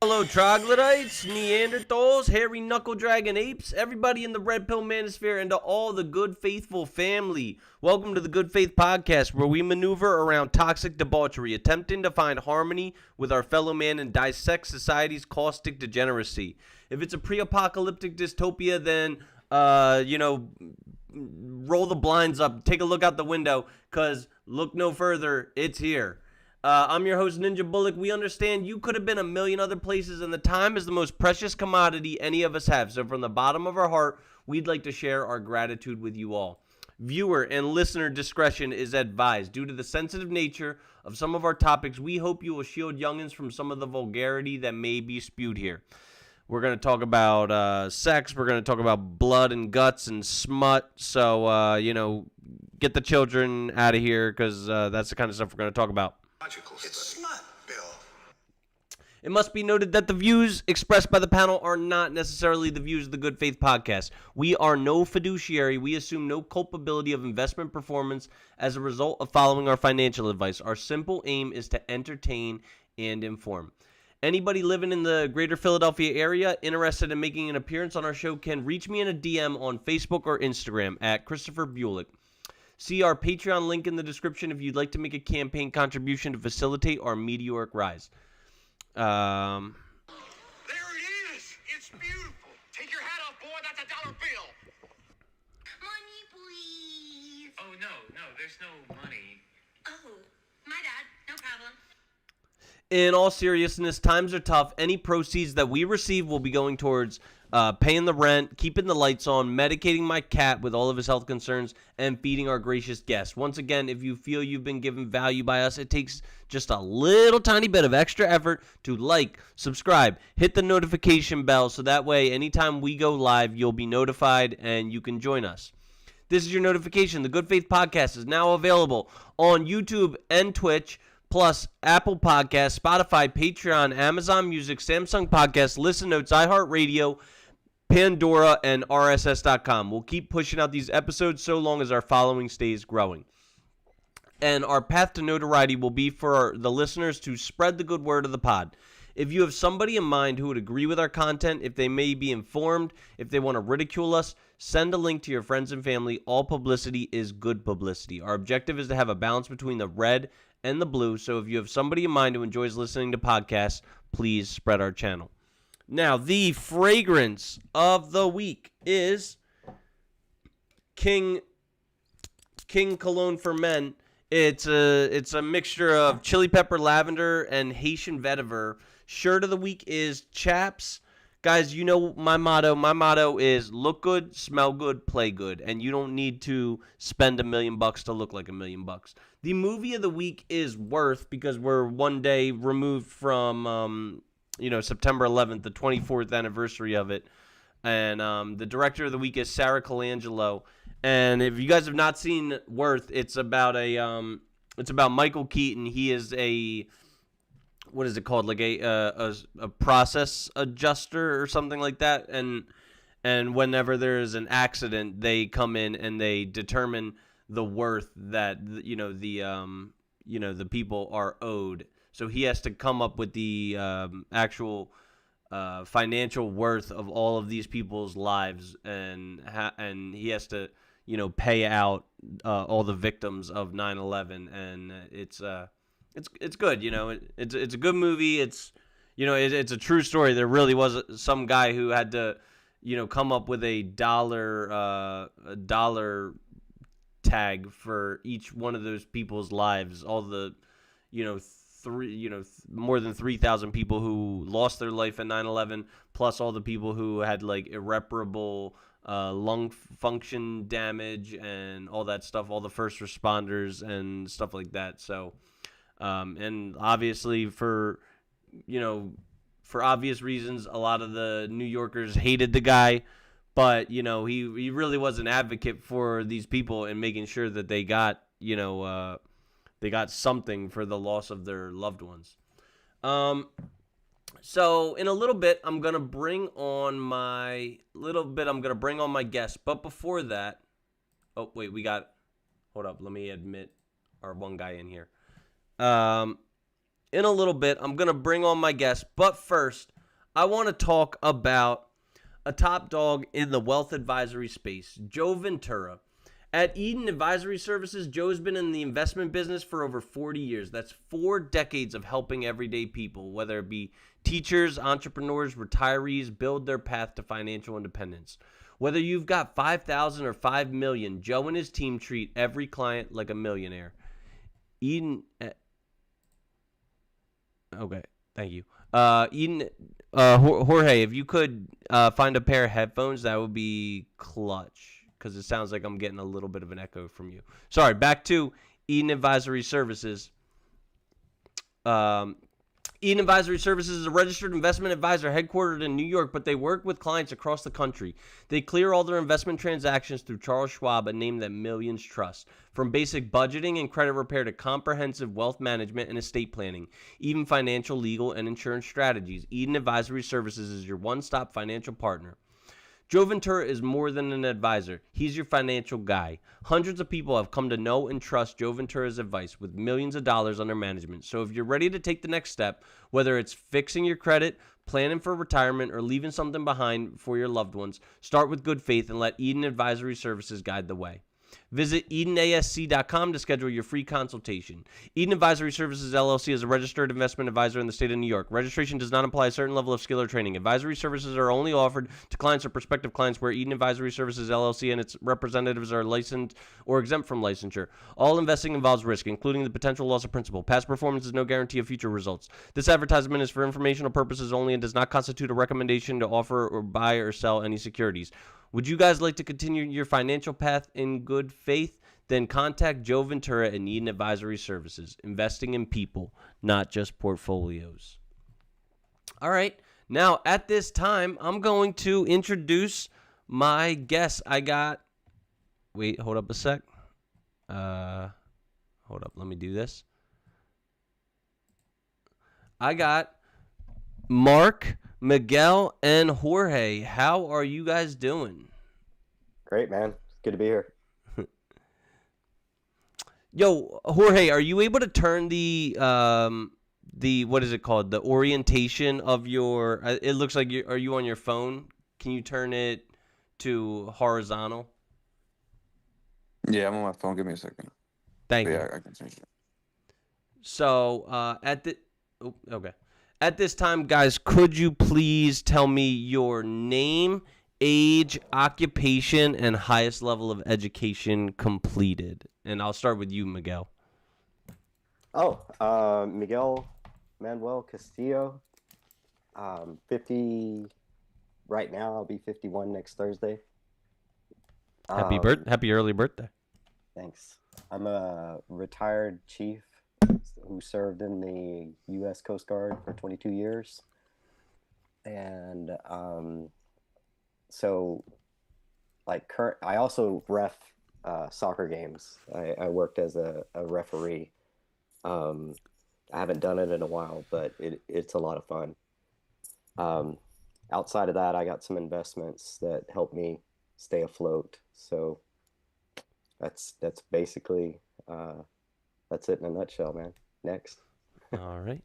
Hello, troglodytes, Neanderthals, hairy knuckle dragon apes, everybody in the red pill manosphere, and to all the good faithful family. Welcome to the Good Faith Podcast, where we maneuver around toxic debauchery, attempting to find harmony with our fellow man and dissect society's caustic degeneracy. If it's a pre-apocalyptic dystopia, then, roll the blinds up, take a look out the window, because look no further, it's here. I'm your host, Ninjah Bullock. We understand you could have been a million other places, and the time is the most precious commodity any of us have. So from the bottom of our heart, we'd like to share our gratitude with you all. Viewer and listener discretion is advised. Due to the sensitive nature of some of our topics, we hope you will shield youngins from some of the vulgarity that may be spewed here. We're going to talk about sex. We're going to talk about blood and guts and smut. So, get the children out of here, because that's the kind of stuff we're going to talk about. It's smut, Bill. It must be noted that the views expressed by the panel are not necessarily the views of the Good Faith Podcast. We are no fiduciary. We assume no culpability of investment performance as a result of following our financial advice. Our simple aim is to entertain and inform. Anybody living in the greater Philadelphia area interested in making an appearance on our show can reach me in a DM on Facebook or Instagram at Christopher Bulick. See our Patreon link in the description if you'd like to make a campaign contribution to facilitate our meteoric rise. There it is. It's beautiful. Take your hat off, boy. That's $1 bill. Money, please. Oh, no, there's no money. Oh, my bad. No problem. In all seriousness, times are tough. Any proceeds that we receive will be going towards paying the rent, keeping the lights on, medicating my cat with all of his health concerns, and feeding our gracious guests. Once again, if you feel you've been given value by us, it takes just a little tiny bit of extra effort to like, subscribe, hit the notification bell, so that way anytime we go live, you'll be notified and you can join us. This is your notification. The Good Faith Podcast is now available on YouTube and Twitch, plus Apple Podcasts, Spotify, Patreon, Amazon Music, Samsung Podcasts, Listen Notes, iHeartRadio, Pandora, and RSS.com. We'll keep pushing out these episodes so long as our following stays growing. And our path to notoriety will be for the listeners to spread the good word of the pod. If you have somebody in mind who would agree with our content, if they may be informed, if they want to ridicule us, send a link to your friends and family. All publicity is good publicity. Our objective is to have a balance between the red and the blue, so if you have somebody in mind who enjoys listening to podcasts, please spread our channel. Now, the fragrance of the week is King Cologne for Men. It's a mixture of chili pepper, lavender, and Haitian vetiver. Shirt of the week is chaps. Guys, you know my motto. My motto is look good, smell good, play good. And you don't need to spend $1 million to look like $1 million. The movie of the week is Worth, because we're one day removed from, September 11th, the 24th anniversary of it. And the director of the week is Sarah Colangelo. And if you guys have not seen Worth, it's about Michael Keaton. He is what is it called? Like a process adjuster or something like that. And whenever there is an accident, they come in and they determine the worth that the people are owed. So he has to come up with the actual financial worth of all of these people's lives, and he has to pay out all the victims of 9/11, and it's good. It's a good movie. It's a true story. There really was some guy who had to come up with a dollar tag for each one of those people's lives. All the more than 3,000 people who lost their life at 9/11, plus all the people who had like irreparable lung function damage and all that stuff, all the first responders and stuff like that. So, and obviously for obvious reasons, a lot of the New Yorkers hated the guy, but he really was an advocate for these people and making sure that they got something for the loss of their loved ones. So in a little bit, I'm going to bring on my guest. But before that, hold up, let me admit our one guy in here. In a little bit, I'm going to bring on my guest. But first, I want to talk about a top dog in the wealth advisory space, Joe Ventura. At Eden Advisory Services, Joe's been in the investment business for over 40 years. That's 4 decades of helping everyday people, whether it be teachers, entrepreneurs, retirees, build their path to financial independence. Whether you've got 5,000 or 5 million, Joe and his team treat every client like a millionaire. Eden Okay, thank you. Eden, Jorge, if you could find a pair of headphones, that would be clutch, because it sounds like I'm getting a little bit of an echo from you. Sorry, back to Eden Advisory Services. Eden Advisory Services is a registered investment advisor headquartered in New York, but they work with clients across the country. They clear all their investment transactions through Charles Schwab, a name that millions trust. From basic budgeting and credit repair to comprehensive wealth management and estate planning, even financial, legal, and insurance strategies, Eden Advisory Services is your one-stop financial partner. Joe Ventura is more than an advisor. He's your financial guy. Hundreds of people have come to know and trust Joe Ventura's advice with millions of dollars under management. So if you're ready to take the next step, whether it's fixing your credit, planning for retirement, or leaving something behind for your loved ones, start with good faith and let Eden Advisory Services guide the way. Visit EdenASC.com to schedule your free consultation. Eden Advisory Services, LLC is a registered investment advisor in the state of New York. Registration does not imply a certain level of skill or training. Advisory services are only offered to clients or prospective clients where Eden Advisory Services, LLC and its representatives are licensed or exempt from licensure. All investing involves risk, including the potential loss of principal. Past performance is no guarantee of future results. This advertisement is for informational purposes only and does not constitute a recommendation to offer or buy or sell any securities. Would you guys like to continue your financial path in good faith? Then contact Joe Ventura and Eden Advisory Services. Investing in people, not just portfolios. All right. Now, at this time, I'm going to introduce my guest. Wait, hold up a sec. Hold up. Let me do this. I got Mark, Miguel, and Jorge. How are you guys doing? Great, man. It's good to be here. Yo, Jorge, are you able to turn the what is it called? The orientation of your it looks like are you on your phone? Can you turn it to horizontal? Yeah, I'm on my phone. Give me a second. Thank you. Yeah, I can change it. So, okay. At this time, guys, could you please tell me your name, age, occupation, and highest level of education completed? And I'll start with you, Miguel. Miguel Manuel Castillo. 50 right now. I'll be 51 next Thursday. Happy early birthday. Thanks. I'm a retired chief who served in the U.S. Coast Guard for 22 years. And I also ref soccer games. I worked as a referee. I haven't done it in a while, but it's a lot of fun. Outside of that, I got some investments that help me stay afloat. So that's basically that's it in a nutshell, man. Next. All right.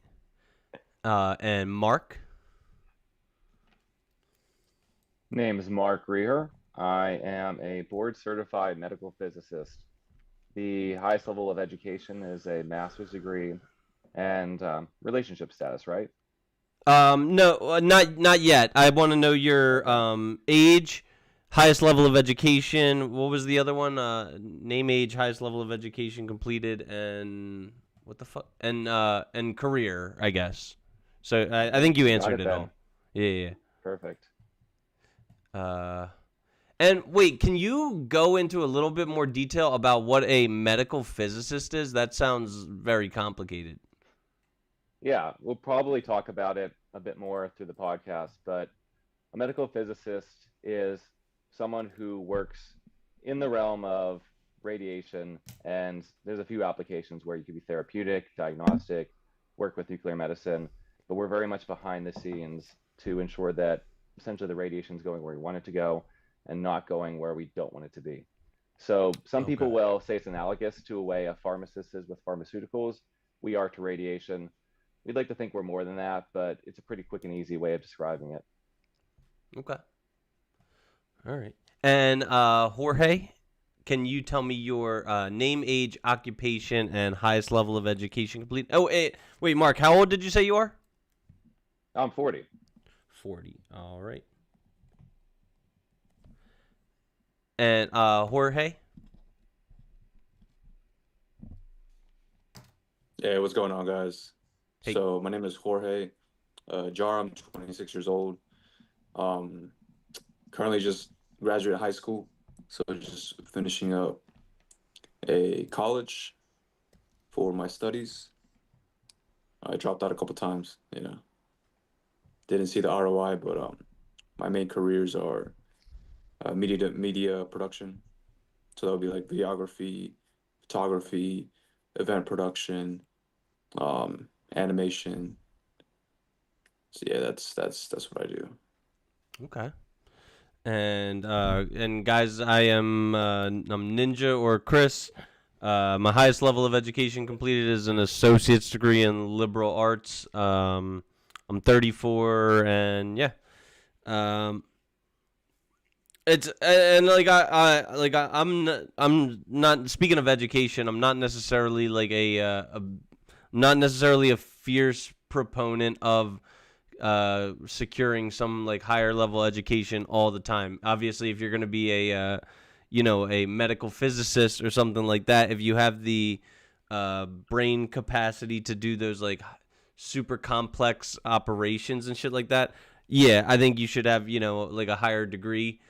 And Mark? Name is Mark Reher. I am a board-certified medical physicist. The highest level of education is a master's degree and relationship status, right? No, not yet. I want to know your age, highest level of education. What was the other one? Name, age, highest level of education completed, and what the fuck? And career, I guess. So I think you answered it all. Yeah. Perfect. And wait, can you go into a little bit more detail about what a medical physicist is? That sounds very complicated. Yeah, we'll probably talk about it a bit more through the podcast, but a medical physicist is someone who works in the realm of radiation, and there's a few applications where you could be therapeutic, diagnostic, work with nuclear medicine, but we're very much behind the scenes to ensure that essentially the radiation is going where we want it to go and not going where we don't want it to be. So some people will say it's analogous to a way a pharmacist is with pharmaceuticals. We are to radiation. we'd like to think we're more than that, but it's a pretty quick and easy way of describing it. Okay. All right. And Jorge, can you tell me your name, age, occupation, and highest level of education complete? Oh, wait, Mark, how old did you say you are? I'm 40. 40. All right. And Jorge? Yeah, what's going on, guys? Hey. So my name is Jorge. Jar, I'm 26 years old. Currently just graduated high school, so just finishing up a college for my studies. I dropped out a couple times, Didn't see the ROI, but my main careers are media production. So that would be like videography, photography, event production, animation. So yeah, that's what I do. Okay. And guys, I'm Ninja or Chris. My highest level of education completed is an associate's degree in liberal arts. I'm 34, and yeah, it's and like I'm not speaking of education. I'm not necessarily like not necessarily a fierce proponent of securing some like higher level education all the time. Obviously, if you're going to be a a medical physicist or something like that, if you have the brain capacity to do those like super complex operations and shit like that, yeah, I think you should have like a higher degree.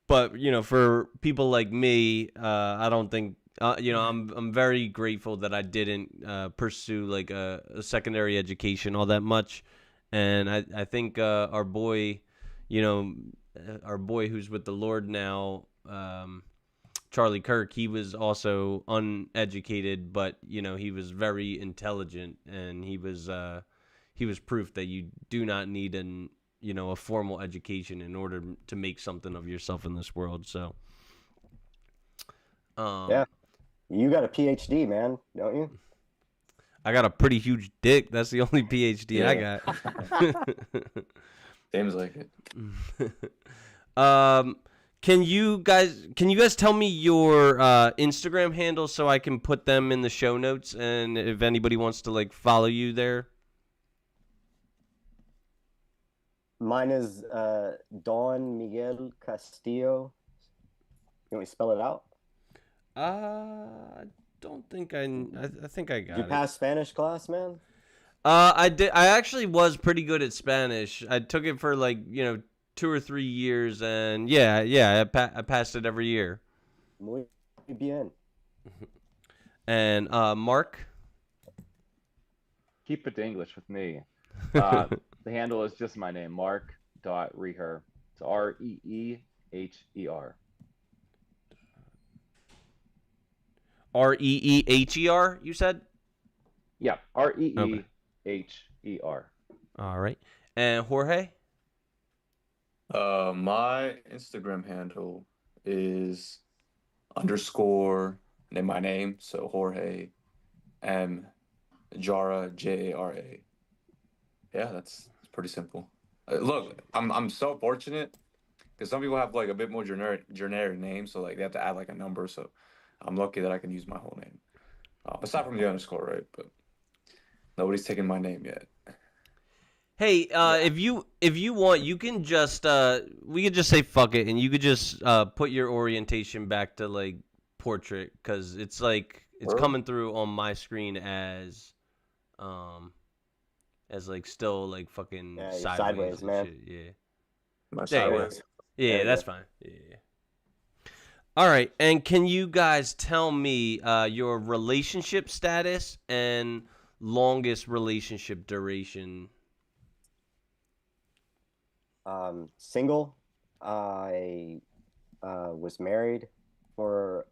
But for people like me, I don't think I'm very grateful that I didn't pursue like a secondary education all that much. And I think our boy, our boy who's with the Lord now, Charlie Kirk, he was also uneducated, but he was very intelligent, and he was proof that you do not need a formal education in order to make something of yourself in this world. So, Yeah, you got a PhD, man, don't you? I got a pretty huge dick. That's the only PhD I got. Seems like it. Can you guys tell me your Instagram handle so I can put them in the show notes, and if anybody wants to like follow you there? Mine is Don Miguel Castillo. You want me to spell it out? I don't think I think I Did you got it. pass Spanish class, man? I did. I actually was pretty good at Spanish. I took it for like 2 or 3 years, and yeah, I passed it every year. Muy bien. And Mark? Keep it to English with me. The handle is just my name, Mark.Reher. It's Reeher. Reeher, you said? Yeah, Reeher. All right. And Jorge? My Instagram handle is underscore and then my name, so Jorge M Jara Jara. Yeah, that's pretty simple. Look, I'm so fortunate because some people have like a bit more generic names, so like they have to add like a number. So I'm lucky that I can use my whole name, aside from the underscore, right? But nobody's taken my name yet. Hey, if you want, you can just we could just say fuck it, and you could just put your orientation back to like portrait, because it's like it's coming through on my screen as like still like fucking sideways and man. shit. Yeah. My There you go. sideways. Yeah, that's fine. Yeah. All right, and can you guys tell me your relationship status and longest relationship duration? Single. I was married for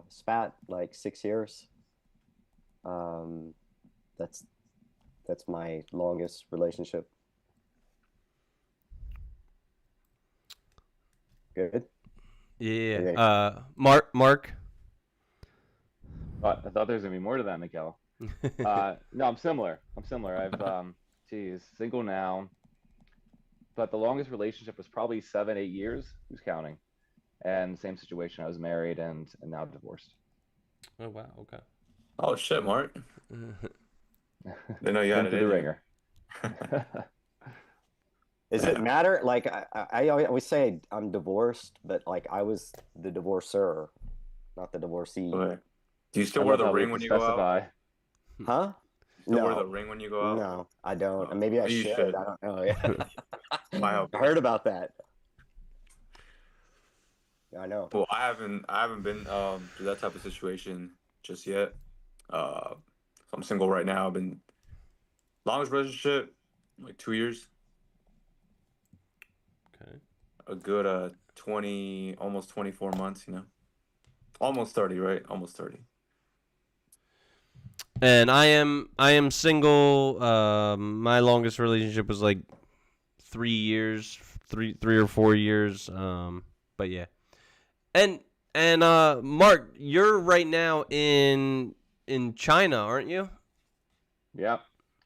spat like 6 years. That's my longest relationship. Good. Yeah. Mark. I thought there was gonna be more to that, Miguel. No, I'm similar. I've single now, but the longest relationship was probably 7, 8 years. Who's counting? And same situation. I was married and now divorced. Oh wow, okay. Oh shit, Mark. Didn't know you had Been it through the in you. ringer. Does it matter? Like I always say I'm divorced, but like I was the divorcer, not the divorcee. Okay. Do you I still wear love the how we ring have when to you go out? specify. Huh? You still wear the No, ring when you go out? no, I don't. Oh, Maybe I you should. should. I don't know. Yeah. I hope. I heard about that. I know. Well, I haven't been through that type of situation just yet. So I'm single right now. I've been longest relationship like 2 years. Okay. A good 20, almost 24 months. Almost 30, right? Almost 30. And I am single. My longest relationship was like 3 years, three or 4 years. But yeah. And Mark, you're right now in China, aren't you? Yeah,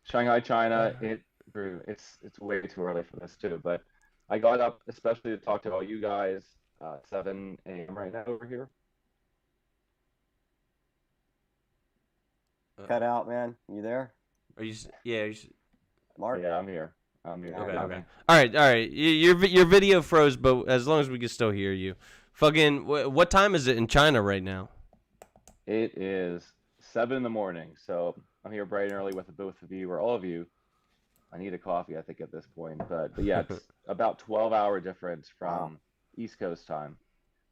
Shanghai, China. It's way too early for this too, but I got up especially to talk to all you guys. 7 a.m. right now over here. Cut out, man. You there, Are you? Yeah. Mark? Yeah, I'm here. I'm here. Okay. got Okay. me. All right. All right. Your video froze, but as long as we can still hear you. Fucking. What time is it in China right now? It is 7 in the morning, so I'm here bright and early with the both of you or all of you. I need a coffee, I think, at this point, but yeah, it's about 12-hour difference Wow. from East Coast time,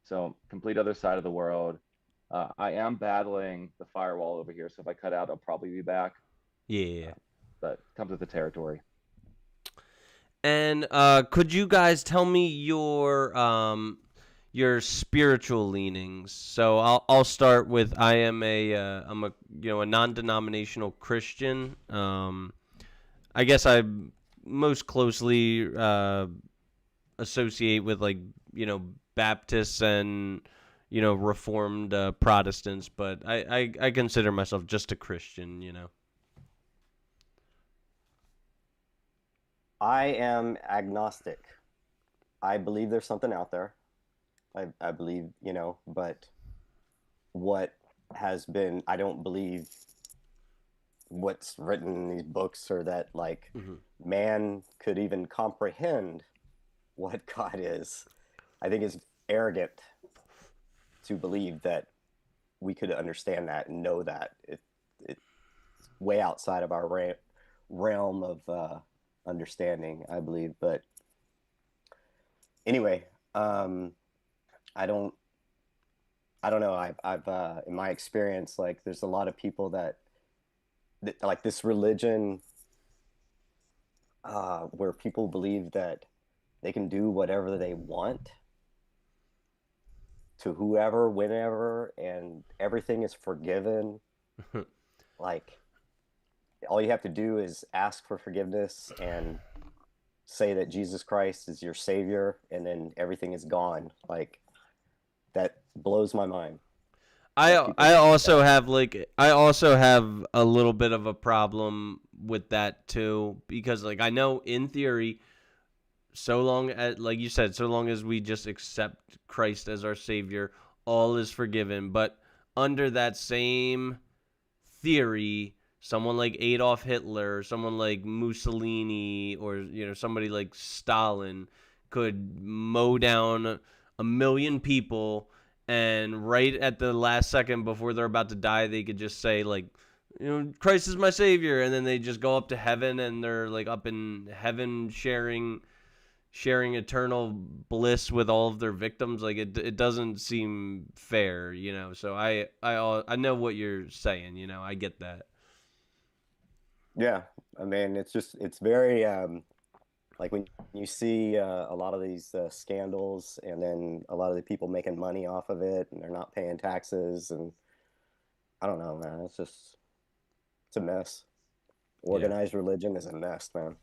so complete other side of the world. I am battling the firewall over here, so if I cut out, I'll probably be back. Yeah. But comes with the territory. And could you guys tell me your spiritual leanings? So I'll start with I'm a a non-denominational Christian. I guess I most closely associate with like Baptists and Reformed Protestants, but I consider myself just a Christian. I am agnostic. I believe there's something out there. I believe, but what has been, I don't believe what's written in these books or that like man could even comprehend what God is. I think it's arrogant to believe that we could understand that and know that. It's way outside of our realm of understanding, I believe. But anyway, I don't know. I've in my experience, like there's a lot of people that like this religion where people believe that they can do whatever they want to whoever, whenever, and everything is forgiven. Like all you have to do is ask for forgiveness and say that Jesus Christ is your savior, and then everything is gone. Like that blows my mind. I also have a little bit of a problem with that too, because like I know in theory, so long as, like you said, so long as we just accept Christ as our savior, all is forgiven. But under that same theory, someone like Adolf Hitler, someone like Mussolini, or somebody like Stalin could mow down 1 million people, and right at the last second before they're about to die, they could just say like, Christ is my savior, and then they just go up to heaven and they're like up in heaven sharing eternal bliss with all of their victims. Like it doesn't seem fair, So I know what you're saying, I get that. Yeah, I mean, it's very like when you see a lot of these scandals, and then a lot of the people making money off of it, and they're not paying taxes, and I don't know, man. It's a mess. Organized religion is a mess, man.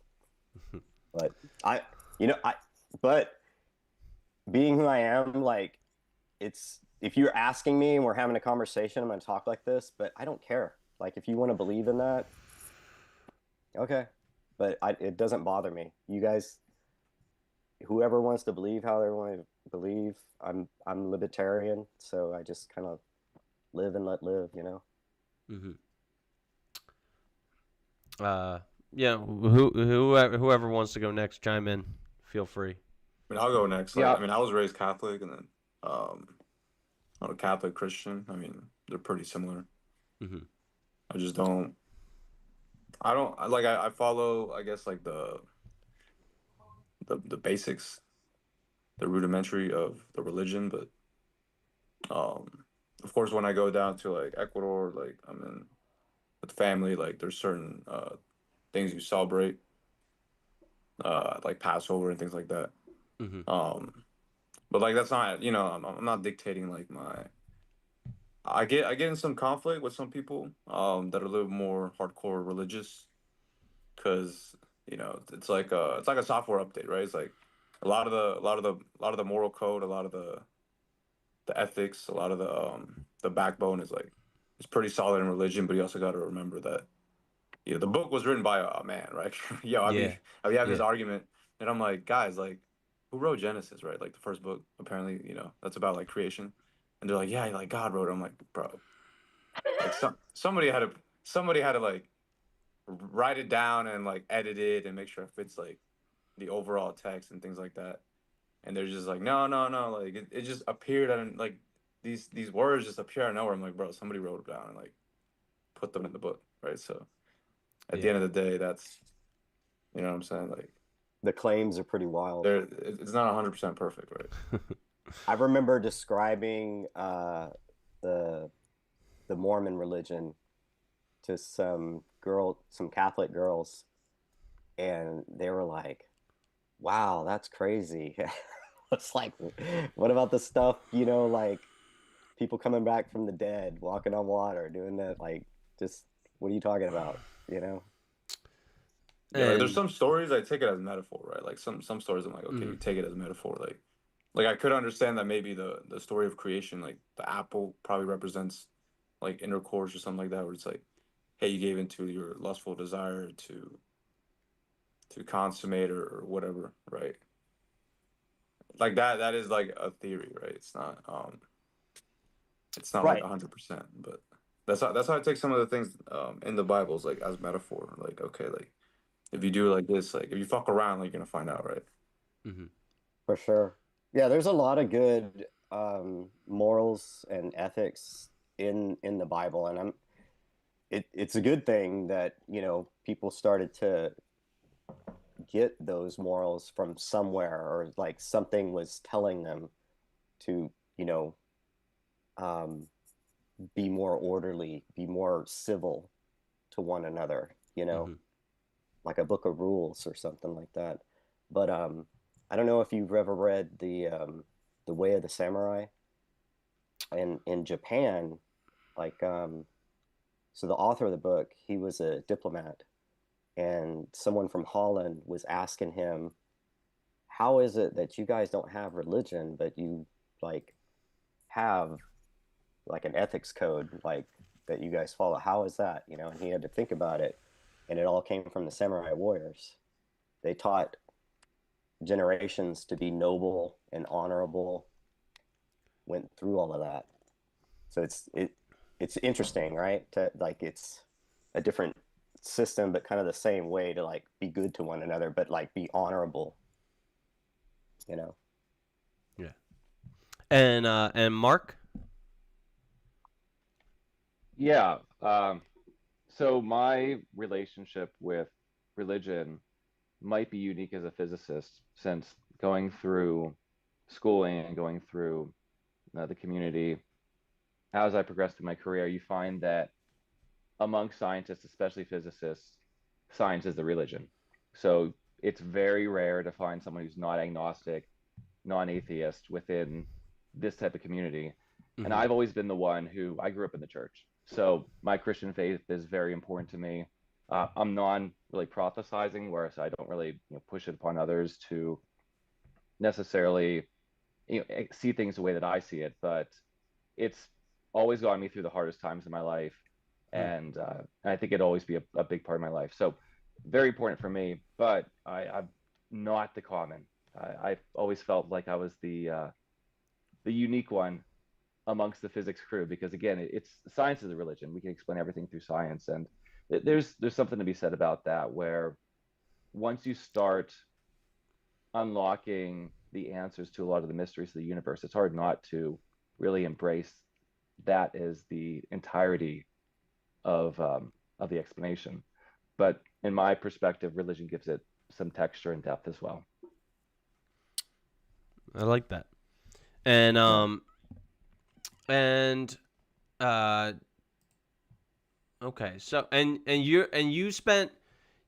But but being who I am, like, if you're asking me and we're having a conversation, I'm going to talk like this, but I don't care. Like if you want to believe in that, okay. But it doesn't bother me. You guys, whoever wants to believe how they want to believe, I'm libertarian, so I just kind of live and let live, you know. Mm-hmm. Yeah. Whoever wants to go next, chime in. Feel free. I mean, I'll go next. Like, Yeah, I mean, I was raised Catholic, and then I'm a Catholic Christian. I mean, they're pretty similar. Mm-hmm. I just don't. I don't like. I follow. I guess like the basics, the rudimentary of the religion. But of course, when I go down to like Ecuador, like I'm in with family. Like there's certain things you celebrate, like Passover and things like that. Mm-hmm. Um, but like that's not. I'm not dictating like my. I get in some conflict with some people that are a little more hardcore religious because it's like a software update, right? It's like a lot of the moral code, a lot of the ethics, a lot of the backbone is like it's pretty solid in religion, but you also got to remember that the book was written by a man, right? Yeah. I'd be having this Yeah. argument, and I'm like, guys, like who wrote Genesis, right? Like the first book, apparently, that's about like creation, and they're like, yeah, like God wrote it. I'm like, bro, like somebody had to like write it down and like edit it and make sure it fits like the overall text and things like that. And they're just like, no, no, no, like it just appeared and like these words just appear out of nowhere. I'm like, bro, somebody wrote it down and like put them in the book, right? So at the Yeah. end of the day, that's what I'm saying. Like The claims are pretty wild. it's not 100% perfect, right? I remember describing the the Mormon religion to some Catholic girls, and they were like, "Wow, that's crazy." It's like, what about the stuff, like people coming back from the dead, walking on water, doing that? Like, just what are you talking about? You know? Yeah, like there's And some stories I take it as metaphor, right? Like some stories I'm like, okay, mm-hmm. you take it as metaphor, like I could understand that maybe the story of creation, like the apple probably represents like intercourse or something like that, where it's like, hey, you gave into your lustful desire to consummate or whatever, right? Like that is like a theory, right? It's not like Right. 100%, but that's how I take some of the things in the Bibles like as metaphor. Like, okay, like if you do like this, like if you fuck around, like you're gonna find out, right? Mm-hmm. For sure. Yeah, there's a lot of good morals and ethics in the Bible, and it's a good thing that, people started to get those morals from somewhere, or like something was telling them to, um, be more orderly, be more civil to one another, Mm-hmm. like a book of rules or something like that. But I don't know if you've ever read the Way of the Samurai in Japan, like so the author of the book, he was a diplomat, and someone from Holland was asking him, how is it that you guys don't have religion, but you like have like an ethics code like that you guys follow? How is that? And he had to think about it, and it all came from the samurai warriors. They taught generations to be noble and honorable, went through all of that. So it's interesting, right? To like it's a different system, but kind of the same way to like be good to one another, but like be honorable, you know. Yeah. And Mark. yeah. So my relationship with religion might be unique as a physicist, since going through schooling and going through the community, as I progress through my career, you find that among scientists, especially physicists, science is the religion. So it's very rare to find someone who's not agnostic, non-atheist within this type of community. And Mm-hmm. I've always been the one who I grew up in the church. So my Christian faith is very important to me. I'm non really prophesizing, whereas I don't really push it upon others to necessarily see things the way that I see it. But it's always gotten me through the hardest times in my life. and I think it'd always be a big part of my life. So very important for me, but I'm not the common. I've always felt like I was the unique one amongst the physics crew because again, it's science is a religion. We can explain everything through science, and there's something to be said about that. Where once you start unlocking the answers to a lot of the mysteries of the universe, it's hard not to really embrace that as the entirety of the explanation. But in my perspective, religion gives it some texture and depth as well. I like that. And and uh okay. So you spent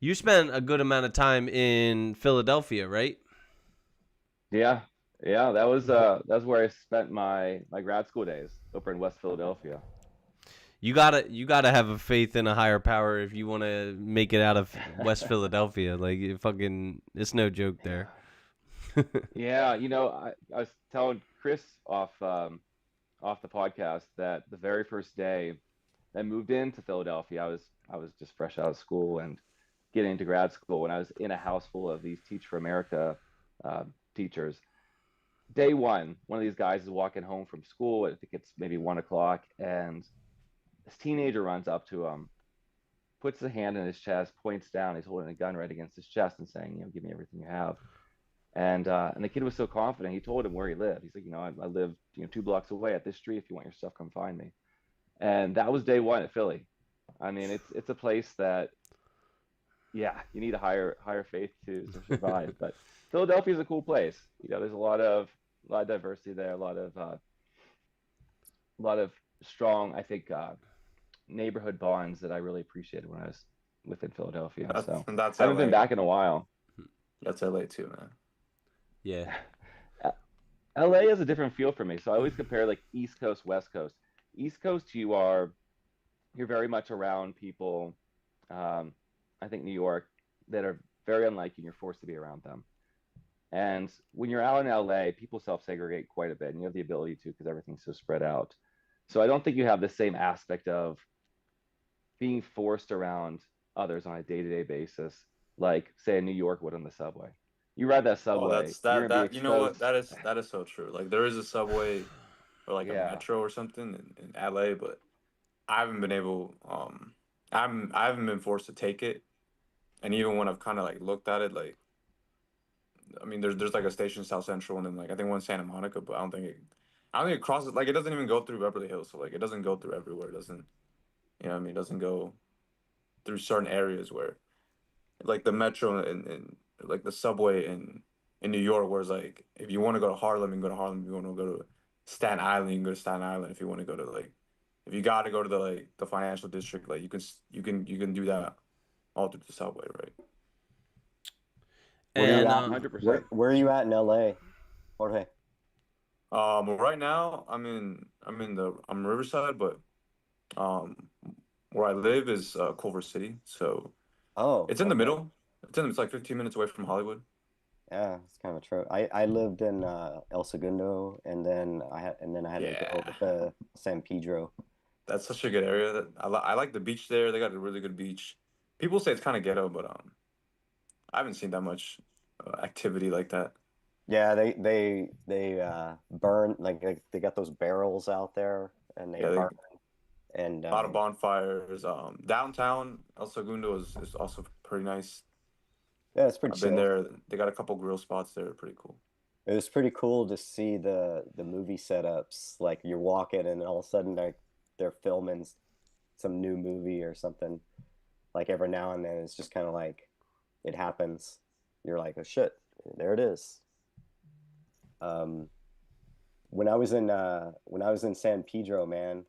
a good amount of time in Philadelphia, right? Yeah, yeah, that's where I spent my grad school days over in West Philadelphia. You gotta have a faith in a higher power if you want to make it out of West Philadelphia. Like it's no joke there. Yeah, I was telling Chris off the podcast that the very first day I moved into Philadelphia, I was just fresh out of school and getting into grad school, and I was in a house full of these Teach for America teachers. Day one of these guys is walking home from school. I think it's maybe 1 o'clock, and this teenager runs up to him, puts a hand in his chest, points down. He's holding a gun right against his chest and saying, "Give me everything you have." And the kid was so confident. He told him where he lived. He's like, I live 2 blocks away at this street. If you want your stuff, come find me. And that was day one at Philly. I mean, it's a place that, yeah, you need a higher faith to survive. But Philadelphia is a cool place. There's a lot of diversity there, a lot of strong, I think, neighborhood bonds that I really appreciated when I was within Philadelphia. So That's I haven't LA. been back in a while. That's LA too, man. Yeah. LA has a different feel for me. So I always compare like East Coast, West Coast. East Coast, you're very much around people. I think New York that are very unlike you, and you're forced to be around them. And when you're out in LA, people self-segregate quite a bit, and you have the ability to because everything's so spread out. So I don't think you have the same aspect of being forced around others on a day-to-day basis, like say in New York would on the subway. You ride that Oh, subway, that's you're that gonna be that you know what exposed. that is so true. Like there is a subway or like a Yeah. metro or something in LA, but I haven't been able I haven't been forced to take it. And even when I've kind of like looked at it, like I mean, there's like a station South Central, and then like I think one Santa Monica, but I don't think it crosses. Like it doesn't even go through Beverly Hills, so like it doesn't go through everywhere. It doesn't, what I mean? It doesn't go through certain areas where, like the metro and like the subway in New York, where it's like if you want to go to Harlem, you can go to Harlem. If you want to go to Staten Island, you can go to Staten Island. If you want to go to like, if you got to go to the financial district, like you can do that all through the subway, right? Where are you And at? 100%. Where are you at in LA, Jorge? Right now I'm Riverside, but um, where I live is Culver City, so Oh, it's in the okay. middle. It's like 15 minutes away from Hollywood. Yeah, it's kind of true. I lived in El Segundo, and then I had to go over Yeah, to San Pedro. that's such a good area. I like the beach there. They got a really good beach. People say it's kind of ghetto, but I haven't seen that much activity like that. Yeah, they burn like they got those barrels out there, and they Yeah, burn. And a lot of bonfires. Downtown El Segundo is also pretty nice. yeah, it's pretty I've been chill. there. They got a couple grill spots there. Pretty cool. It was pretty cool to see the movie setups. Like you're walking, and all of a sudden they're filming some new movie or something. Like every now and then, it's just kind of like it happens. You're like, oh shit, there it is. Um, when I was in San Pedro, man,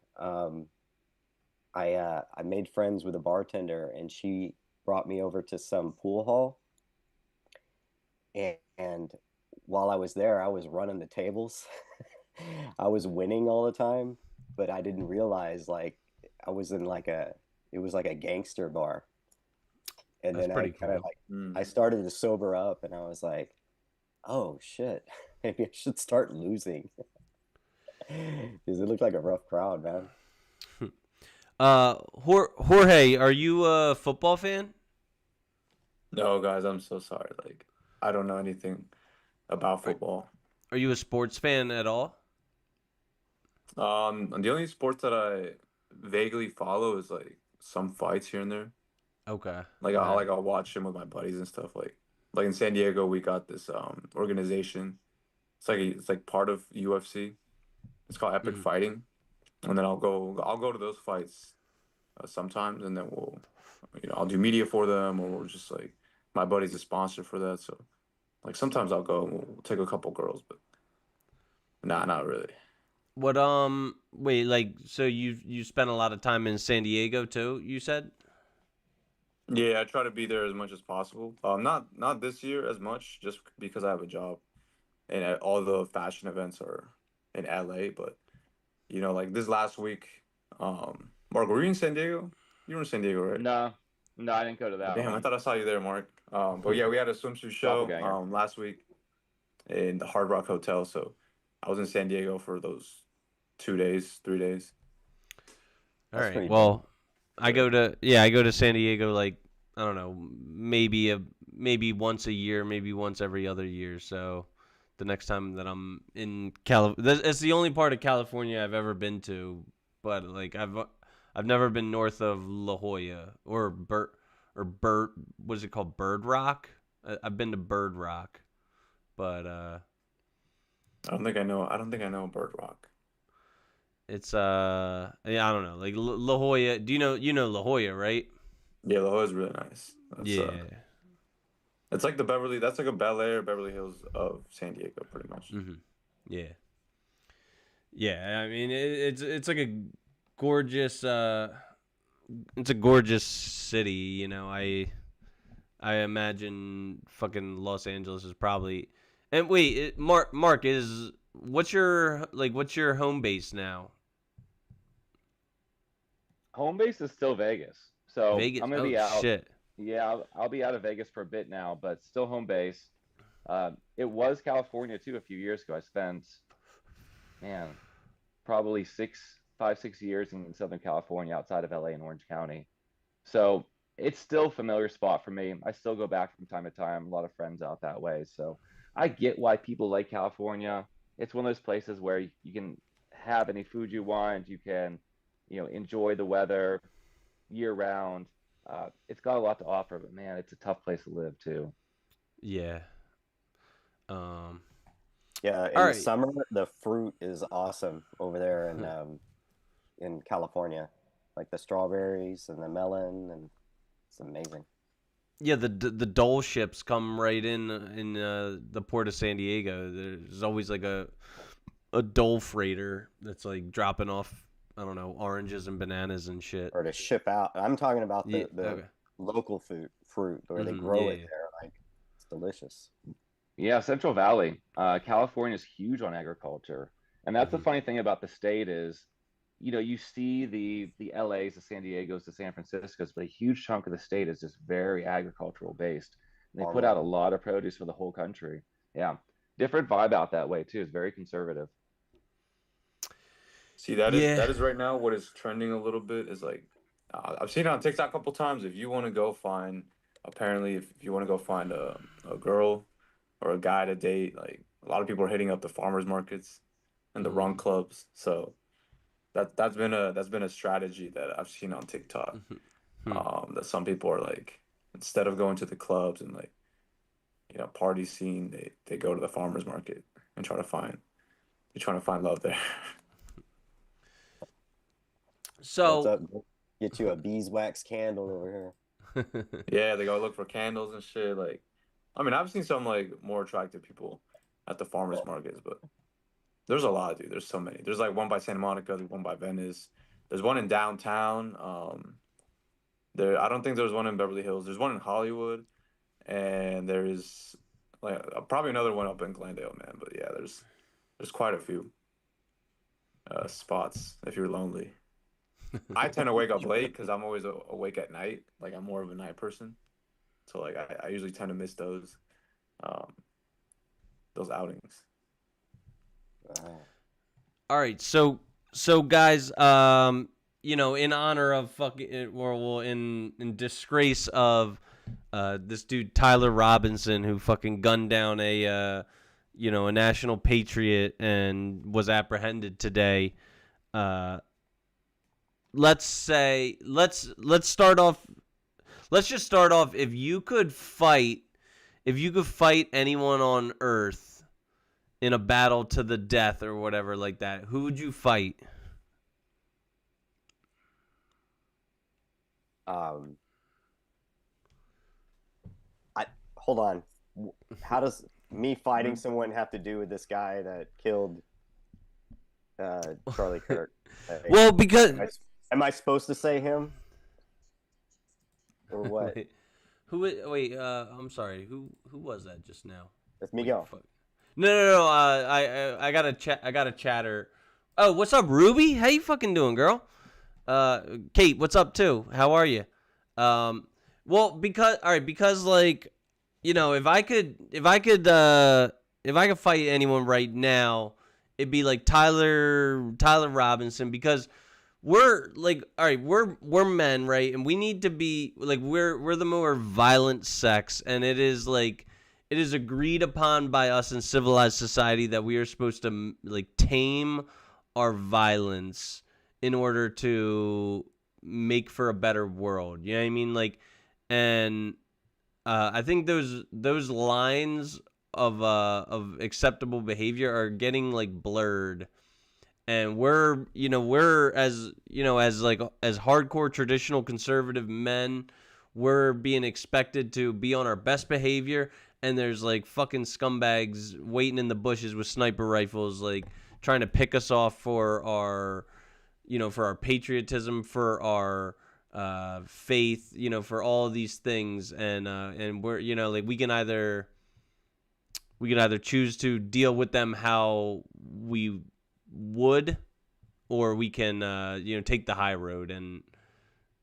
I made friends with a bartender, and she brought me over to some pool hall, and while I was there, I was running the tables. I was winning all the time, but I didn't realize like I was in like a it was like a gangster bar. And that's then I pretty kind of cool. like I Mm. started to sober up, and I was like, "Oh shit, maybe I should start losing." Because it looked like a rough crowd, man. Jorge, are you a football fan? No, guys, I'm so sorry. Like, I don't know anything about Are, football. are you a sports fan at all? And the only sports that I vaguely follow is like some fights here and there. Okay. Like All right. I'll watch them with my buddies and stuff. Like in San Diego, we got this organization. It's like part of UFC. It's called Epic Mhm. Fighting, and then I'll go to those fights sometimes, and then I'll do media for them, or we'll just like my buddy's a sponsor for that, so like sometimes I'll go and we'll take a couple girls, but nah, not really. What wait, like so you spent a lot of time in San Diego too, you said? Yeah, I try to be there as much as possible. Not this year as much, just because I have a job and all the fashion events are in LA. But like this last week, Mark, were you in San Diego? You were in San Diego, right? No, no, I didn't go to Oh, that damn, I one. thought I saw you there, Mark. But yeah, we had a swimsuit show Doppelganger. last week in the Hard Rock Hotel. So I was in San Diego for those 2 days, 3 days. All That's right. pretty dope. Well, I go to San Diego like I don't know, maybe once a year, maybe once every other year. So the next time that I'm in it's the only part of California I've ever been to, but like I've never been north of La Jolla or Bird what is it called? Bird Rock? I've been to Bird Rock, but I don't think I know Bird Rock. it's yeah, I don't know. Like La Jolla, do you know La Jolla, right? Yeah, La Jolla's really nice. Yeah. It's like that's like a Bel Air, Beverly Hills of San Diego, pretty much. Mhm. Yeah. Yeah, I mean it's like a gorgeous it's a gorgeous city, you know. I imagine fucking Los Angeles is probably. And wait, Mark is what's your home base now? Home base is still Vegas, so Vegas. I'm gonna Oh be out. shit. Yeah, I'll be out of Vegas for a bit now, but still home base. It was California too a few years ago. I spent, man, probably 5, 6 years in Southern California outside of LA and Orange County. So it's still a familiar spot for me. I still go back from time to time. A lot of friends out that way. So I get why people like California. It's one of those places where you can have any food you want. You can, enjoy the weather year round. It's got a lot to offer, but man, it's a tough place to live too. Yeah. Um. Yeah, All in the right. summer the fruit is awesome over there Mhm. in California, like the strawberries and the melon, and it's amazing. Yeah, the Dole ships come right in the port of San Diego. There's always like a Dole freighter that's like dropping off I don't know oranges and bananas and shit. Or to ship out. I'm talking about Yeah. the Okay. local fruit where they Yeah. grow it Yeah. there. Like it's delicious. Yeah, Central Valley, California is huge on agriculture, and that's the Mhm. funny thing about the state is, you see the LAs, the San Diegos, the San Franciscos, but a huge chunk of the state is just very agricultural based. And they put out a Farmland. lot of produce for the whole country. Yeah, different vibe out that way too. It's very conservative. See, that is Yeah. that is right now what is trending a little bit is like I've seen it on TikTok a couple times. If you want to go find, apparently, if you want to go find a girl or a guy to date, like a lot of people are hitting up the farmers markets and the Mhm. run clubs. So that's been a strategy that I've seen on TikTok. Mhm. Hmm. That some people are like, instead of going to the clubs and like party scene, they go to the farmers market and trying to find love there. What's So. up? Get you a beeswax candle over here. Yeah, they go look for candles and shit. Like, I mean, I've seen some like more attractive people at the farmers markets, but there's a lot, dude. There's so many. There's like one by Santa Monica, there's one by Venice. There's one in downtown. I don't think there's one in Beverly Hills. There's one in Hollywood, and there is like probably another one up in Glendale, man. But yeah, there's quite a few spots if you're lonely. I tend to wake up late because I'm always awake at night. Like I'm more of a night person, so like I usually tend to miss um, those outings. Wow. All right. So guys, in honor of fucking, or well, in disgrace of this dude Tyler Robinson, who fucking gunned down a a national patriot and was apprehended today. Let's start off. Let's just start off. If you could fight anyone on Earth in a battle to the death or whatever like that, who would you fight? Hold on. How does me fighting someone have to do with this guy that killed Charlie Kirk? Well, because am I supposed to say him or what? wait, I'm sorry. Who was that just now? It's Miguel. No. I got a chatter. Oh, what's up, Ruby? How you fucking doing, girl? Kate, what's up too? How are you? Well, because like, if I could fight anyone right now, it'd be like Tyler Robinson, because we're like, all right, we're men, right? And we need to be like, we're the more violent sex, and it is agreed upon by us in civilized society that we are supposed to like tame our violence in order to make for a better world. You know what I mean? Like, and I think those lines of acceptable behavior are getting like blurred, and we're as hardcore traditional conservative men, we're being expected to be on our best behavior, and there's like fucking scumbags waiting in the bushes with sniper rifles, like trying to pick us off for our patriotism, for our faith, for all of these things, and we're like we can either choose to deal with them how we would, or we can take the high road. And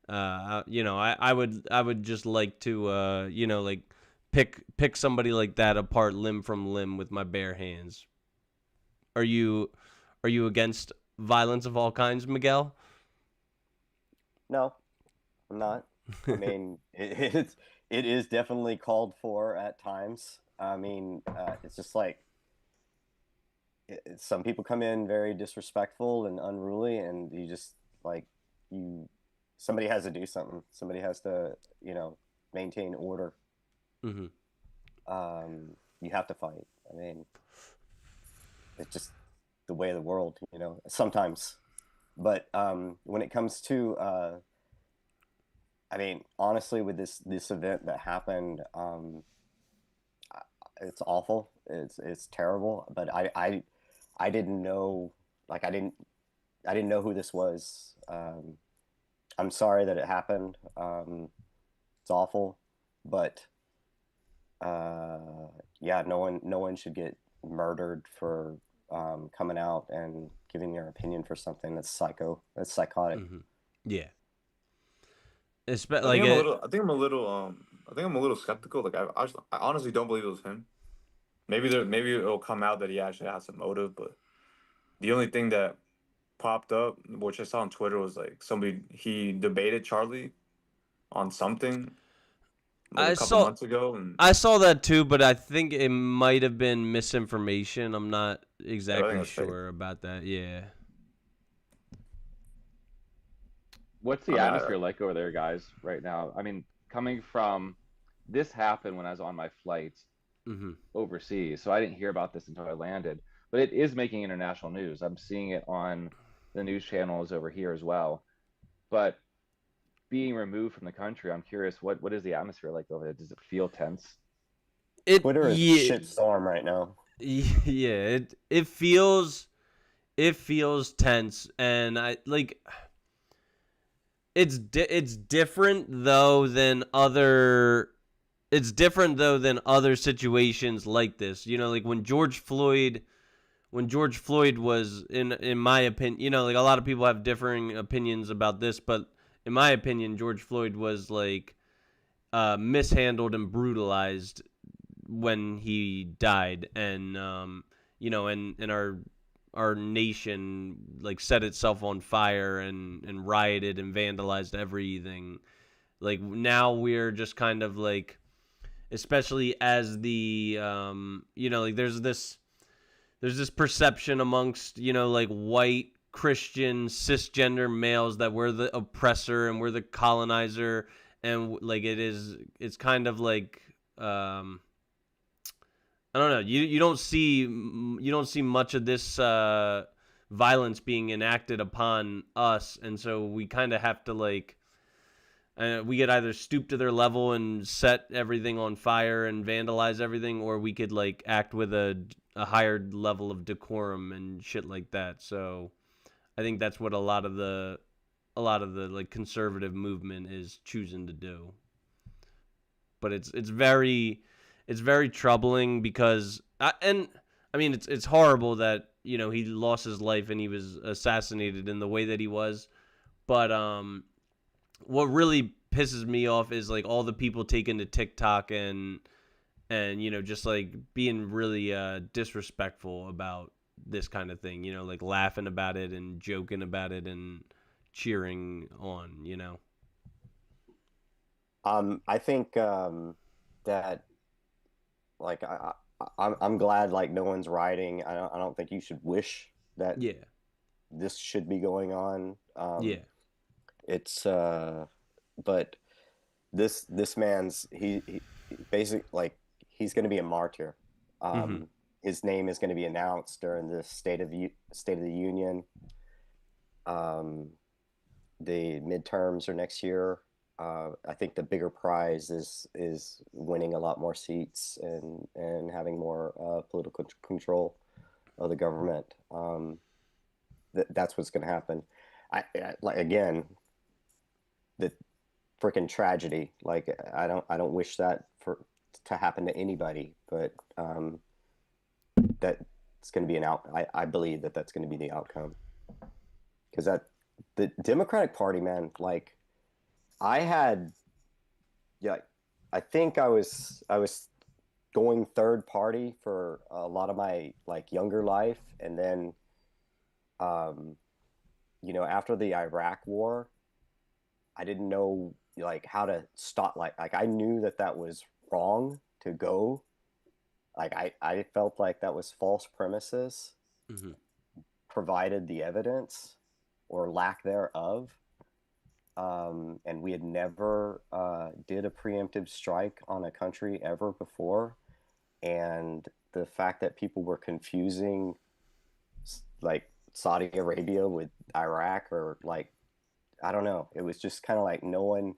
I would just like to like pick somebody like that apart limb from limb with my bare hands. Are you against violence of all kinds, Miguel? No, I'm not. I mean, it is definitely called for at times. I mean, it's just like some people come in very disrespectful and unruly, and you just like somebody has to do something. Somebody has to maintain order. Mm-hmm. You have to fight. I mean, it's just the way of the world, sometimes. But when it comes to I mean, honestly, with this event that happened, it's awful. It's terrible. But I didn't know, like I didn't know who this was. I'm sorry that it happened. It's awful, but yeah, no one should get murdered for coming out and giving their opinion for something that's psychotic. Mm-hmm. Yeah. I think I'm a little skeptical. Like I honestly don't believe it was him. Maybe it'll come out that he actually has some motive, but the only thing that popped up, which I saw on Twitter, was like he debated Charlie on something like a couple months ago, and I saw that too, but I think it might have been misinformation. I'm not exactly sure about that. Yeah. What's the atmosphere like over there, guys, right now? I mean, coming from this happened when I was on my flight overseas, so I didn't hear about this until I landed. But it is making international news. I'm seeing it on the news channels over here as well. But being removed from the country, I'm curious, what is the atmosphere like over there? Does it feel tense? Twitter is a shitstorm right now. Yeah, it feels tense, and I like. It's different though than other. It's different though than other situations like this. Like when George Floyd was in my opinion, like a lot of people have differing opinions about this, but in my opinion, George Floyd was like mishandled and brutalized when he died, and and our nation like set itself on fire and rioted and vandalized everything. Like now we're just kind of like, especially as the like there's this perception amongst like white Christian cisgender males that we're the oppressor and we're the colonizer, and like it's kind of like I don't know. You don't see much of this violence being enacted upon us, and so we kind of have to like we could either stoop to their level and set everything on fire and vandalize everything, or we could like act with a higher level of decorum and shit like that. So I think that's what a lot of the like conservative movement is choosing to do. But it's very troubling because it's horrible that he lost his life and he was assassinated in the way that he was. But what really pisses me off is like all the people taking to TikTok and just like being really disrespectful about this kind of thing, like laughing about it and joking about it and cheering on, I think that like I'm glad like no one's rioting. I don't think you should wish that Yeah. this should be going on. Yeah. It's but this man's he basically like he's going to be a martyr. His name is going to be announced during the State of the Union. The midterms are next year. I think the bigger prize is winning a lot more seats and having more political control of the government. That's what's going to happen. I like again the freaking tragedy. Like I don't wish that to happen to anybody, but that's going to be I believe that's going to be the outcome, because the Democratic Party, man, like I think I was going third party for a lot of my like younger life, and then after the Iraq war, I didn't know like how to stop, like I knew that was wrong to go. Like I felt like that was false premises, provided the evidence or lack thereof. And we had never did a preemptive strike on a country ever before. And the fact that people were confusing like Saudi Arabia with Iraq, or like, I don't know, it was just kind of like no one,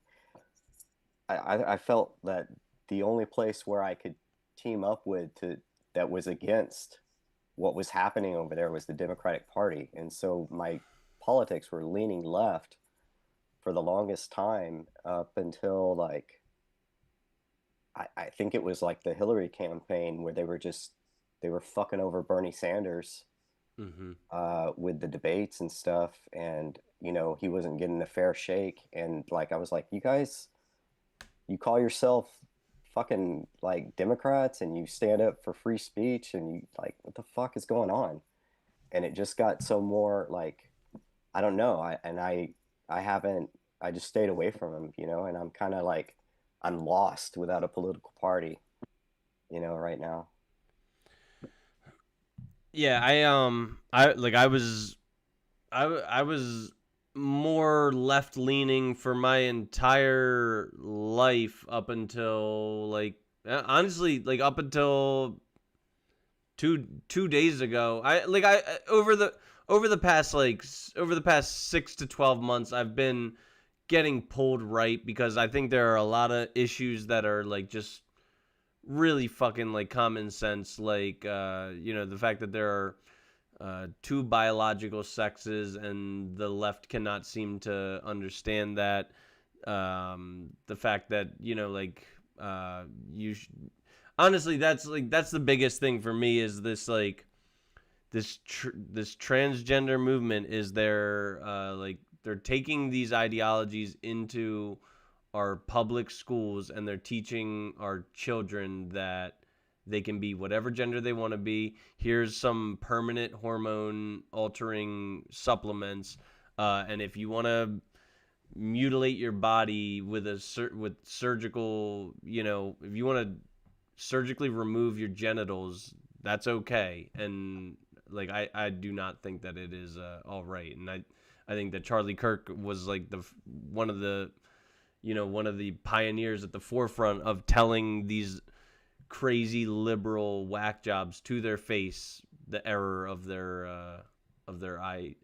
I felt that the only place where I could team up with that was against what was happening over there was the Democratic Party. And so my politics were leaning left for the longest time, up until like I think it was like the Hillary campaign, where they were fucking over Bernie Sanders with the debates and stuff, and he wasn't getting a fair shake. And like I was like, you guys, you call yourself fucking like Democrats and you stand up for free speech, and you like, what the fuck is going on? And it just got so more like, I don't know. I just stayed away from him, and I'm kind of like, I'm lost without a political party, right now. Yeah, I was more left leaning for my entire life up until like honestly like up until two days ago. Over the past 6 to 12 months I've been getting pulled right, because I think there are a lot of issues that are like just really fucking like common sense, like the fact that there are two biological sexes and the left cannot seem to understand that. The fact that honestly, that's the biggest thing for me, is this like this transgender movement is they're taking these ideologies into our public schools, and they're teaching our children that They can be whatever gender they want to be. Here's some permanent hormone altering supplements. And if you want to mutilate your body with with surgical, if you want to surgically remove your genitals, that's okay. And like I do not think that it is all right. And I think that Charlie Kirk was like one of the pioneers at the forefront of telling these crazy liberal whack jobs to their face the error of their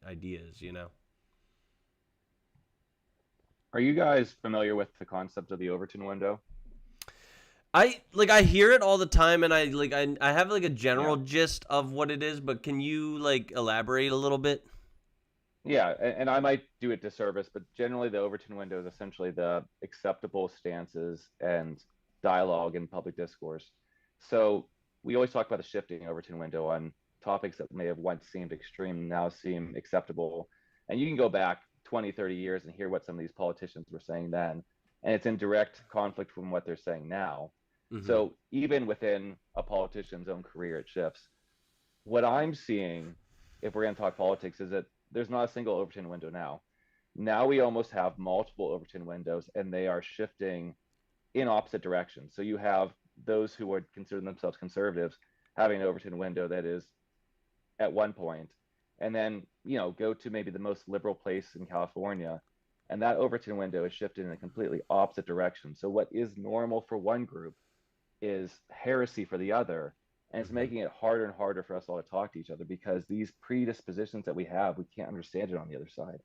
ideas. Are you guys familiar with the concept of the Overton window? I hear it all the time, and I have like a general Yeah. gist of what it is, but can you like elaborate a little bit? Yeah, and I might do it disservice, but generally the Overton window is essentially the acceptable stances and dialogue in public discourse. So we always talk about the shifting Overton window on topics that may have once seemed extreme now seem acceptable. And you can go back 20, 30 years and hear what some of these politicians were saying then, and it's in direct conflict from what they're saying now. Mm-hmm. So even within a politician's own career, it shifts. What I'm seeing, if we're going to talk politics, is that there's not a single Overton window now. Now we almost have multiple Overton windows, and they are shifting in opposite directions. So you have those who would consider themselves conservatives having an Overton window that is at one point, and then go to maybe the most liberal place in California, and that Overton window is shifted in a completely opposite direction. So what is normal for one group is heresy for the other, and it's making it harder and harder for us all to talk to each other because these predispositions that we have, we can't understand it on the other side.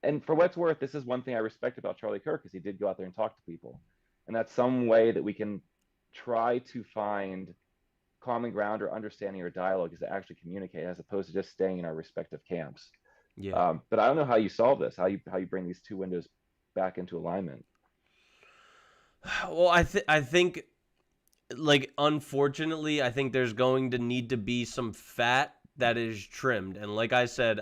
And for what's worth, this is one thing I respect about Charlie Kirk, is he did go out there and talk to people, and that's some way that we can try to find common ground or understanding or dialogue is to actually communicate, as opposed to just staying in our respective camps. Yeah. But I don't know how you solve this, how you bring these two windows back into alignment. Well, I think, like, unfortunately, I think there's going to need to be some fat that is trimmed. And like I said,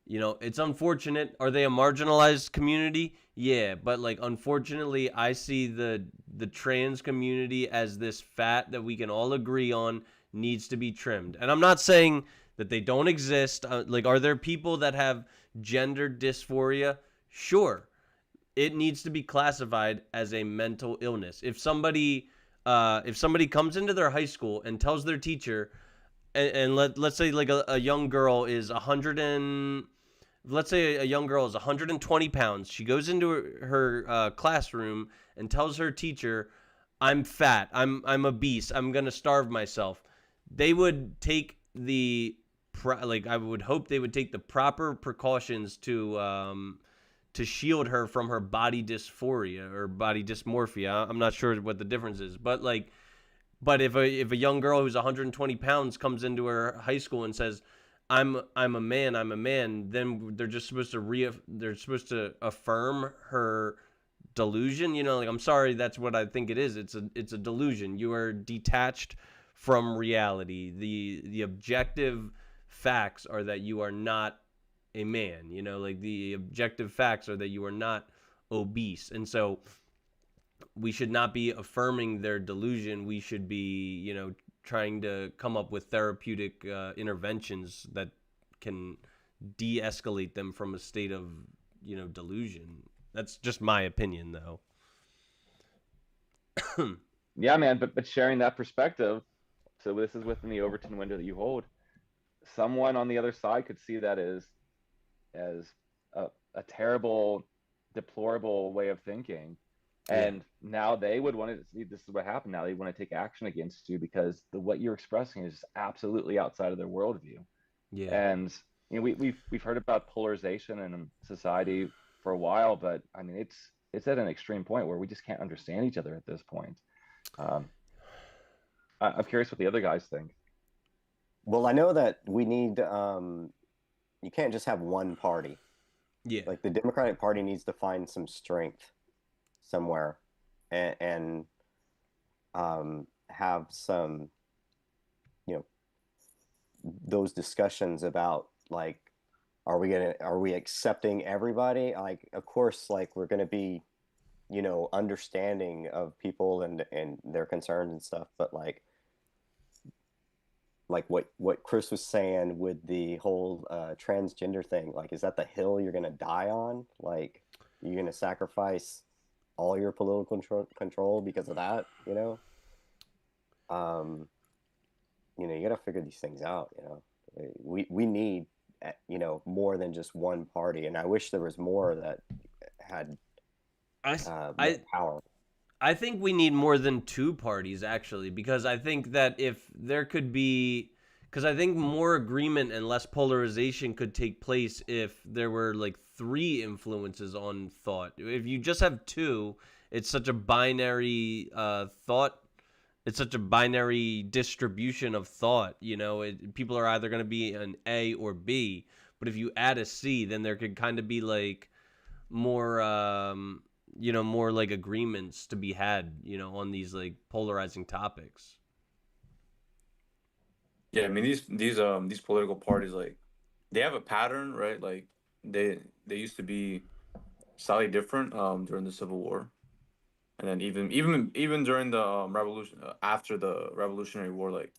it's unfortunate. Are they a marginalized community? Yeah, but like, unfortunately, I see the trans community as this fat that we can all agree on needs to be trimmed. And I'm not saying that they don't exist. Like, are there people that have gender dysphoria? Sure. It needs to be classified as a mental illness. If somebody comes into their high school and tells their teacher, and let's say like a young girl is 120 pounds. She goes into her classroom and tells her teacher, "I'm fat. I'm obese. I'm gonna starve myself." They would take I would hope they would take the proper precautions to shield her from her body dysphoria or body dysmorphia. I'm not sure what the difference is, but if a young girl who's 120 pounds comes into her high school and says, I'm a man," then they're just supposed to affirm her delusion. Like, I'm sorry, that's what I think it is. It's a delusion. You are detached from reality. The objective facts are that you are not a man. Like, the objective facts are that you are not obese. And so we should not be affirming their delusion. We should be, trying to come up with therapeutic interventions that can de-escalate them from a state of, delusion. That's just my opinion, though. Yeah, man, but sharing that perspective, so this is within the Overton window that you hold. Someone on the other side could see that as a terrible, deplorable way of thinking. And now they would want to see, this is what happened. Now they want to take action against you because what you're expressing is absolutely outside of their worldview. Yeah. And we've heard about polarization in society for a while, but I mean it's at an extreme point where we just can't understand each other at this point. I'm curious what the other guys think. Well, I know that we need you can't just have one party. Yeah. Like, the Democratic Party needs to find some strength somewhere and have some, those discussions about, like, are we accepting everybody? Like, of course, like, we're going to be understanding of people and their concerns and stuff. But like what Chris was saying with the whole transgender thing, like, is that the hill you're gonna die on? Like, you're gonna sacrifice all your political control because of that? Um, you gotta figure these things out. We need more than just one party, and I wish there was more that had I, more I, power. I think we need more than two parties, actually, because I think that if there could be, because I think more agreement and less polarization could take place if there were like three influences on thought. If you just have two, it's such a binary thought. It's such a binary distribution of thought. People are either going to be an A or B. But if you add a C, then there could kind of be like more more like agreements to be had on these like polarizing topics. Yeah, I mean these political parties, like, they have a pattern, right? Like, they used to be slightly different during the Civil War, and then even during the revolution, after the Revolutionary War, like,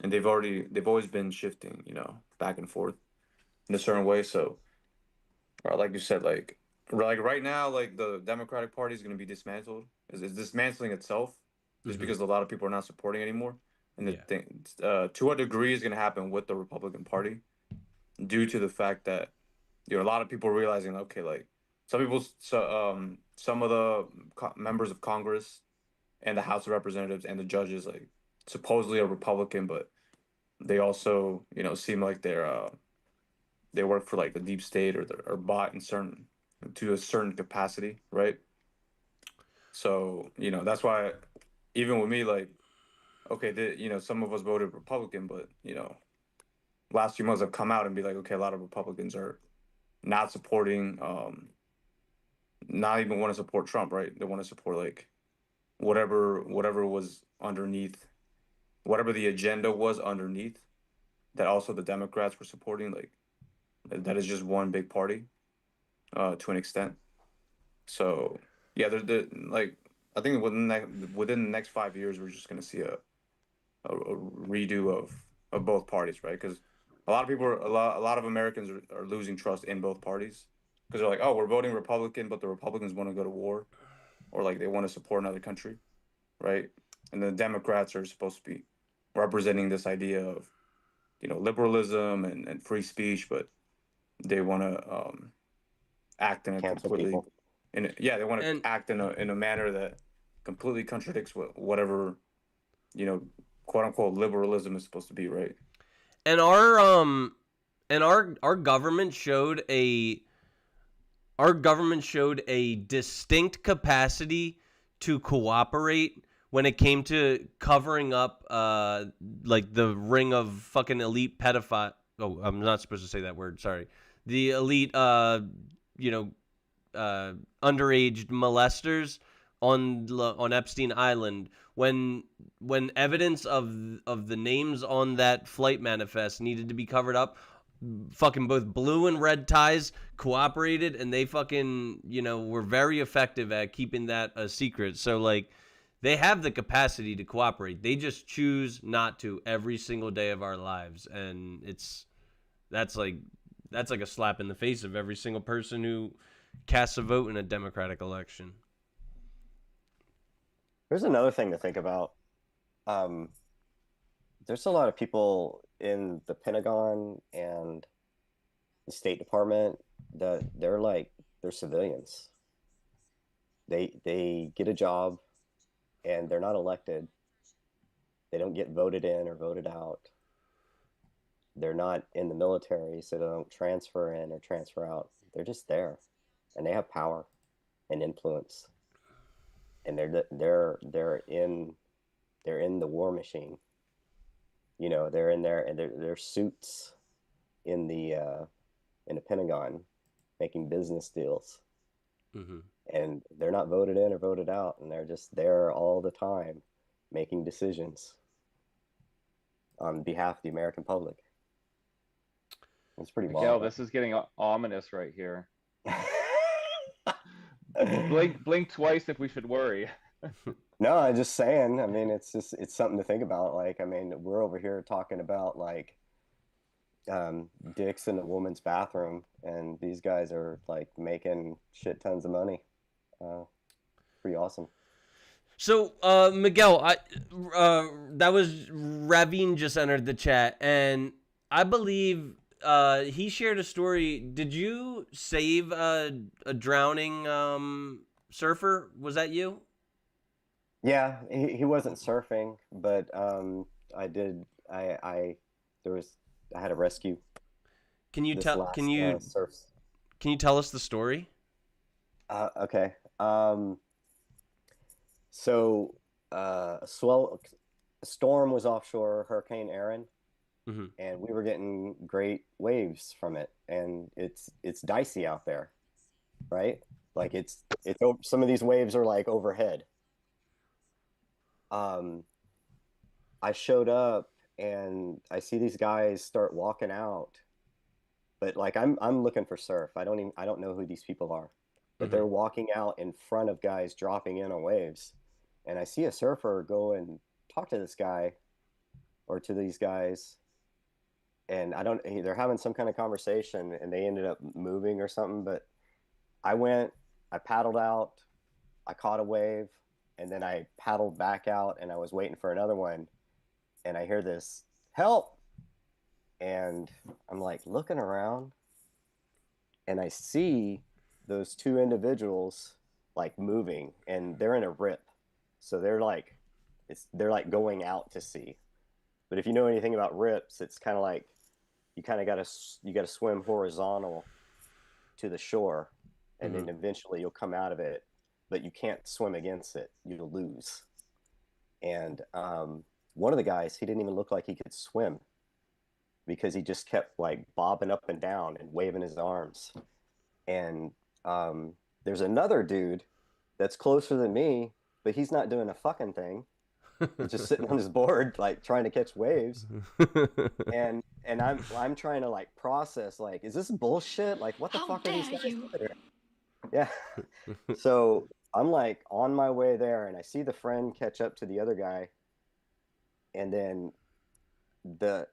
and they've always been shifting, back and forth in a certain way. So, like you said, like right now, like, the Democratic Party is going to be dismantled. Is dismantling itself, just because a lot of people are not supporting anymore. And the Yeah. thing, to a degree, is going to happen with the Republican Party, due to the fact that, a lot of people realizing, okay, like, some of the members of Congress and the House of Representatives and the judges, like, supposedly are Republican, but they also, seem like they work for, like, the deep state, or are bought to a certain capacity, right? So, that's why, even with me, like, okay, some of us voted Republican, but, last few months have come out and be like, okay, a lot of Republicans are not supporting, not even want to support Trump, right? They want to support, like, whatever was underneath, whatever the agenda was underneath, that also the Democrats were supporting, like, that is just one big party, to an extent. So, yeah, like, I think within the next 5 years, we're just gonna see a redo of both parties, right? Because a lot of people, a lot of Americans are losing trust in both parties, because they're like, oh, we're voting Republican, but the Republicans want to go to war, or, like, they want to support another country, right? And the Democrats are supposed to be representing this idea of, liberalism and free speech, but they want to act in a Cancel completely, people. yeah, they want And to act in a manner that completely contradicts whatever, you know quote unquote liberalism is supposed to be, right? and our government showed a distinct capacity to cooperate when it came to covering up like the ring of fucking elite pedophile. Oh, I'm not supposed to say that word. Sorry. The elite you know underage molesters on Epstein Island, when evidence of the names on that flight manifest needed to be covered up, fucking both blue and red ties cooperated, and they fucking were very effective at keeping that a secret. So like, they have the capacity to cooperate, they just choose not to every single day of our lives. And that's like that's like a slap in the face of every single person who casts a vote in a democratic election. There's another thing to think about. Um, there's a lot of people in the Pentagon and the State Department that they're civilians. They get a job and they're not elected. They don't get voted in or voted out. They're not in the military, so they don't transfer in or transfer out. They're just there, and they have power and influence, and they're in the war machine. They're in there, and they're suits in the Pentagon, making business deals, Mm-hmm. and they're not voted in or voted out, and they're just there all the time, making decisions on behalf of the American public. It's pretty Miguel, wild. this is getting ominous right here. Blink twice if we should worry. No, I'm just saying. I mean, it's something to think about. Like, I mean, we're over here talking about like dicks in a woman's bathroom, and these guys are like making shit tons of money. Uh, Pretty awesome. So, Miguel, that was Ravine just entered the chat, and I believe he shared a story. Did you save a drowning surfer? Was that you? Yeah, he wasn't surfing, but I did. I there was I had a rescue Can you this tell? Can last you surf. can you tell us the story? Okay. So a storm was offshore, Hurricane Aaron, Hmm. and we were getting great waves from it, and it's dicey out there, right? Like some of these waves are like overhead. Um, I showed up and I see these guys start walking out, but like I'm looking for surf. I don't know who these people are, but Hmm. they're walking out in front of guys dropping in on waves, and I see a surfer go and talk to this guy or to these guys, and I don't. They're having some kind of conversation, and they ended up moving or something. But I went, I paddled out, I caught a wave, and then I paddled back out, and I was waiting for another one, and I hear this help, and I'm like looking around, and I see those two individuals like moving, and they're in a rip, so they're like going out to sea. But if you know anything about rips, it's kind of like you got to swim horizontal to the shore, and Hmm. then eventually you'll come out of it, but you can't swim against it. You'll lose. And one of the guys, he didn't even look like he could swim because he just kept like bobbing up and down and waving his arms. And there's another dude that's closer than me, but he's not doing a fucking thing. He's just sitting on his board, like trying to catch waves. And I'm trying to like process, like, is this bullshit? Like, what the How fuck are these dare guys you? doing? Yeah. So I'm like on my way there, and I see the friend catch up to the other guy, and then the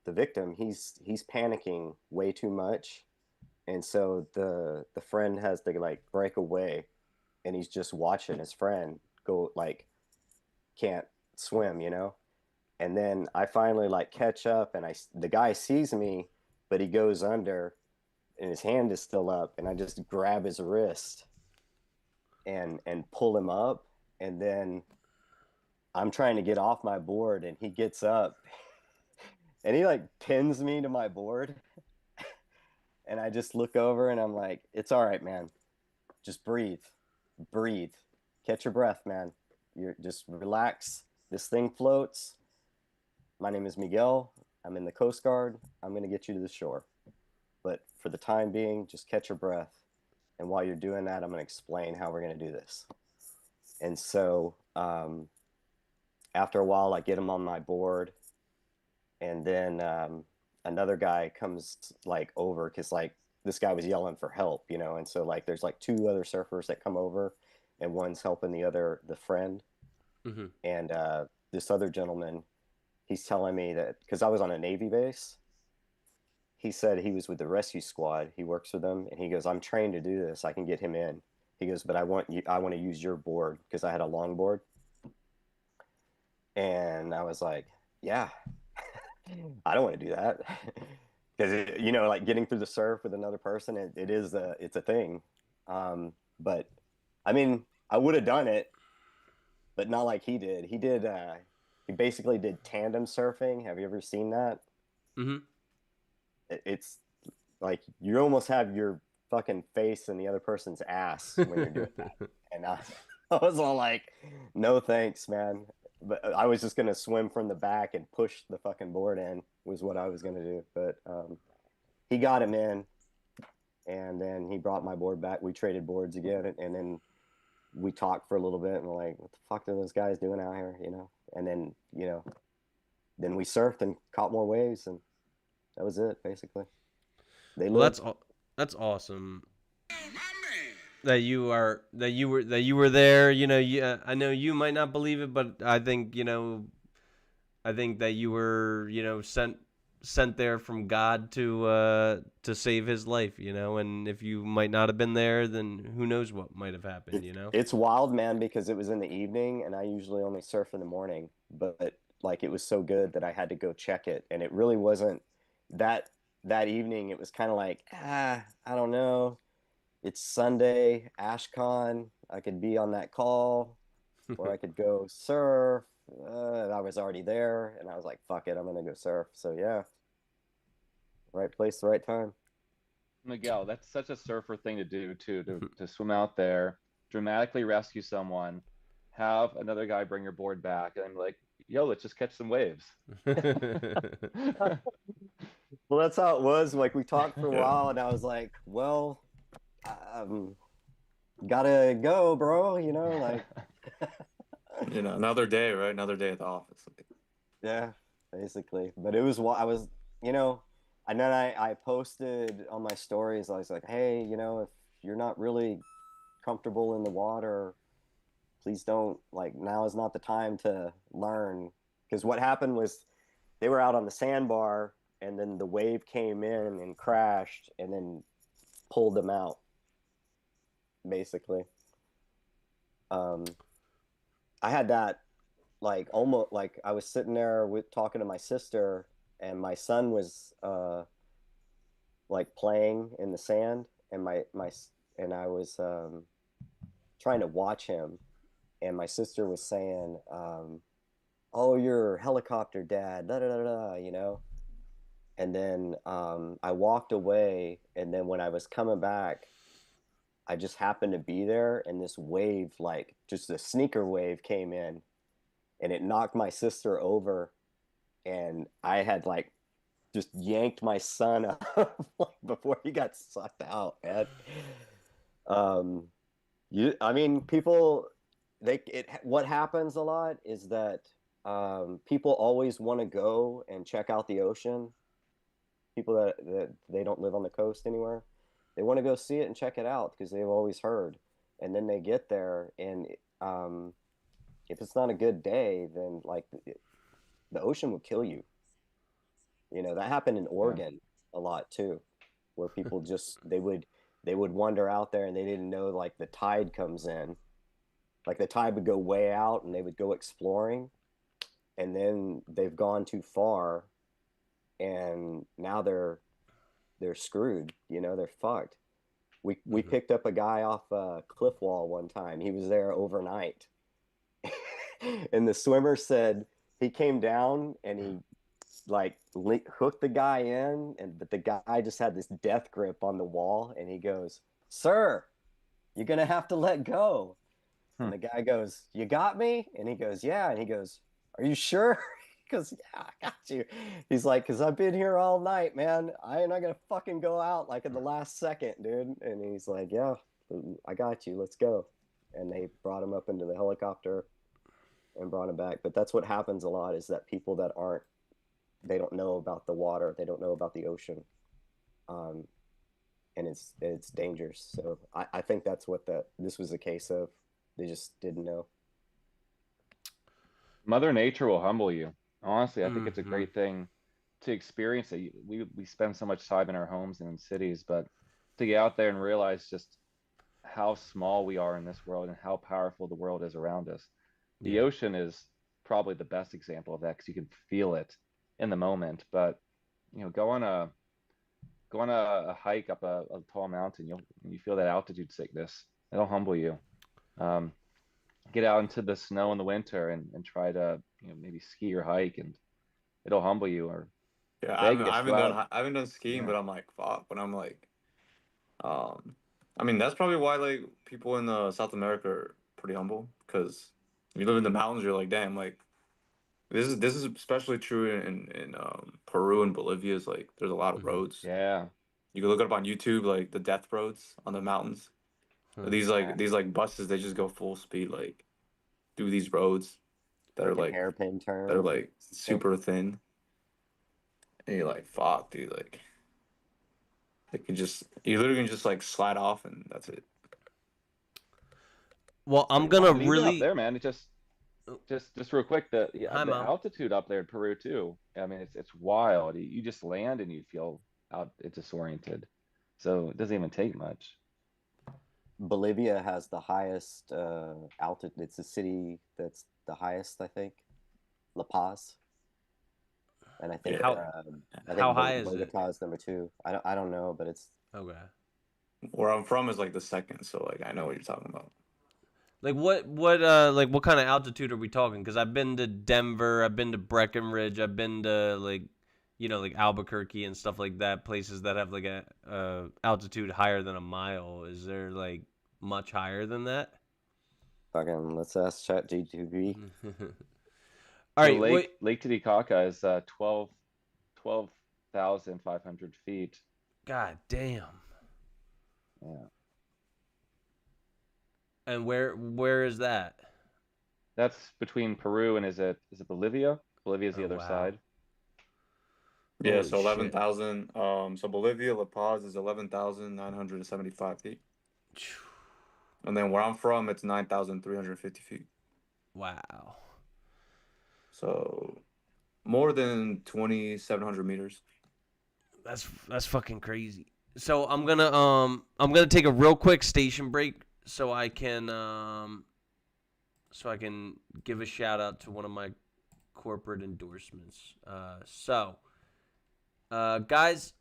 victim, he's panicking way too much, and so the friend has to like break away, and he's just watching his friend go like can't swim, you know. And then I finally like catch up, and the guy sees me, but he goes under, and his hand is still up, and I just grab his wrist and pull him up, and then I'm trying to get off my board, and he gets up, and he like pins me to my board, and I just look over, and I'm like, it's all right, man, just breathe, catch your breath, man. You're just relax. This thing floats. My name is Miguel. I'm in the Coast Guard. I'm going to get you to the shore. But for the time being, just catch your breath. And while you're doing that, I'm going to explain how we're going to do this. And so after a while, I get him on my board. And then another guy comes like over because like this guy was yelling for help, you know. And so like there's like two other surfers that come over, and one's helping the friend. Hmm. And this other gentleman, he's telling me that because I was on a Navy base, he said he was with the rescue squad. He works with them, and he goes, "I'm trained to do this. I can get him in." He goes, "But I want to use your board because I had a long board." And I was like, "Yeah, I don't want to do that." Because you know, like getting through the surf with another person, it's a thing. But I mean, I would have done it, but not like he did. He basically did tandem surfing. Have you ever seen that? Hmm. It's like you almost have your fucking face in the other person's ass when you're doing that. And I was all like, no thanks, man. But I was just gonna swim from the back and push the fucking board in was what I was gonna do. But he got him in, and then he brought my board back. We traded boards again, and then we talked for a little bit, and we're like, what the fuck are those guys doing out here, you know? And then then we surfed and caught more waves, and that was it basically. They Well, lived. that's awesome. My man, that you were there. I know you might not believe it, but I think that you were sent there from God to save his life. And if you might not have been there, then who knows what might have happened. It's wild, man, because it was in the evening, and I usually only surf in the morning. But like, it was so good that I had to go check it, and it really wasn't that that evening. It was kind of like, I don't know. It's Sunday, AshCon. I could be on that call, or I could go surf. I was already there, and I was like, fuck it, I'm gonna go surf. So yeah, right place, the right time. Miguel, that's such a surfer thing to do too, to swim out there, dramatically rescue someone, have another guy bring your board back, and I'm like, yo, let's just catch some waves. Well, that's how it was. Like, we talked for a Yeah. while, and I was like, well, um, gotta go, bro. Like, Another day, right? Another day at the office. yeah, basically. But it was I was, and then I posted on my stories. I was like, hey, if you're not really comfortable in the water, please don't, like, now is not the time to learn. Because what happened was they were out on the sandbar, and then the wave came in and crashed, and then pulled them out, basically. Um, I had that, like, almost, like, I was sitting there with talking to my sister, and my son was like playing in the sand, and and I was trying to watch him, and my sister was saying, "Oh, you're helicopter dad," da da da da. And then I walked away, and then when I was coming back, I just happened to be there, and this wave, like just a sneaker wave, came in, and it knocked my sister over, and I had, like, just yanked my son up like, before he got sucked out, man. Um, I mean, people, what happens a lot is that people always want to go and check out the ocean. People that they don't live on the coast anywhere, they want to go see it and check it out because they've always heard. And then they get there, and um, if it's not a good day, then, like, the ocean will kill you. That happened in Yeah. Oregon a lot too, where people just they would wander out there, and they didn't know, like, the tide comes in, like the tide would go way out, and they would go exploring, and then they've gone too far, and now they're screwed. They're fucked. We picked up a guy off a cliff wall one time. He was there overnight, and the swimmer said he came down, and he, like, hooked the guy in, but the guy just had this death grip on the wall, and he goes, "Sir, you're gonna have to let go." And the guy goes, "You got me?" And he goes, "Yeah." And he goes, "Are you sure?" He goes, "Yeah, I got you." He's like, "Because I've been here all night, man. I ain't not gonna fucking go out, like, in the last second, dude." And he's like, "Yeah, I got you. Let's go." And they brought him up into the helicopter and brought him back. But that's what happens a lot, is that people that aren't, they don't know about the water, they don't know about the ocean, um, and it's dangerous. So I think that's what this was a case of. They just didn't know. Mother Nature will humble you. Honestly, I think it's a Mhm. great thing to experience it. We spend so much time in our homes and in cities, but to get out there and realize just how small we are in this world and how powerful the world is around us. The Yeah. ocean is probably the best example of that because you can feel it in the moment. But go on a hike up a tall mountain, you feel that altitude sickness. It'll humble you. Um, get out into the snow in the winter and try to maybe ski or hike, and it'll humble you. Or Yeah, Vegas, go out. I haven't done skiing, Yeah. but I'm like, fuck. When I'm like, um, I mean, that's probably why, like, people in South America are pretty humble, because you live in the mountains, you're like, damn, like, this is especially true in Peru and Bolivia. Is like, there's a lot of Mhm. roads. Yeah. You can look it up on YouTube, like the death roads on the mountains. Huh. These buses, they just go full speed, like, through these roads that are Taking like hairpin that are turns. like super thin, and you're like, fuck, dude, like, you literally can just, like, slide off, and that's it. Well, I'm And gonna even up really. there, man. It just real quick, Hi, the Mom. altitude up there in Peru too. I mean, it's wild. You just land and you feel out, it's disoriented. So it doesn't even take much. Bolivia has the highest altitude. It's a city that's the highest, I think. La Paz, and I think How I think high is it? Bogota is number two. I don't know, but it's Okay. Where I'm from is like the second, so like I know what you're talking about. Like what kind of altitude are we talking? Because I've been to Denver, I've been to Breckenridge, I've been to like Albuquerque and stuff like that, places that have like a altitude higher than a mile. Is there like much higher than that? fucking. Let's ask ChatGPT. All So right, wait. Lake Titicaca is 12,500 feet. God damn. Yeah. And where is that? That's between Peru and is it Bolivia? Bolivia's the Oh other wow. side. Yeah, Holy so eleven shit. thousand. So Bolivia, La Paz is 11,975 feet, and then where I'm from, it's 9,350 feet. Wow. So more than 2,700 meters. That's fucking crazy. So I'm gonna take a real quick station break so I can give a shout out to one of my corporate endorsements. Guys,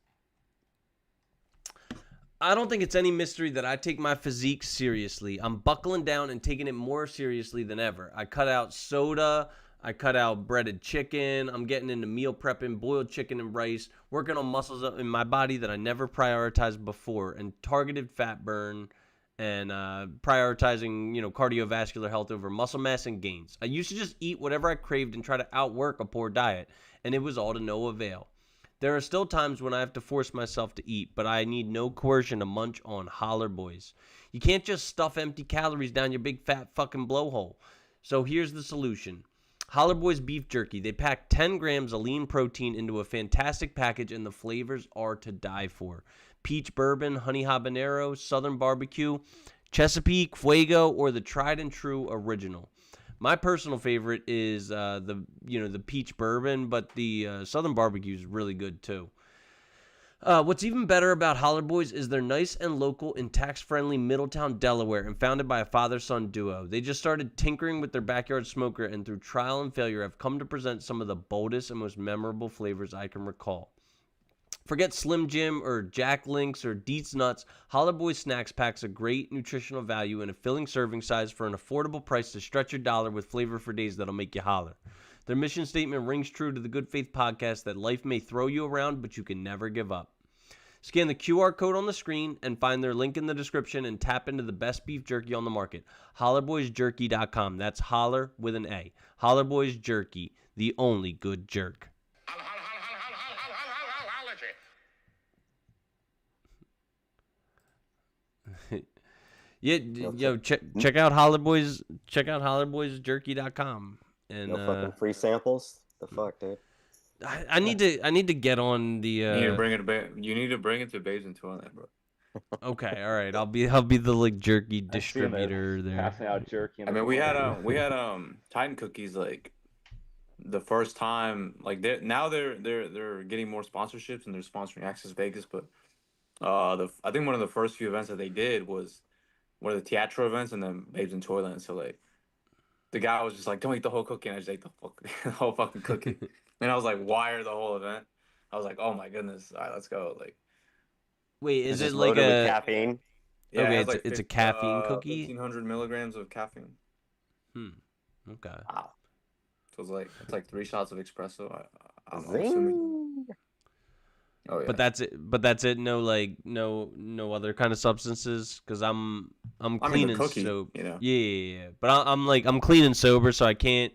I don't think it's any mystery that I take my physique seriously. I'm buckling down and taking it more seriously than ever. I cut out soda. I cut out breaded chicken. I'm getting into meal prepping, boiled chicken and rice, working on muscles in my body that I never prioritized before, and targeted fat burn and prioritizing, cardiovascular health over muscle mass and gains. I used to just eat whatever I craved and try to outwork a poor diet, and it was all to no avail. There are still times when I have to force myself to eat, but I need no coercion to munch on Holler Boys. You can't just stuff empty calories down your big fat fucking blowhole. So here's the solution. Holler Boys beef jerky. They pack 10 grams of lean protein into a fantastic package, and the flavors are to die for. Peach bourbon, honey habanero, southern barbecue, Chesapeake, Fuego, or the tried and true original. My personal favorite is the peach bourbon, but the southern barbecue is really good too. What's even better about Holler Boys is they're nice and local in tax-friendly Middletown, Delaware, and founded by a father-son duo. They just started tinkering with their backyard smoker, and through trial and failure have come to present some of the boldest and most memorable flavors I can recall. Forget Slim Jim or Jack Links or Deets Nuts. Holler Boys Snacks packs a great nutritional value and a filling serving size for an affordable price to stretch your dollar with flavor for days that'll make you holler. Their mission statement rings true to the Good Faith podcast that life may throw you around, but you can never give up. Scan the QR code on the screen and find their link in the description and tap into the best beef jerky on the market. HollerBoysJerky.com. That's holler with an A. Holler Boys Jerky, the only good jerk. Holla, holla, holla, holla, holla, holla, holla, holla, holla, holla, Yeah, yo, check out Holler Boys. Check out HollerBoysJerky.com. And No fucking free samples. The fuck, dude. I need to get on the. You need to bring it. You need to bring it to Babes and Toilet, bro. Okay, all right. I'll be the like jerky I see 'em distributor there. passing out jerky. In I the mean, we corner. had Titan cookies like the first time. Like they're getting more sponsorships and they're sponsoring Access Vegas. But I think one of the first few events that they did was one of the theatro events and then Babes and Toilet. And so like the guy was just like, "Don't eat the whole cookie," and I just ate the whole fucking cookie. And I was like, "Wire the whole event." I was like, "Oh my goodness! All right, let's go!" Like, Wait, It's is it just like loaded with a caffeine. yeah, okay? it has like It's a caffeine cookie. 1,500 milligrams of caffeine. Okay. Wow. So it's like 3 shots of espresso. I'm assuming. Zing. Oh yeah. But that's it. But that's it. No, like no other kind of substances. Because I'm I clean mean, the and cookie, sober. you know. Yeah. But I'm clean and sober, so I can't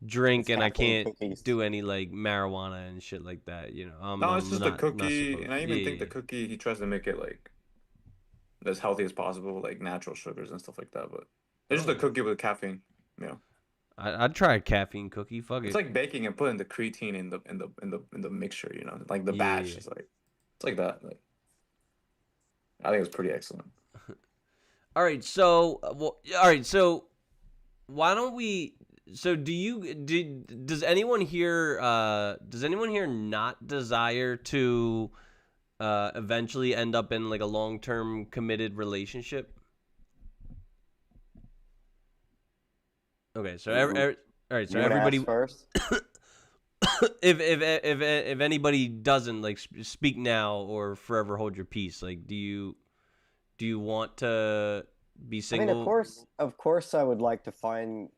drink It's and I caffeine can't cookies. do any like marijuana and shit like that. No, it's I'm just the not cookie, supposed. and I even think the Yeah. cookie he tries to make it like as healthy as possible, like natural sugars and stuff like that. But it's just a Oh. cookie with caffeine. You know, I'd try a caffeine cookie. Fuck it's it. like baking and putting the creatine in the mixture. You know, like the Yeah. batch is like it's like that. Like I think it's pretty excellent. All right, so all right, so why don't we? So does anyone here not desire to eventually end up in like a long-term committed relationship? Okay, so all right, so You want to everybody, ask first? if anybody doesn't like speak now or forever hold your peace, like do you want to be I mean, single? of course, I would like to find,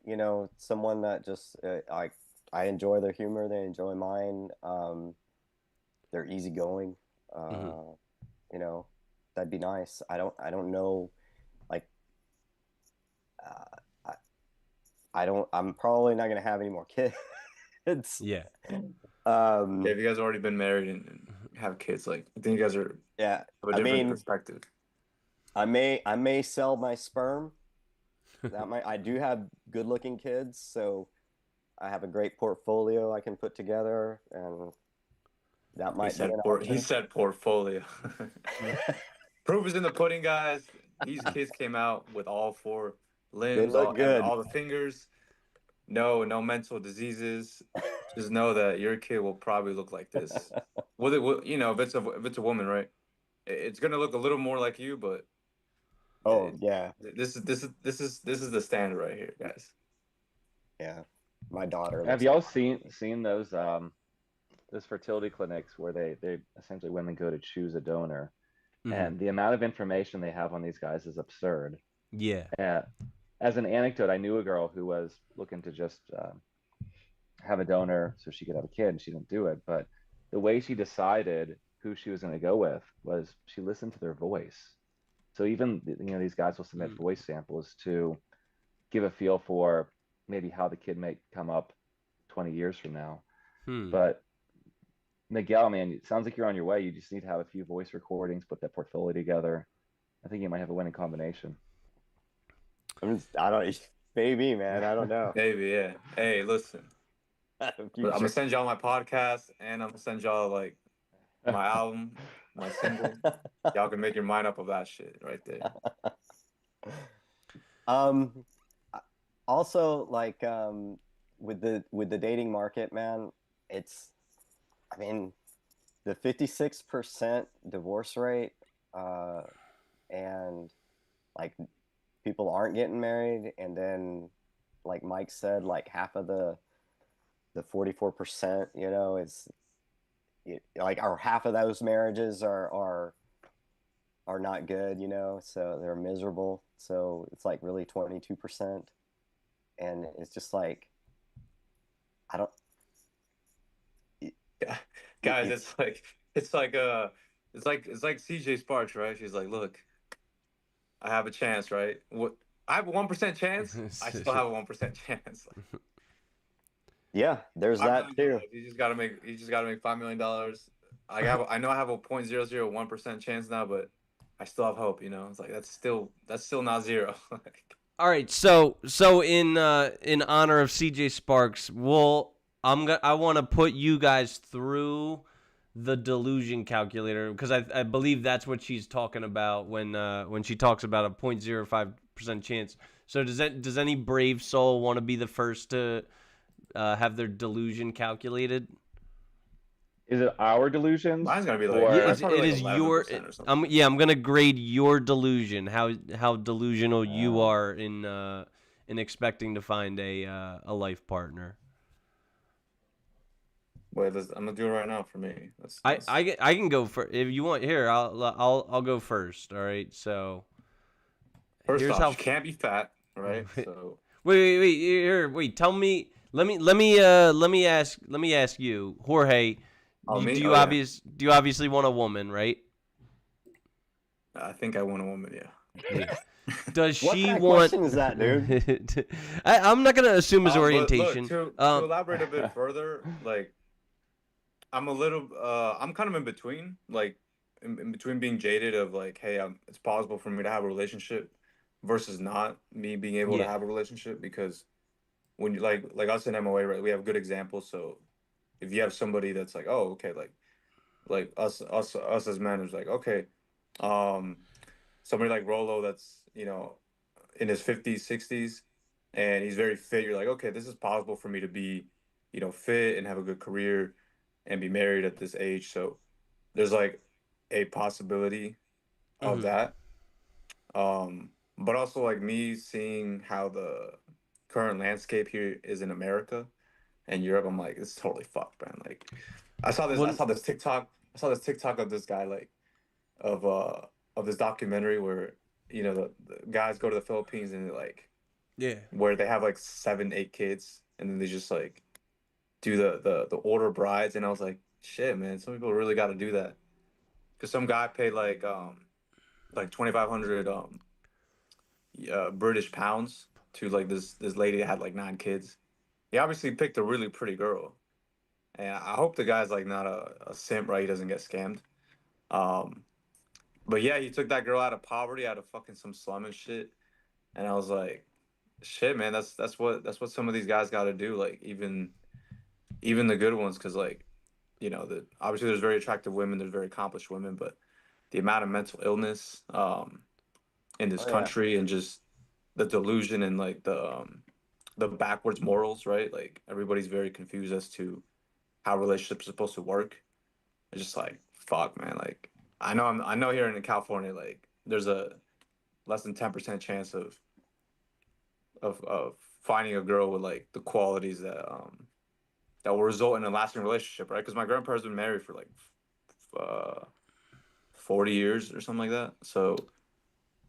someone that just I enjoy their humor, they enjoy mine. They're easygoing. Hmm. Uh, you know, that'd be nice. I don't know, like, I, I don't. I'm probably not gonna have any more kids. Yeah. Yeah, Um, if you guys already been married and have kids, like I think you guys are yeah. have a I different mean, perspective. I may sell my sperm. That might. I do have good looking kids, so I have a great portfolio I can put together, and that might be an He option. said portfolio. Proof is in the pudding, guys. These kids came out with all four They limbs, look good. all the fingers. No mental diseases. Just know that your kid will probably look like this. You know, if it's a woman, right? It's gonna look a little more like you, but Oh it, yeah, this is the standard right here, guys. yeah. My daughter Have looks. y'all seen those fertility clinics where they essentially women go to choose a donor, Hmm. and the amount of information they have on these guys is absurd. Yeah. Uh, as an anecdote, I knew a girl who was looking to just have a donor so she could have a kid, and she didn't do it. But the way she decided who she was going to go with was she listened to their voice. So even these guys will submit voice samples to give a feel for maybe how the kid may come up 20 years from now. Hmm. But Miguel, man, it sounds like you're on your way. You just need to have a few voice recordings, put that portfolio together. I think you might have a winning combination. I don't. Maybe, man. I don't know. Maybe, yeah. Hey, listen. I'm gonna Future. send y'all my podcast, and I'm gonna send y'all like my album, my single. Y'all can make your mind up of that shit right there. Um. Also, like, with the dating market, man, it's. I mean, the 56% divorce rate, uh, and like people aren't getting married, and then, like Mike said, like half of the 44%, is like, or half of those marriages are not good, so they're miserable. So it's like really 22%, and it's just like I don't. Yeah. Guys, It's it's like CJ Sparks, right? She's like, look, I have a chance, right? What I have a 1% chance. I still have a 1% chance. yeah, there's Like, that $5 million. too. You just gotta make $5 million. I know I have a 0.001% chance now, but I still have hope. You know, it's like that's still not zero. All right, so in honor of CJ Sparks, I want to put you guys through the delusion calculator because I believe that's what she's talking about when she talks about a 0.05% chance. So does any brave soul want to be the first to have their delusion calculated? Is it our delusions Mine's gonna be like Yeah, or mine's probably it like is your. 11% or something. I'm gonna grade your delusion. How delusional you uh, are in expecting to find a life partner. Wait, I'm gonna do it right now for me. That's I can go for if you want. Here, I'll go first. All right. So first here's off, how. she can't be fat, right? Wait, So wait. Here, wait. Tell me. Let me ask you, Jorge. oh me, Do oh yeah, you obviously want a woman, right? I think I want a woman. Yeah. Yeah. Does What she kind of want? question is that, dude? I'm not gonna assume his But look orientation. to elaborate a bit further, like I'm kind of in between, like in between being jaded of like, hey, it's possible for me to have a relationship versus not me being able to Yeah. have a relationship because when you like us in MOA, right, we have good examples. So if you have somebody that's like, oh, okay, like us as men is like, okay, um, somebody like Rolo that's, in his 50s, 60s, and he's very fit. You're like, okay, this is possible for me to be, fit and have a good career and be married at this age. So there's like a possibility of Hmm. that. But also like me seeing how the current landscape here is in America and Europe, I'm like, it's totally fucked, man. Like I Well, saw this TikTok, of this guy like of uh of this documentary where the guys go to the Philippines and like yeah. where they have like 7, 8 kids and then they just like do the order brides and I was like, shit, man, some people really got to do that because some guy paid like 2,500 British pounds to like this lady that had like 9 kids. He obviously picked a really pretty girl, and I hope the guy's like not a simp, right? He doesn't get scammed. Um, but yeah, he took that girl out of poverty, out of fucking some slum and shit. And I was like, shit, man, that's what some of these guys got to do. Like even the good ones, because like obviously there's very attractive women, there's very accomplished women, but the amount of mental illness in this Oh yeah. country and just the delusion and like the backwards morals, right? Like everybody's very confused as to how relationships are supposed to work. It's just like fuck, man. Like I know here in California, like there's a less than 10% chance of finding a girl with like the qualities that will result in a lasting relationship, right? Because my grandparents been married for like uh 40 years or something like that. So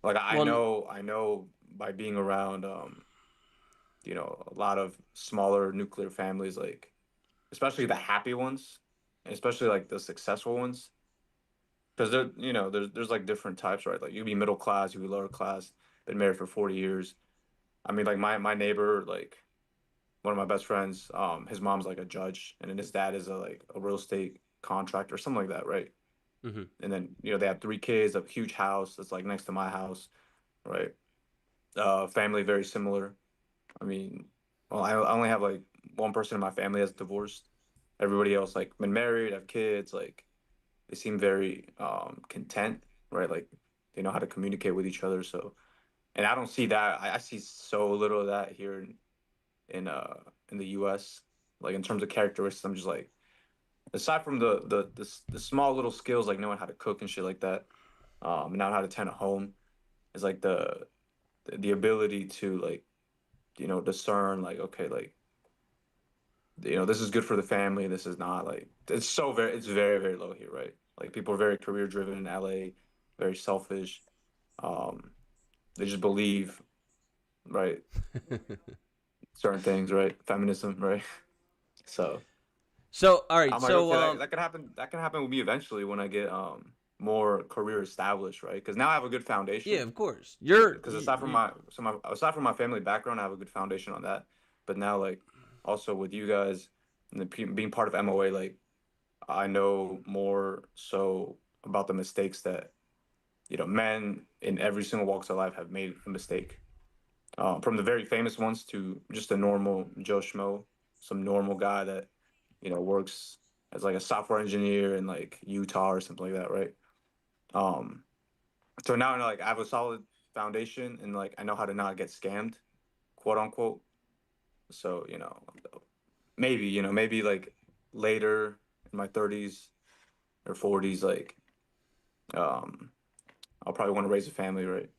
like Well, I know by being around a lot of smaller nuclear families, like especially the happy ones, and especially like the successful ones, because there's like different types, right? Like you be middle class, you be lower class, been married for 40 years. I mean, like my neighbor, like one of my best friends, his mom's like a judge, and then his dad is a real estate contractor, something like that, right? hmm. And then they have 3 kids, a huge house that's like next to my house, right? Family very similar. I mean, well, I only have like one person in my family that's divorced. Everybody else like been married, have kids, like they seem very content, right? Like they know how to communicate with each other. So, and I don't see that. I see so little of that here in the U.S. Like in terms of characteristics, I'm just like aside from the small little skills like knowing how to cook and shit like that, and knowing how to tend a home is like the ability to like discern like okay like this is good for the family, this is not. Like it's very very low here, right? Like people are very career driven in LA, very selfish. um they just believe, right, certain things, right, feminism, right? So So, all right. I'm like, So, okay, that can happen with me eventually when I get more career established, right? Because now I have a good yeah, foundation. of course. You're Because aside from aside from my family background, I have a good foundation on that. But now, like, also with you guys and being part of MOA, like, I know more so about the mistakes that men in every single walks of life have made a mistake. From the very famous ones to just a normal Joe Schmo, some normal guy that works as like a software engineer in like Utah or something like that, right? Um, so now I know like I have a solid foundation and like I know how to not get scammed, quote unquote. So maybe maybe like later in my 30s or 40s, like um, I'll probably want to raise a family, right?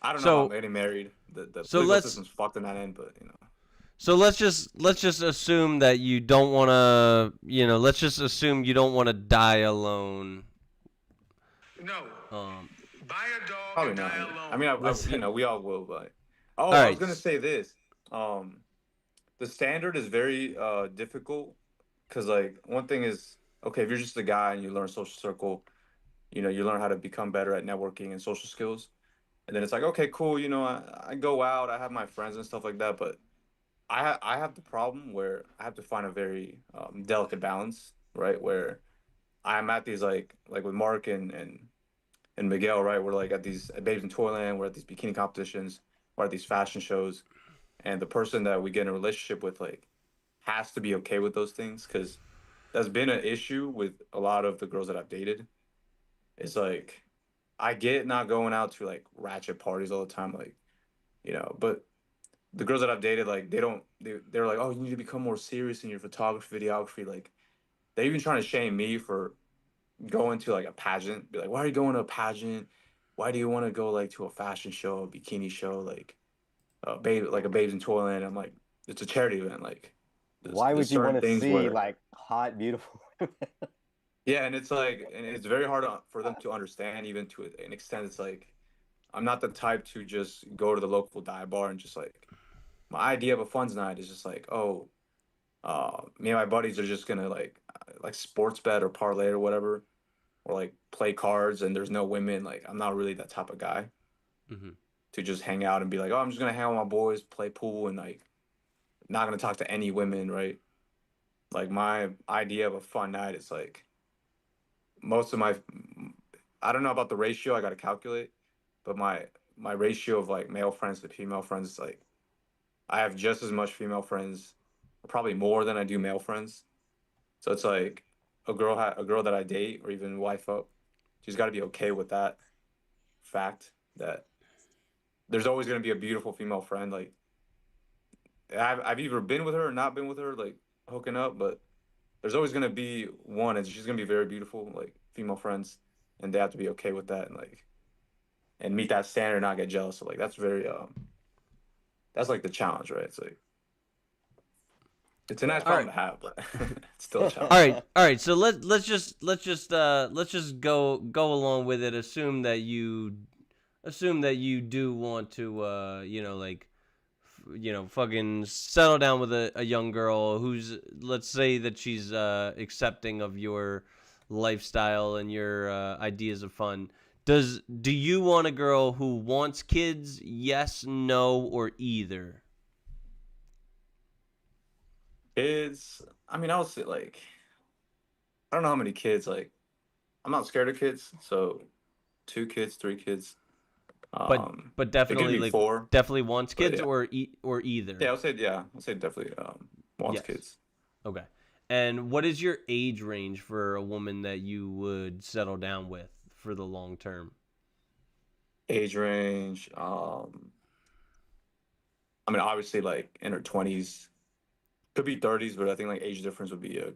I don't know how I'm so getting married. The so legal let's system's fucked in that end, but let's just assume that you don't want to, let's just assume you don't want to die alone. No. Um, Buy a dog probably and not. die Yeah. I alone. mean, let's we all will, but all oh, I was right. gonna say this. Um, the standard is very difficult because like one thing is okay if you're just a guy and you learn social circle, you learn how to become better at networking and social skills, and then it's like okay, cool, I go out, I have my friends and stuff like that, but I have the problem where I have to find a very delicate balance, right? Where I'm at these like with Mark and Miguel, right? We're like at Babes in Toyland, we're at these bikini competitions, we're at these fashion shows, and the person that we get in a relationship with like has to be okay with those things because that's been an issue with a lot of the girls that I've dated. It's like I get not going out to like ratchet parties all the time, like, but the girls that I've dated, like they're like, oh, you need to become more serious in your photography, videography. Like they're even trying to shame me for going to like a pageant. Be like, why are you going to a pageant? Why do you want to go like to a fashion show, a bikini show, like a Babes in Toyland? I'm like, it's a charity event. Like Why there's would you want certain to things see where like hot, beautiful women? yeah, and it's like, and it's very hard for them to understand, even to an extent. It's like, I'm not the type to just go to the local dive bar and just like, my idea of a funds night is just like, oh, me and my buddies are just gonna like sports bet or parlay or whatever, or like play cards, and there's no women. Like, I'm not really that type of guy Mm-hmm. to just hang out and be like, oh, I'm just gonna hang out with my boys, play pool, and like not gonna talk to any women, right? Like my idea of a fun night is like most of my I don't know about the ratio, I gotta calculate, but my ratio of like male friends to female friends is like I have just as much female friends, probably more than I do male friends. So it's like a girl that I date or even wife up, she's got to be okay with that fact that there's always going to be a beautiful female friend. Like I've either been with her or not been with her, like hooking up, but there's always going to be one, and she's going to be very beautiful, like female friends, and they have to be okay with that and like and meet that standard, not get jealous. So like that's very that's like the challenge, right? It's like it's a nice All problem right. to have, but it's still a All challenge. right, all right. So let's just go along with it. Assume that you do want to like fucking settle down with a young girl who's, let's say that she's accepting of your lifestyle and your ideas of fun. Do you want a girl who wants kids? Yes, no, or either? Kids, I mean, I would say like I don't know how many kids. Like I'm not scared of kids, so 2 kids, 3 kids. But but It could definitely be like 4, definitely wants but kids yeah, or either. I'll say definitely wants Yes. kids. Okay. And what is your age range for a woman that you would settle down with for the long term? Age range, I mean, obviously like in her 20s, could be 30s, but I think like age difference would be a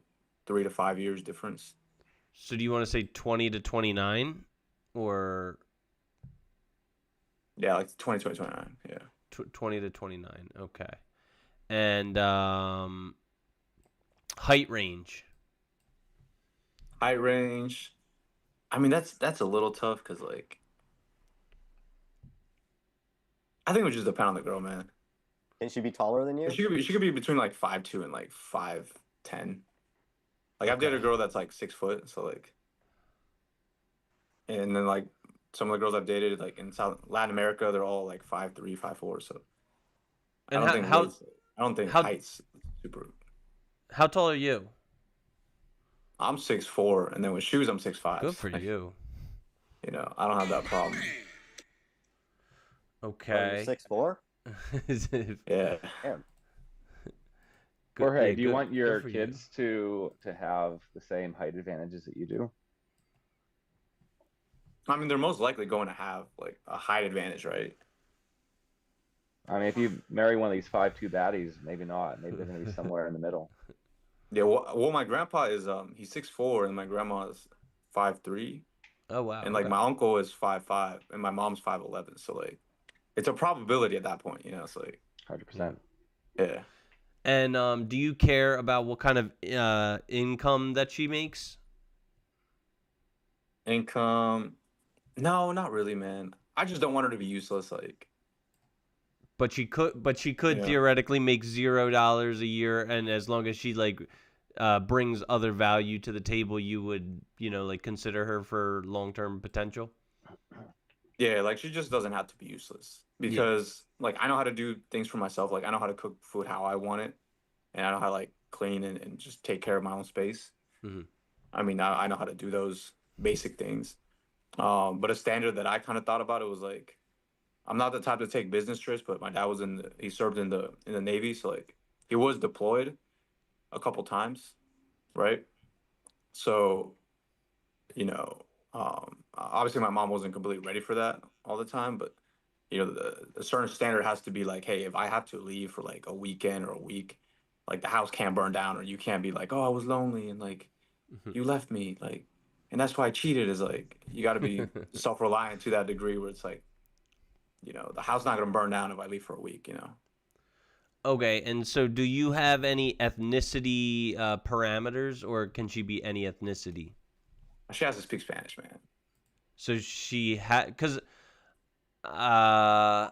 3 to 5 years difference. So do you want to say 20 to 29 or Yeah, like 20, 20, 29. Yeah. 20 to 29? Okay. And height range. Height range. I mean, that's a little tough because like I think it would just depend on the girl, man. Can she be taller than you? She could be between like 5'2" and like 5'10". Like I've dated a Okay. girl that's like 6 foot, so like, and then like some of the girls I've dated like in South Latin America, they're all like 5'3", 5'4". So I And don't how think how I don't think how height's super. how tall are you? I'm 6'4", and then with shoes I'm 6'5". Good for Like, you. I don't have that problem. Oh, you're Okay. 6'4"? Yeah. Damn. Jorge, yeah, do you good- want good your for you. kids to have the same height advantages that you do? I mean, they're most likely going to have like a height advantage, right? I mean, if you marry one of these 5'2" baddies, maybe not. Maybe they're going to be somewhere in the middle. Yeah. Well, my grandpa is he's 6'4", and my grandma is 5'3". Oh wow. And like Okay. my uncle is 5'5", and my mom's 5'11". So like, it's a probability at that point, It's like, 100%. yeah. And do you care about what kind of income that she makes? Income? No, not really, man. I just don't want her to be useless. Like, But she could yeah, theoretically make $0 a year, and as long as she like brings other value to the table, you would like consider her for long term potential. yeah. Like she just doesn't have to be useless Yeah. because like I know how to do things for myself. Like I know how to cook food how I want it, and I know how to like clean and just take care of my own space. Hmm. I mean, I know how to do those basic things. But a standard that I kind of thought about it was like I'm not the type to take business trips, but my dad was he served in the Navy, so like he was deployed a couple times, right? So, you know, Obviously, my mom wasn't completely ready for that all the time, but the certain standard has to be like, hey, if I have to leave for like a weekend or a week, like the house can't burn down, or you can't be like, oh, I was lonely and like you left me, like, and that's why I cheated. Is like you got to be self-reliant to that degree where it's like, the house not gonna burn down if I leave for a week. Okay, and so do you have any ethnicity parameters, or can she be any ethnicity? She has to speak Spanish, man. So she had, cause, uh,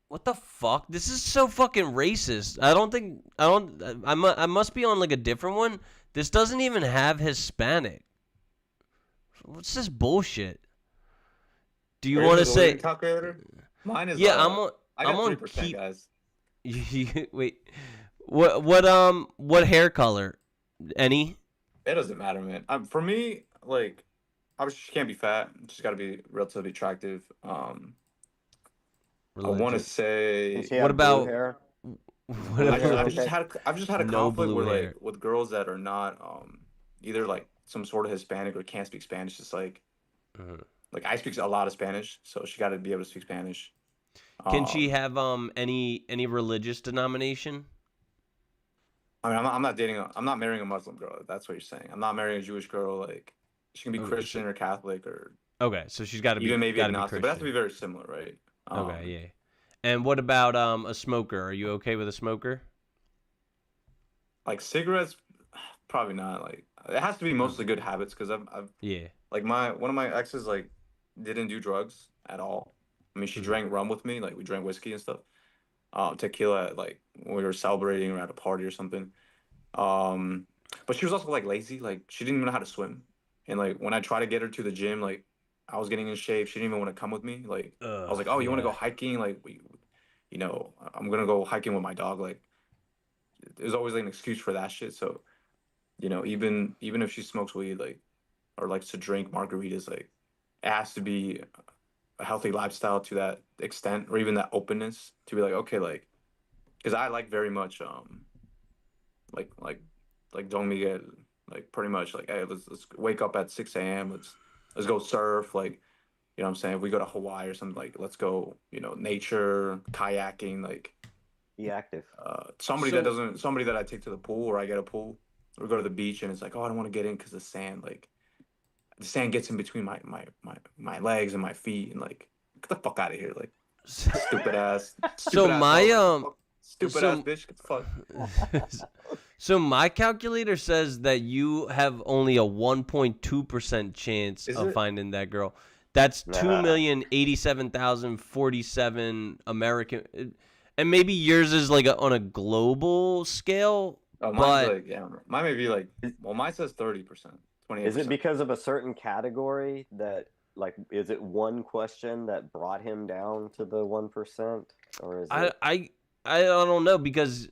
what the fuck? This is so fucking racist. I must be on like a different one. This doesn't even have Hispanic. What's this bullshit? Do you want to say? Calculator? Mine is. Yeah, I got I'm on 3%, keep. guys. Wait, what hair color? Any? It doesn't matter, man. For me, like, obviously she can't be fat. She's got to be relatively attractive. I want to Religion. Can say. she What have blue about hair? what I've just, about I've just had I've just had a no conflict blue where hair? like with girls that are not either like some sort of Hispanic or can't speak Spanish. It's Uh, like I speak a lot of Spanish, so she got to be able to speak Spanish. Can she Um, have any religious denomination? I mean, I'm not marrying a Muslim girl. If that's what you're saying. I'm not marrying a Jewish girl. Like she can be Okay, so Christian or Catholic or she's got to even maybe be agnostic, but it has to be Christian. very similar, right? Okay, Um, yeah. And what about a smoker? Are you okay with a smoker? like cigarettes, probably not. Like it has to be mostly Okay. good habits because I've Yeah. like my one of my exes like didn't do drugs at all. I mean, she Hmm. drank rum with me, like we drank whiskey and stuff. Tequila, like when we were celebrating or at a party or something. Um, but she was also like lazy. Like she didn't even know how to swim. And like when I tried to get her to the gym, like I was getting in shape. She didn't even want to come with me. Like I was like, "Oh, you want to go Yeah. hiking? Like I'm gonna go hiking with my dog." Like there's always like an excuse for that shit. So even if she smokes weed, like or likes to drink margaritas, like it has to be a healthy lifestyle to that extent, or even that openness to be like, okay, like because I like very much like like Don Miguel, like pretty much like, hey, let's wake up at 6 a.m. Let's go surf, like what I'm saying. If we go to Hawaii or something, like let's go, nature, kayaking, like Be active. So somebody that I take to the pool or I get a pool or go to the beach and it's like, oh, I don't want to get in because the sand gets in between my legs and my feet and like get the fuck out of here, like so stupid ass my dog, like, the fuck, stupid ass so bitch, get the fuck. so my calculator says that you have only a 1.2% chance Is of it? finding that girl. That's Nah. 2,087,047 American, and maybe yours is like on a global scale, Oh, mine's but like, yeah, mine may be like, well, mine says 30%, Is it 28%. because of a certain category that, like, is it one question that brought him down to the 1%? Or is I it. I I don't know because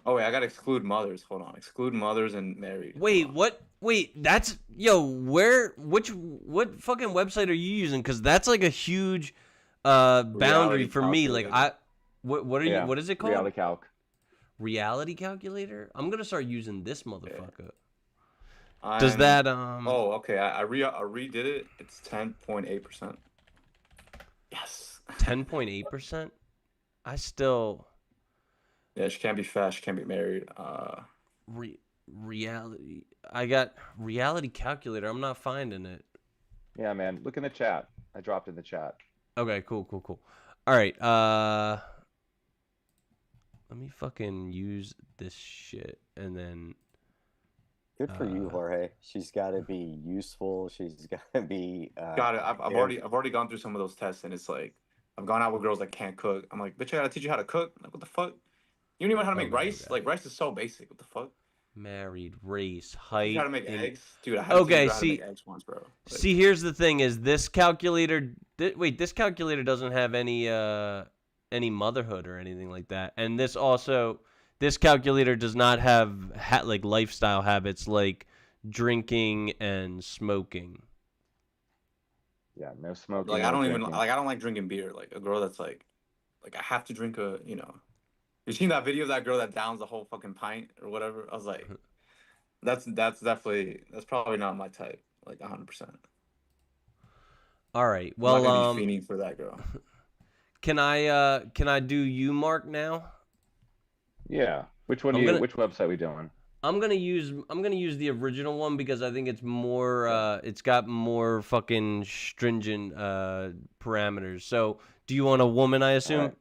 Oh wait, I gotta exclude mothers. Hold on, exclude mothers and married. Hold wait, on. what? Wait, that's what fucking website are you using? Because that's like a huge boundary Reality for me. Like calculator. what are you? Yeah, What is it called? reality calc. Reality calculator. I'm gonna start using this motherfucker. Does I'm. that Oh, okay. I redid it. It's 10.8%. Yes. 10.8%? I still Yeah, she can't be fat. She can't be married. reality. I got reality calculator. I'm not finding it. Yeah, man. Look in the chat. I dropped in the chat. Okay, cool. All right. Let me fucking use this shit and then Good for you, Jorge. She's got to be useful. She's got to be. Got it. I've active. already gone through some of those tests, and it's like I've gone out with girls that can't cook. I'm like, bitch, I gotta teach you how to cook. Like, what the fuck? You don't even know how to make okay, rice. okay. Like, rice is so basic. What the fuck? Married, race, Teach you how height, to make in eggs, dude. I had to teach Okay, you how to make see, eggs once, bro. Like, see, here's the thing: is this calculator? Wait, this calculator doesn't have any motherhood or anything like that, and this calculator does not have like lifestyle habits like drinking and smoking. Yeah, no smoking, like I no don't even drinking. like I don't like drinking beer. Like a girl that's like I have to drink a. You seen that video of that girl that downs the whole fucking pint or whatever? I was like, that's probably not my type. like 100%. All right. I'm not Well, gonna be fiending for that girl. can I do you, Mark, now? Yeah. Which one I'm gonna which website we doing? I'm gonna use the original one because I think it's more Yeah. it's got more fucking stringent parameters. So, do you want a woman, I All assume? right.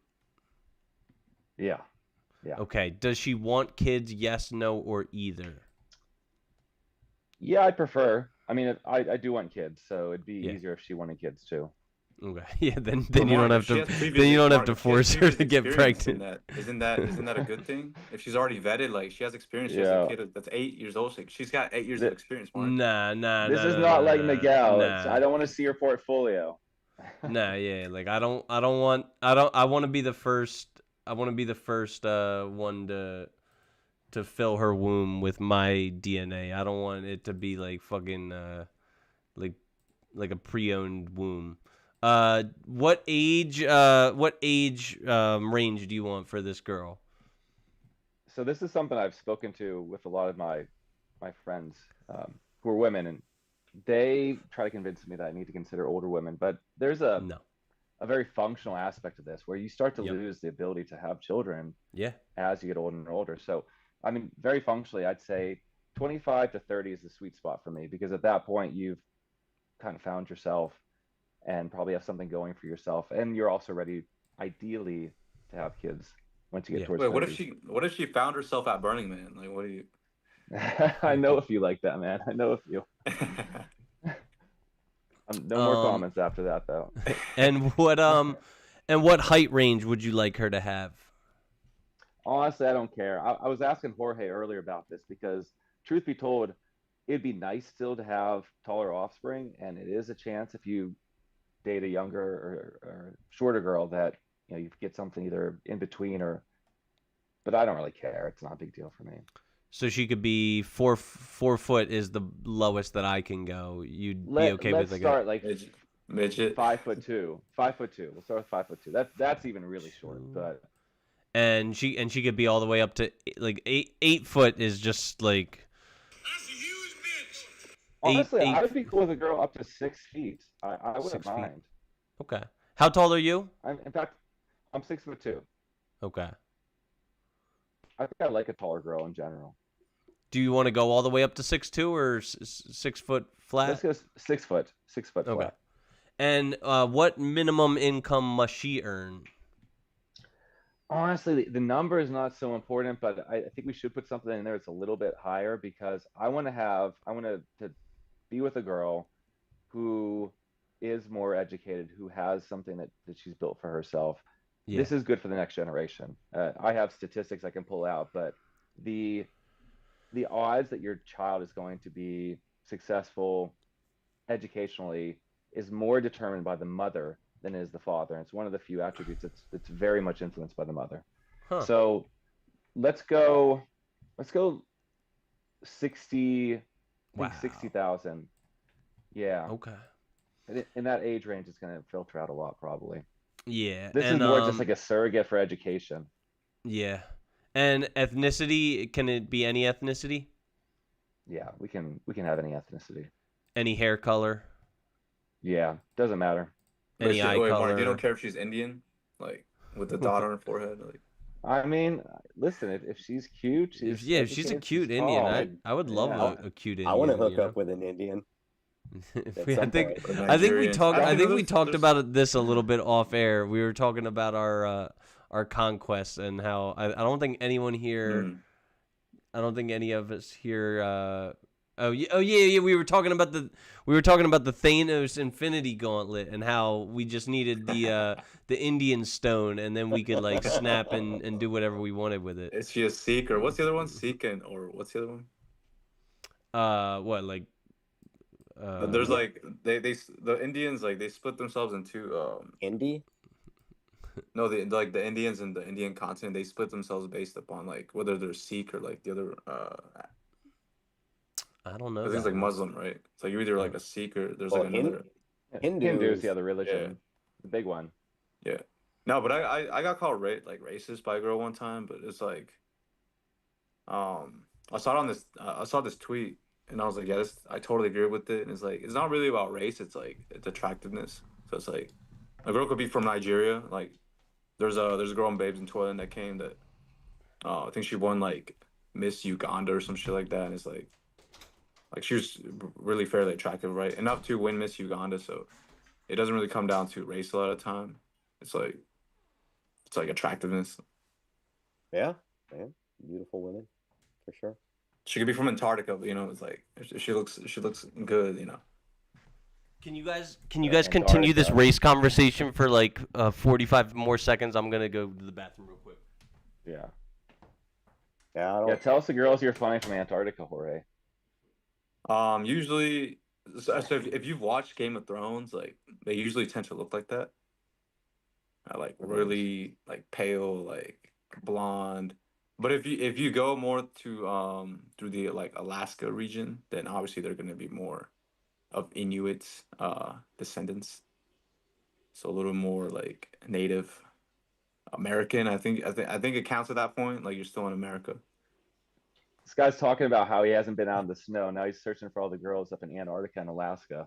Yeah. Yeah. Okay. Does she want kids? Yes, no, or either? Yeah, I prefer. I mean, I do want kids, so it'd be Yeah. easier if she wanted kids too. Okay. Yeah, then But you don't Mark, have if she to has previous, then you don't have Mark, to if she has force her previous to get experience in pregnant. isn't that a good thing? If she's already vetted, like she has experience, she has a Yeah. kid that's 8 years old. She's got 8 years of Th- experience, Mark. Nah, This is not like Miguel. nah. I don't want to see your portfolio. Nah, yeah, like I want to be the first. I want to be the first one to fill her womb with my DNA. I don't want it to be like fucking like a pre-owned womb. What age range do you want for this girl? So this is something I've spoken to with a lot of my friends who are women, and they try to convince me that I need to consider older women. But there's No. a very functional aspect of this where you start to Yep. lose the ability to have children Yeah. as you get older and older. So, I mean, very functionally, I'd say 25 to 30 is the sweet spot for me because at that point you've kind of found yourself and probably have something going for yourself, and you're also ready, ideally, to have kids once you get Yeah. towards Wait, 30. what if she found herself at Burning Man? Like, what do you? I know a few like that, man. I know a few. No more comments after that, though. And what height range would you like her to have? Honestly, I don't care. I was asking Jorge earlier about this because, truth be told, it'd be nice still to have taller offspring, and it is a chance if you date a younger or shorter girl that you get something either in between or. But I don't really care. It's not a big deal for me. So she could be 4 foot is the lowest that I can go. You'd be okay Let's with start like midget? 5'2". 5'2". We'll start with 5'2". That's even really short, but. And she could be all the way up to like 8 foot is just like. That's a huge bitch. Honestly, eight- I would be cool with a girl up to 6 feet. I wouldn't 6 feet. mind. Okay. How tall are you? In fact, I'm 6'2". Okay. I think I like a taller girl in general. Do you want to go all the way up to 6'2" or 6 foot flat? Let's go 6 foot. 6 foot Okay. flat. And what minimum income must she earn? Honestly, the number is not so important, but I think we should put something in there that's a little bit higher because I want to be with a girl who is more educated, who has something that she's built for herself. Yeah. This is good for the next generation. I have statistics I can pull out, but the odds that your child is going to be successful educationally is more determined by the mother than is the father. And it's one of the few attributes that's very much influenced by the mother. Huh. So let's go 60, I think Wow. 60,000. Yeah. Okay. In that age range, it's going to filter out a lot probably. Yeah. This is more just like a surrogate for education. Yeah. And ethnicity, can it be any ethnicity? Yeah, we can have any ethnicity. Any hair color? Yeah, doesn't matter. Any eye Wait, color? Mark, you don't care if she's Indian, like with the dot on her forehead, like. I mean, listen, if she's cute, If she's a cute Indian, I would love a cute Indian. I want to hook you know? up with an Indian. I think point. I think we Nigerian. talked. I don't I think know, we there's- talked there's- about this a little bit off air. We were talking about our conquests and how I don't think anyone here. I don't think any of us here. Oh yeah. We were talking about the Thanos Infinity Gauntlet and how we just needed the Indian Stone and then we could like snap and do whatever we wanted with it. Is she a Sikh or what's the other one? Sikh or what's the other one? What like? There's like the Indians like they split themselves into Indy? no the Indians and the Indian continent they split themselves based upon like whether they're Sikh or like the other I don't know. I think it's that like one. Muslim, right? It's like you're either like a Sikh or there's Well, like another. Hindu is the other religion, Yeah. the big one. Yeah. No, but I got called racist by a girl one time, but it's like I saw this tweet And I was like, yeah, I totally agree with it. And it's like, it's not really about race. It's like, it's attractiveness. So it's like, a girl could be from Nigeria. Like, there's a girl in Babes in Toyland that came that, I think she won like Miss Uganda or some shit like that. And it's like she was really fairly attractive, right? Enough to win Miss Uganda. So it doesn't really come down to race a lot of the time. It's like attractiveness. Yeah, man, beautiful women, for sure. She could be from Antarctica, but it's like she looks good, Can you guys continue this Antarctica. race conversation for like 45 more seconds? I'm gonna go to the bathroom real quick. Yeah. Yeah, I don't. Yeah. Tell us the girls you're finding from Antarctica, Jorge. Usually, so if you've watched Game of Thrones, like they usually tend to look like that, like really like pale, like blonde. But if you go more to through the like Alaska region, then obviously they're gonna be more of Inuit descendants, so a little more like Native American. I think it counts at that point. Like you're still in America. This guy's talking about how he hasn't been out in the snow. Now he's searching for all the girls up in Antarctica and Alaska.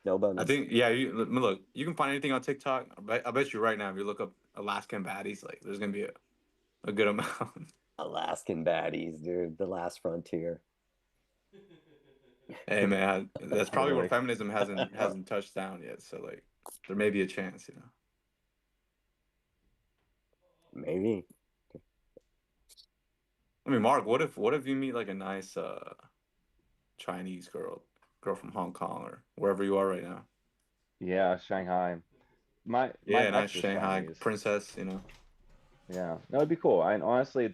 No I bonus. think yeah. Look, you can find anything on TikTok. I bet you right now if you look up Alaskan baddies, like there's gonna be a good amount. Alaskan baddies, dude. The last frontier. Hey man, that's probably where Literally. feminism hasn't touched down yet. So like, there may be a chance. Maybe. I mean, Mark, what if you meet like a nice Chinese girl from Hong Kong or wherever you are right now? Yeah, Shanghai. My Yeah, nice ex is Shanghai Chinese. princess. Yeah, no, it'd be cool. I honestly,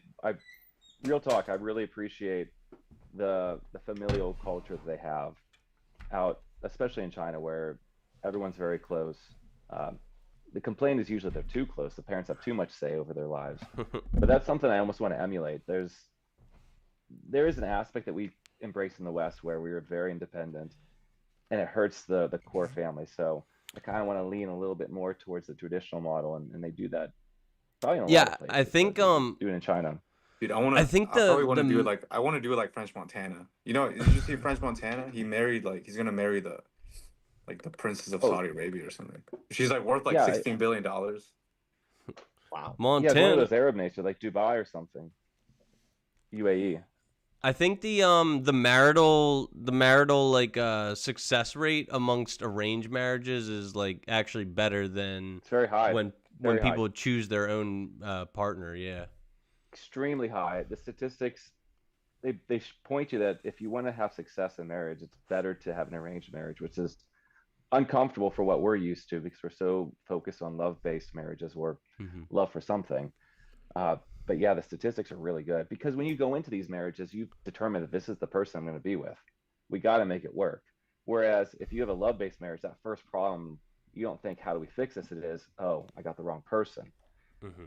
real talk, I really appreciate the familial culture that they have out, especially in China, where everyone's very close. Um, the complaint is usually they're too close. The parents have too much say over their lives. But that's something I almost want to emulate. There is an aspect that we embrace in the West where we are very independent, and it hurts the core family. So I kind of want to lean a little bit more towards the traditional model, and they do that probably in a lot Yeah, of places. I think but do it in China. Dude, I think I probably want to do it the like I want to do it like French Montana. Did you see French Montana? He's gonna marry the princess of Oh Saudi Arabia or something. She's like worth like yeah, $16 billion. Wow. yeah, it's one of Montana. those Arab nations like Dubai or something. UAE. I think the marital like success rate amongst arranged marriages is like actually better than It's very high. when Very high. people choose their own partner. Yeah. Extremely high. The statistics they point you that if you want to have success in marriage, it's better to have an arranged marriage, which is uncomfortable for what we're used to because we're so focused on love-based marriages or love for something. But yeah, the statistics are really good because when you go into these marriages, you determine that this is the person I'm going to be with. We got to make it work. Whereas if you have a love-based marriage, that first problem, you don't think, how do we fix this? It is, oh, I got the wrong person.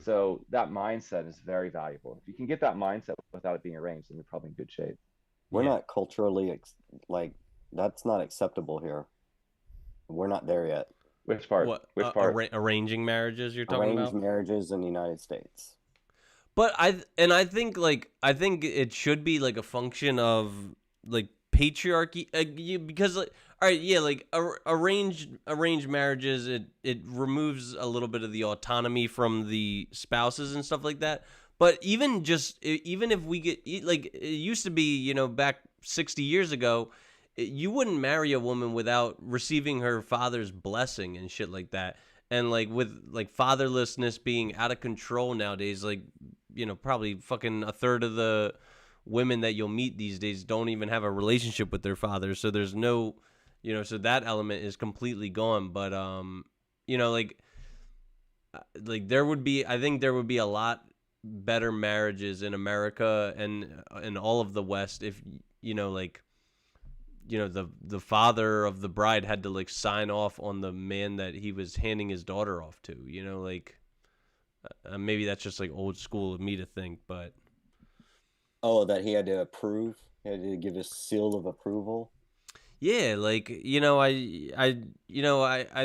So that mindset is very valuable. If you can get that mindset without it being arranged, then you're probably in good shape. We're not culturally like that's not acceptable here. We're not there yet. Which part? What Which part? arranging marriages you're talking Arranged about? marriages in the United States. But I think it should be like a function of like patriarchy because like all right, yeah, like arranged marriages, it removes a little bit of the autonomy from the spouses and stuff like that. But even if we get like it used to be, back 60 years ago, you wouldn't marry a woman without receiving her father's blessing and shit like that. And like with like fatherlessness being out of control nowadays, like probably fucking a third of the women that you'll meet these days don't even have a relationship with their fathers. So there's no, so that element is completely gone. But like there would be, I think there would be a lot better marriages in America and in all of the West if the father of the bride had to like sign off on the man that he was handing his daughter off to, maybe that's just like old school of me to think, but Oh, that he had to approve. He had to give a seal of approval. yeah, like I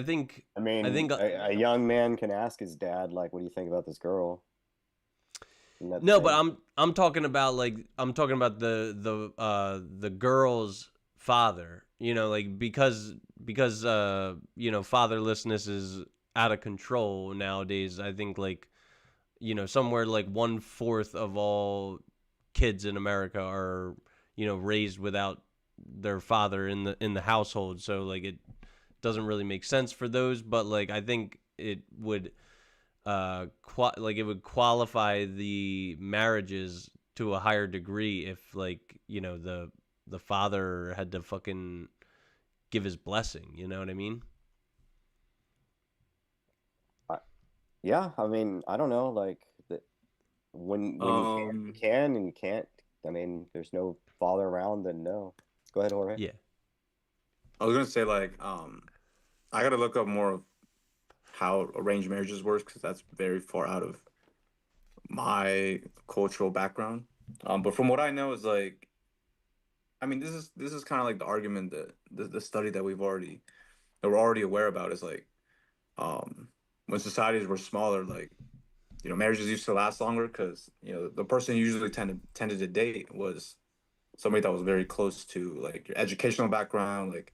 think I mean, I think a young man can ask his dad, like, "What do you think about this girl?" Isn't that the No, but same? I'm talking about the girl's father. You know, like because you know, fatherlessness is out of control nowadays. I think like, you know, somewhere like 1/4 of all kids in America are, you know, raised without their father in the household. So like it doesn't really make sense for those, but like I think it would like it would qualify the marriages to a higher degree if like, you know, the father had to fucking give his blessing, you know what I mean? I, yeah, I mean, I don't know, like when you Um, can and you can't. I mean, there's no father around, then no. Go ahead, Jorge. Yeah. I was gonna say like I gotta look up more of how arranged marriages works because that's very far out of my cultural background. But from what I know is like, I mean, this is kind of like the argument that the study that we're already aware about is like, um, when societies were smaller, like marriages used to last longer because the person you usually tended to date was somebody that was very close to like your educational background, like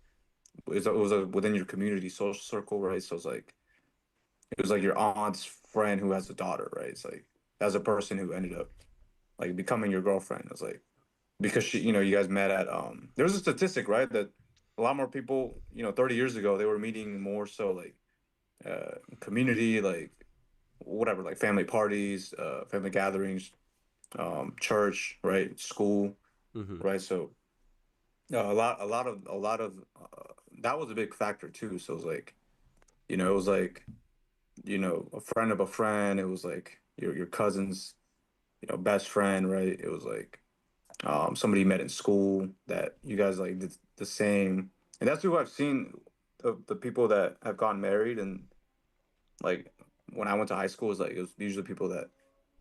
it was within your community social circle, right? So it was like your aunt's friend who has a daughter, right? It's like that's a person who ended up like becoming your girlfriend. It's like because you guys met at there was a statistic, right, that a lot more people 30 years ago they were meeting more so like community, like whatever, like family parties, family gatherings, church, right, school, Mhm. right. So a lot of that was a big factor too. So it was like it was like a friend of a friend. It was like your cousin's best friend, right. It was like somebody you met in school that you guys like did the same, and that's who I've seen the people that have gotten married. And like when I went to high school, it was usually people that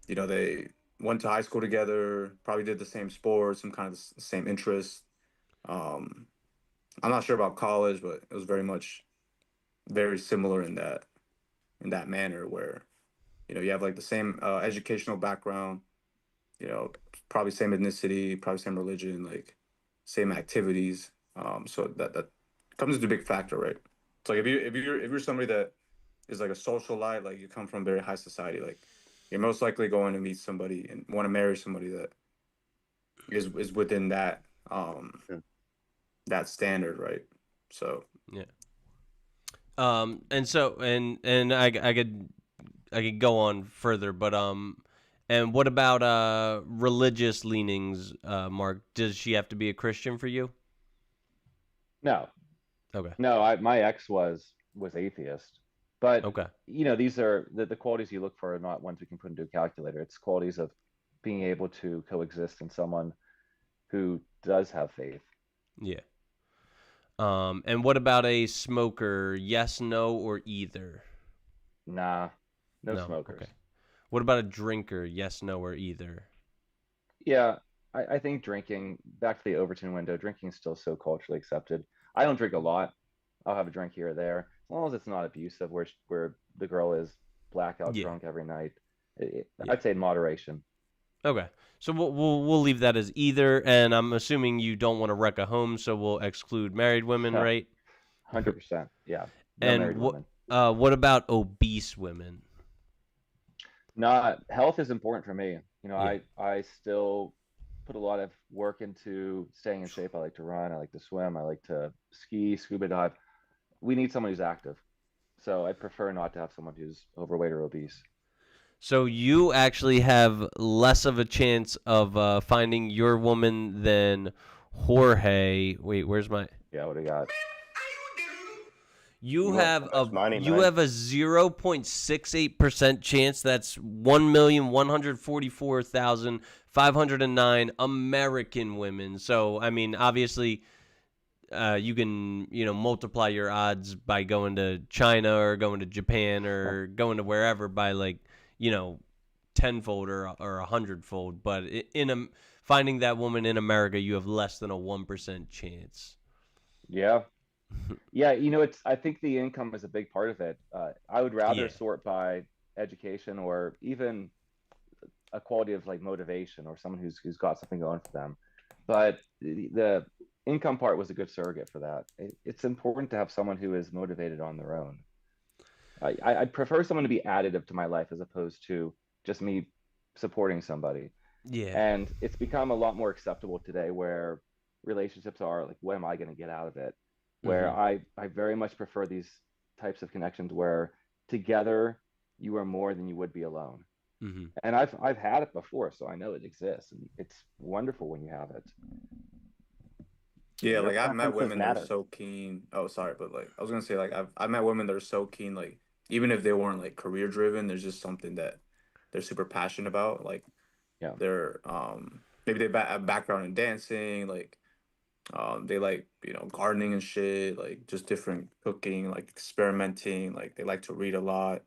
they went to high school together, probably did the same sports, some kind of the same interests. um I'm not sure about college, but it was very much very similar in that manner where you have like the same educational background, you know, probably same ethnicity, probably same religion, like same activities. So that comes into a big factor, right? It's like if you're somebody that is like a socialite, like you come from very high society, like you're most likely going to meet somebody and want to marry somebody that is within Hmm. that standard, right? So Yeah. And so and I could go on further, but and what about religious leanings, Mark? Does she have to be a Christian for you? No, Okay. no. My ex was atheist, but Okay. these are the qualities you look for are not ones we can put into a calculator. It's qualities of being able to coexist in someone who does have faith. Yeah. And what about a smoker? Yes, no, or either? Nah, no No. smokers. Okay. What about a drinker? Yes, no, or either? Yeah, I think drinking, back to the Overton window, drinking is still so culturally accepted. I don't drink a lot. I'll have a drink here or there, as long as it's not abusive, where the girl is blackout Yeah. drunk every night. Yeah. I'd say in moderation. Okay. So we'll leave that as either, and I'm assuming you don't want to wreck a home, so we'll exclude married women, right? 100%. Yeah, no And married women. what about obese women? Not health is important for me. Yeah. I still put a lot of work into staying in shape. I like to run. I like to swim. I like to ski, scuba dive. We need someone who's active. So I prefer not to have someone who's overweight or obese. So you actually have less of a chance of finding your woman than Jorge. Wait, where's my? Yeah, what do you got? You You want have so a much money, you man. have a 0.68% chance. That's 1,144,509 American women. So I mean, obviously, you can multiply your odds by going to China or going to Japan or going to wherever by like you know tenfold or a hundredfold. But finding that woman in America, you have less than a 1% chance. Yeah. Yeah, it's I think the income is a big part of it. I would rather Yeah. sort by education or even a quality of like motivation or someone who's got something going for them. But the income part was a good surrogate for that. It's important to have someone who is motivated on their own. I'd prefer someone to be additive to my life as opposed to just me supporting somebody. Yeah. And it's become a lot more acceptable today where relationships are like, what am I going to get out of it? Where I very much prefer these types of connections where together you are more than you would be alone. And I've had it before, so I know it exists, and it's wonderful when you have it. Yeah, Your like I've met preferences women that are matter. so keen. Oh, sorry, but like I was gonna say, like I've met women that are so keen, like even if they weren't like career driven, there's just something that they're super passionate about. Like Yeah. they're maybe they have background in dancing, like they like gardening and shit, like just different cooking, like experimenting. Like they like to read a lot.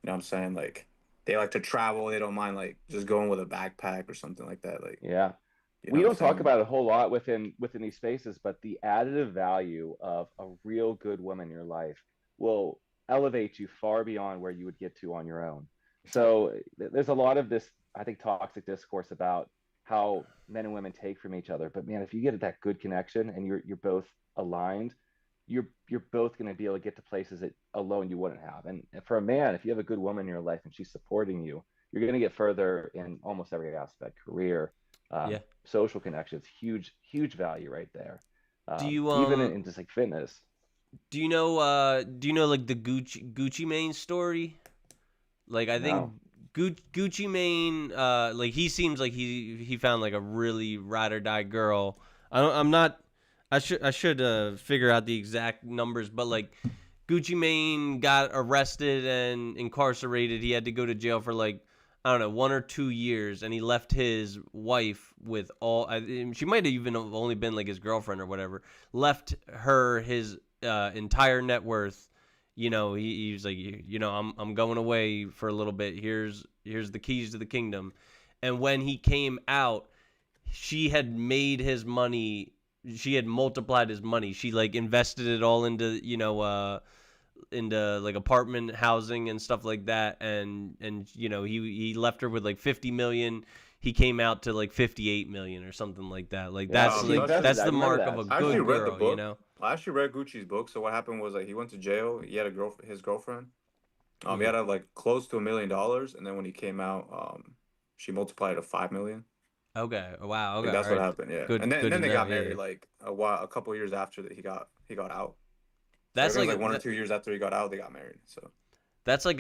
You know what I'm saying? Like they like to travel. They don't mind like just going with a backpack or something like that. Like Yeah. you know We what I'm don't talk saying? about it a whole lot within these spaces, but the additive value of a real good woman in your life will elevate you far beyond where you would get to on your own. So there's a lot of this, I think, toxic discourse about how men and women take from each other. But man, if you get that good connection and you're both aligned, you're both going to be able to get to places that alone you wouldn't have. And for a man, if you have a good woman in your life and she's supporting you, you're going to get further in almost every aspect, career, Yeah. social connections, huge value right there. Do you Even in just like fitness. do you know like the Gucci Mane story? Like I think No. Gucci Mane, like he seems like he found like a really ride or die girl. I'm not. I should figure out the exact numbers, but like Gucci Mane got arrested and incarcerated. He had to go to jail for like I don't know 1 or 2 years, and he left his wife with all. She might have even only been like his girlfriend or whatever. Left her his entire net worth. He's like, I'm going away for a little bit. Here's the keys to the kingdom. And when he came out, she had made his money. She had multiplied his money. She like invested it all into like apartment housing and stuff like that. And he left her with like 50 million. He came out to like 58 million or something like that. Like Yeah, that's she like invested. that's I the remember mark of that. a I actually good read the girl, book. I actually read Gucci's book. So what happened was like he went to jail. He had his girlfriend. He had like close to $1 million, and then when he came out, she multiplied it to 5 million. Okay. Wow. Okay. Like All that's what right. happened. Yeah, and Good. then Good and to then they know. got Yeah. married Yeah. like a couple years after that he got out. So I That's think it was like like a, one or that, 2 years after he got out, they got married. So that's like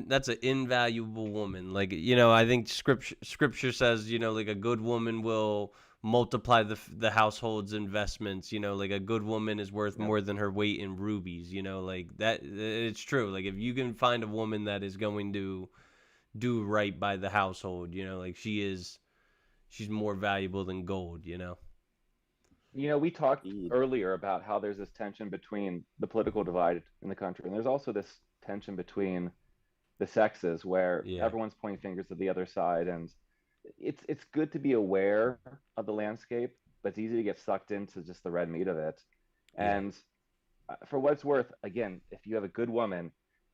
that's an invaluable woman. Like I think scripture says like a good woman will multiply the household's investments. Like a good woman is worth Yeah. more than her weight in rubies. Like that. It's true. Like if you can find a woman that is going to do right by the household, like she's more valuable than gold. We talked Indeed. earlier about how there's this tension between the political divide in the country, and there's also this tension between the sexes where Yeah. everyone's pointing fingers at the other side, and it's good to be aware of the landscape, but it's easy to get sucked into just the red meat of it. Yeah. And for what it's worth, again, if you have a good woman,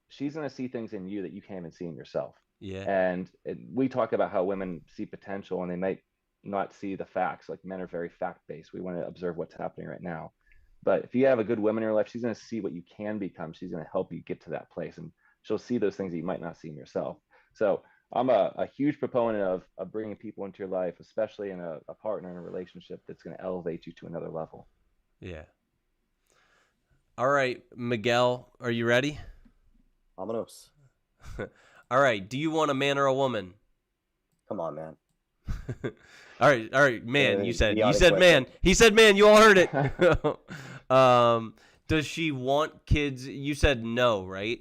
she's going to see things in you that you can't even see in yourself. Yeah. And we talk about how women see potential and they might not see the facts. Like men are very fact based. We want to observe what's happening right now. But if you have a good woman in your life, she's going to see what you can become. She's going to help you get to that place, and she'll see those things that you might not see in yourself. So I'm a huge proponent of bringing people into your life, especially in a partner in a relationship that's going to elevate you to another level. Yeah. All right, Miguel, are you ready? Vámonos. All right. Do you want a man or a woman? Come on, man. All right, man. You said Idiotic man. question. He said man. You all heard it. Does she want kids? You said no, right?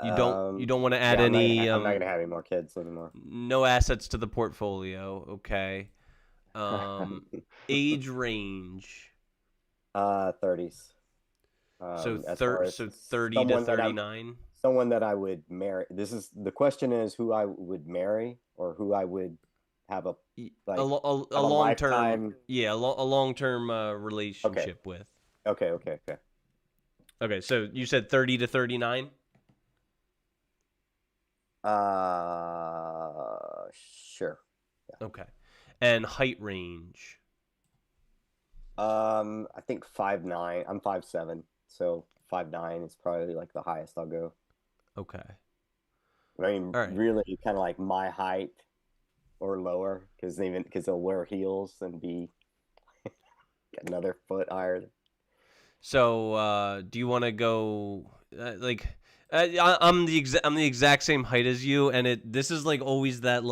You don't want to add Yeah, any I'm not gonna have any more kids anymore. no assets to the portfolio. Okay. Age range. 30s. So As far as 30 to 39. Someone that I would marry. The question is who I would marry or who I would have a like a have long term, lifetime. yeah, a long term relationship with. Okay. Okay, so you said 30 to 39. Sure. Okay. And height range. I think 5'9". I'm 5'7", so 5'9" is probably like the highest I'll go. Okay. I mean, All right. really, kind of like my height or lower, because they'll wear heels and be another foot higher. So, do you want to go I'm the exact same height as you, and this is like always that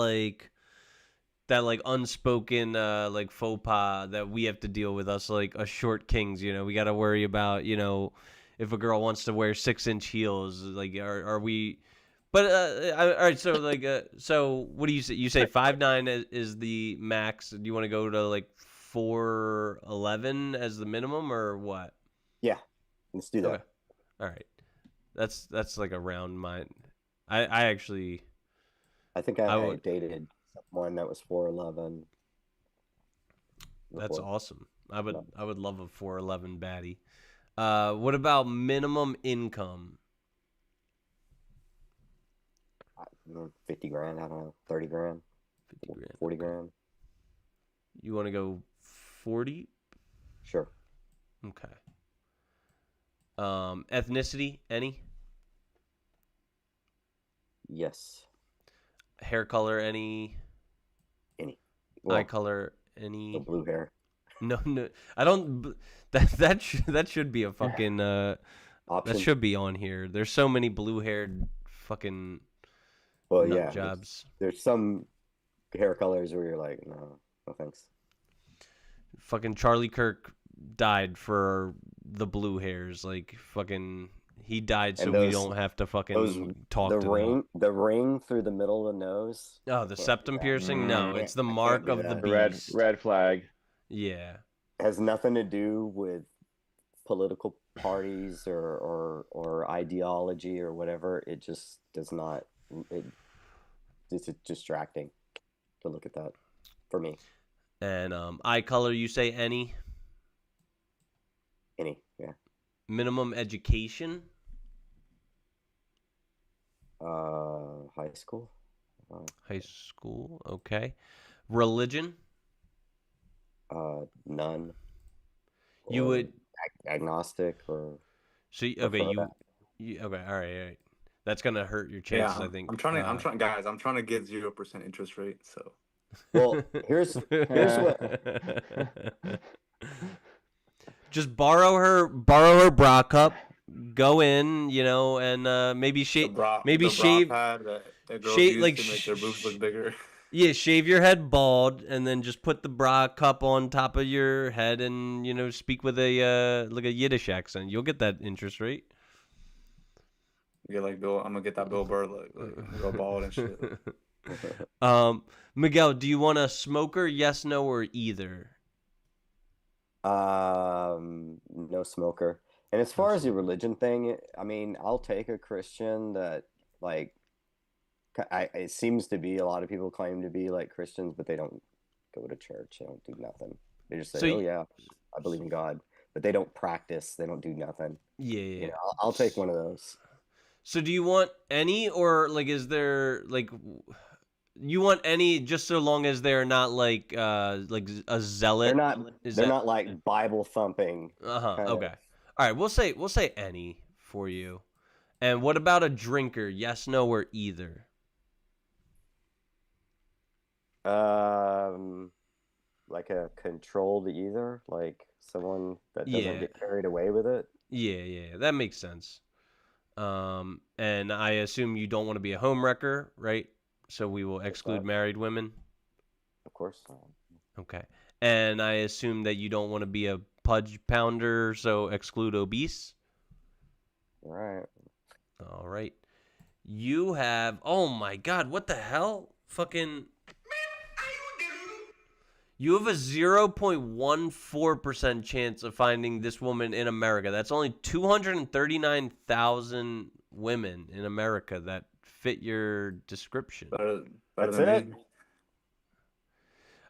unspoken like faux pas that we have to deal with, us like us short kings. We got to worry about if a girl wants to wear 6-inch heels, like are we? But all right, so so what do you say? You say 5'9" is the max. Do you want to go to like 4'11" as the minimum, or what? Yeah, let's do that. Okay. All right. That's like around mine. I actually. I think I dated someone that was 4'11". That's before. awesome. I would love a 4'11" baddie. What about minimum income? 50 grand, I don't know, 30 grand, 50 grand. 40 grand. You want to go 40? Sure. Okay. Ethnicity, any? Yes. Hair color, any? Any. Eye color, any? No blue hair. No, I don't. That should be a fucking Option. that should be on here. There's so many blue-haired fucking nut jobs. There's some hair colors where you're like, no thanks. Fucking Charlie Kirk died for the blue hairs. Like fucking, he died so we don't have to fucking talk to them. The ring through the middle of the nose. Oh, the septum piercing? No, it's the mark of the beast. Red flag. Yeah. Has nothing to do with political parties or ideology or whatever. It just does not. It's distracting to look at that for me. And eye color, you say any? Any, yeah. Minimum education? High school. High school, okay. Religion? None. You would agnostic or. So okay, you okay? All right. That's gonna hurt your chances, I think. I'm trying, guys. I'm trying to get 0% interest rate. So. Well, here's what. Just borrow her bra cup. Go in, and maybe shave. Maybe shave. Pad that girls shave use like to make their boobs look bigger. Yeah, shave your head bald, and then just put the bra cup on top of your head, and speak with a like a Yiddish accent. You'll get that interest rate. Yeah, like Bill. I'm gonna get that Bill Burr look, go bald and shit. Miguel, do you want a smoker? Yes, no, or either? No smoker. And as far as the religion thing, I mean, I'll take a Christian that like. It seems to be a lot of people claim to be like Christians, but they don't go to church. They don't do nothing. They just say, "Oh yeah, I believe in God," but they don't practice. They don't do nothing. Yeah. I'll take one of those. So do you want any, or like, is there like, you want any just so long as they're not like a zealot? They're not like Bible thumping. Okay. All right. We'll say any for you. And what about a drinker? Yes, no, or either? Like a controlled either, like someone that doesn't get carried away with it. Yeah, that makes sense. And I assume you don't want to be a homewrecker, right? So we will exclude married women. Of course. Okay. And I assume that you don't want to be a pudge pounder, so exclude obese. All right. You have, oh my God, what the hell? Fucking. You have a 0.14% chance of finding this woman in America. That's only 239,000 women in America that fit your description. That's it.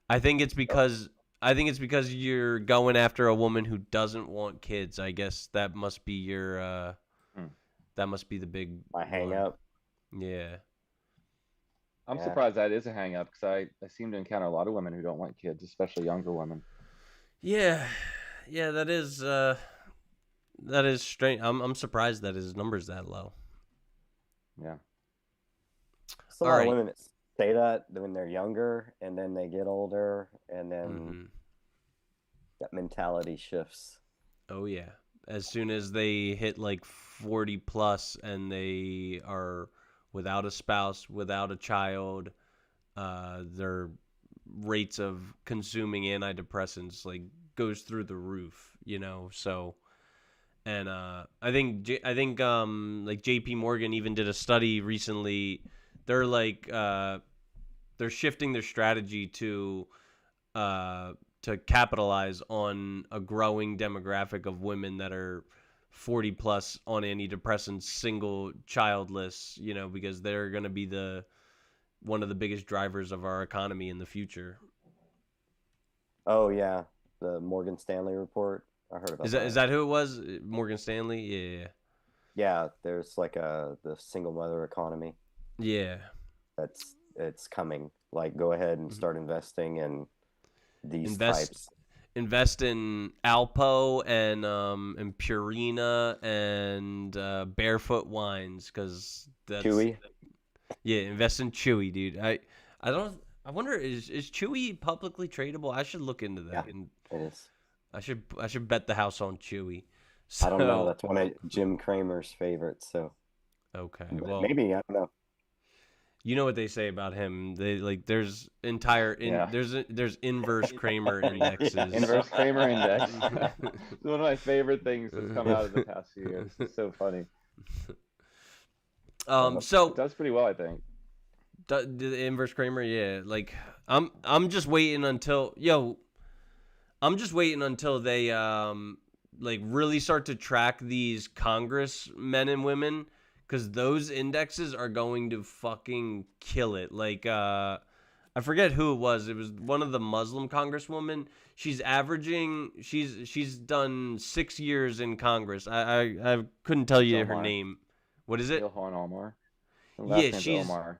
I think it's because you're going after a woman who doesn't want kids. I guess that must be your that must be the big hang up. Yeah. I'm Yeah. surprised that is a hang up because I seem to encounter a lot of women who don't want kids, especially younger women. Yeah, yeah, that is strange. I'm surprised that his number's that low. Yeah. It's a All lot of right. women that say that when they're younger, and then they get older, and then Hmm. that mentality shifts. Oh yeah. As soon as they hit like 40 plus and they are without a spouse, without a child, their rates of consuming antidepressants like goes through the roof, you know. So, and I think like JP Morgan even did a study recently. They're like they're shifting their strategy uh, to capitalize on a growing demographic of women that are 40 plus on antidepressants, single, childless, you know, because they're going to be the one of the biggest drivers of our economy in the future. Oh yeah, the Morgan Stanley report. I heard about Is that who it was? Morgan Stanley? Yeah. Yeah, there's like the single mother economy Yeah. it's coming. Like, go ahead and Mhm. start investing in these Invest types. invest in Alpo and Purina and Barefoot Wines cuz that's Chewy. yeah, invest in Chewy, dude. I don't I wonder is Chewy publicly tradable? I should look into Yeah, that and it is. I should bet the house on Chewy. I don't know. So, That's one of Jim Cramer's favorites. So, okay. but Well, maybe I don't know. you know what they say about him. They like there's entire Yeah. there's inverse Kramer indexes. Inverse Kramer index. It's one of my favorite things that's come out of the past few years. It's so funny. It So does pretty well, I think. the inverse Kramer, yeah. Like I'm just waiting until I'm just waiting until they like really start to track these Congress men and women because those indexes are going to fucking kill it. Like I forget who it was. It was one of the Muslim congresswomen. She's done 6 years in Congress. I couldn't tell you her Omar. name. What is it? Ilhan Omar. The last Yeah, name's she's Omar.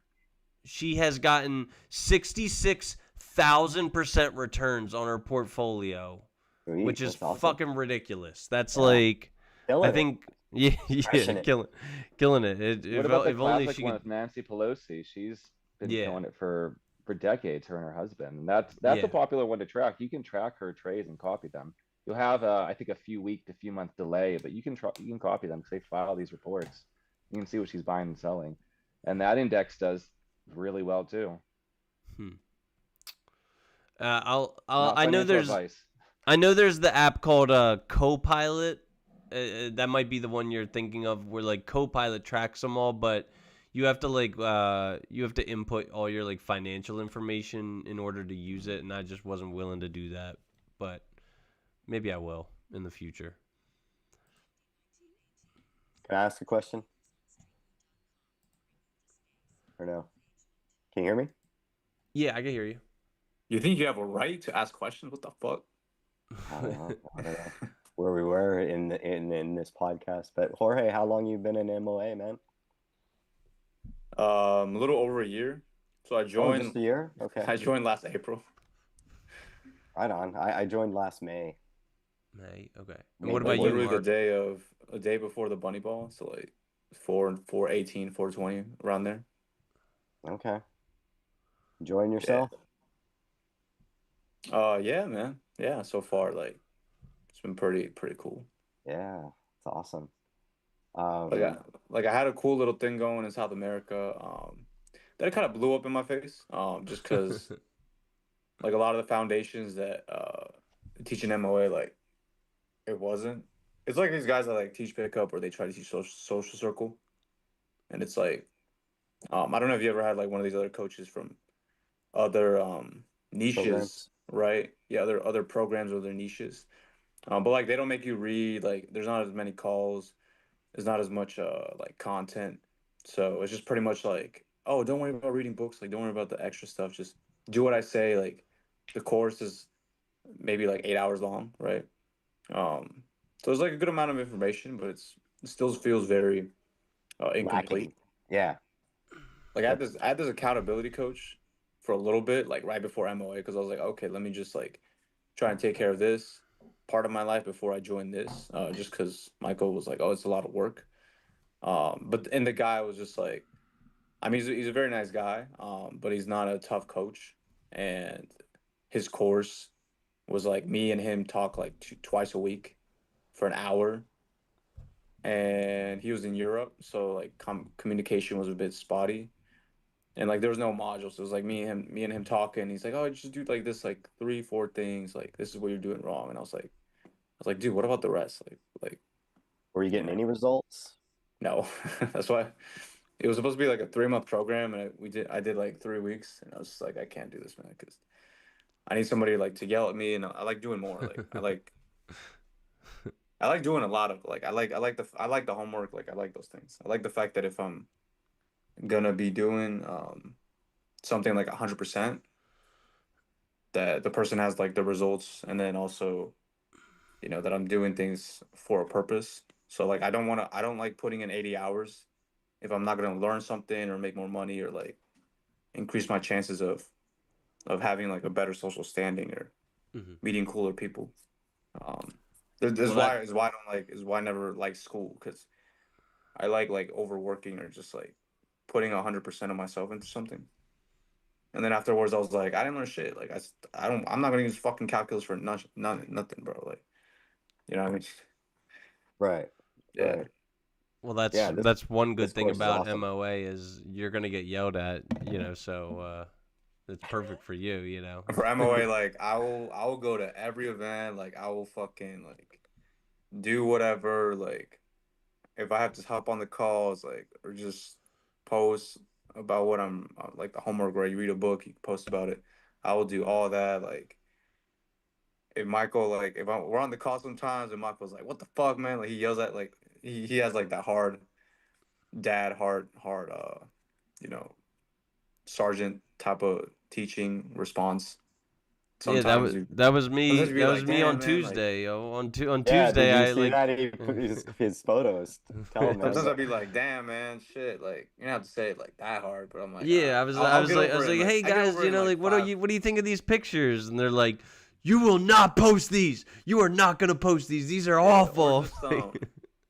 she has gotten 66,000% returns on her portfolio, Sweet, which is that's awesome. fucking ridiculous. That's Yeah. like Killing I it. think yeah, Crushing it. killing it. If What about the if only classic she one could with Nancy Pelosi? She's been yeah. killing it for decades, her and her husband. And that's Yeah. a popular one to track. You can track her trades and copy them. You'll have I think a few week to few month delay, but you can copy them because they file these reports. You can see what she's buying and selling, and that index does really well too. Not I know financial there's advice. the app called Copilot. That might be the one you're thinking of where like Copilot tracks them all, but you have to like you have to input all your like financial information in order to use it, and I just wasn't willing to do that. But maybe I will in the future. Can I ask a question? Or no? Can you hear me? Yeah, I can hear you. You think you have a right to ask questions? What the fuck? I don't know. I don't know where we were in this podcast. But Jorge, how long you been in MOA, man? A little over a year. So I Oh, joined. just a year? Okay. I joined last April. Right on. I joined last May. May, okay. May And what like about you, Literally Mark? a day before the bunny ball. So like 4/18, 4/20, around there. Okay. Enjoying yourself? Yeah, man. Yeah, so far like it's been pretty cool. Yeah, it's awesome. Like I had a cool little thing going in South America. That kind of blew up in my face. Just because like a lot of the foundations that teach in MOA, like it wasn't. It's like these guys that like teach pickup or they try to teach social circle, and it's like I don't know if you ever had like one of these other coaches from other niches, Programs. right? Yeah, other programs or their niches. But like they don't make you read. Like there's not as many calls. There's not as much like content. So it's just pretty much like, oh, don't worry about reading books. Like don't worry about the extra stuff. Just do what I say. Like the course is maybe like 8 hours long, right? So it's like a good amount of information, but it still feels very incomplete. Lacking. Yeah. Like I had this accountability coach for a little bit, like right before MOA, because I was like, okay, let me just like try and take care of this part of my life before I join this. Just because Michael was like, oh, it's a lot of work. But the guy was just like, I mean, he's a very nice guy, but he's not a tough coach. And his course was like me and him talk like twice a week for an hour. And he was in Europe, so like communication was a bit spotty. And like there was no modules. So it was like me and him talking. He's like, "Oh, just do like this, like 3, 4 things. Like this is what you're doing wrong." And I was like, "Dude, what about the rest?" Like Were you you getting know, any results? no. That's why it was supposed to be like a 3 month program, and I did like 3 weeks, and I was just like, I can't do this, man, because I need somebody like to yell at me, and I like doing more. Like I like doing a lot of like I like the homework. Like I like those things. I like the fact that if I'm gonna be doing something like 100%, that the person has like the results, and then also that I'm doing things for a purpose. So like I don't like putting in 80 hours if I'm not gonna learn something or make more money or like increase my chances of having like a better social standing or Mhm. meeting cooler people. This Well, that is why I don't like is why I never like school, because I like overworking or just like putting 100% of myself into something. And then afterwards, I was like, I didn't learn shit. Like I'm not gonna use fucking calculus for nothing, bro. Like, you know what I mean? Right. Yeah. Right. well Yeah. that's one This good thing course is about awesome. MOA is you're gonna get yelled at, so it's perfect for you, you know. For MOA, like I will go to every event. Like I will fucking like do whatever. Like if I have to hop on the calls, like or just post about what I'm like the homework where you read a book, you post about it. I will do all that. Like if Michael, like we're on the call sometimes, and Michael's like, "What the fuck, man?" Like he yells at like he has like that hard dad, hard, you know, sergeant type of teaching response. Yeah, Sometimes you that was sometimes me. you be That like, was me on "Damn, man!" Like Tuesday. Yo. On Yeah. Did Tuesday, you I see like. that? He put his photos. Tell him, man. sometimes I'd be like, "Damn, man, shit!" Like you don't have to say it like that hard, but I'm like, "All Yeah, right, I I'll was get like, I over was it in like, like hey I get guys, over it in like what are 5." you, what do you think of these pictures? And they're like, you will not post these. You are not gonna post these. These are Yeah, awful.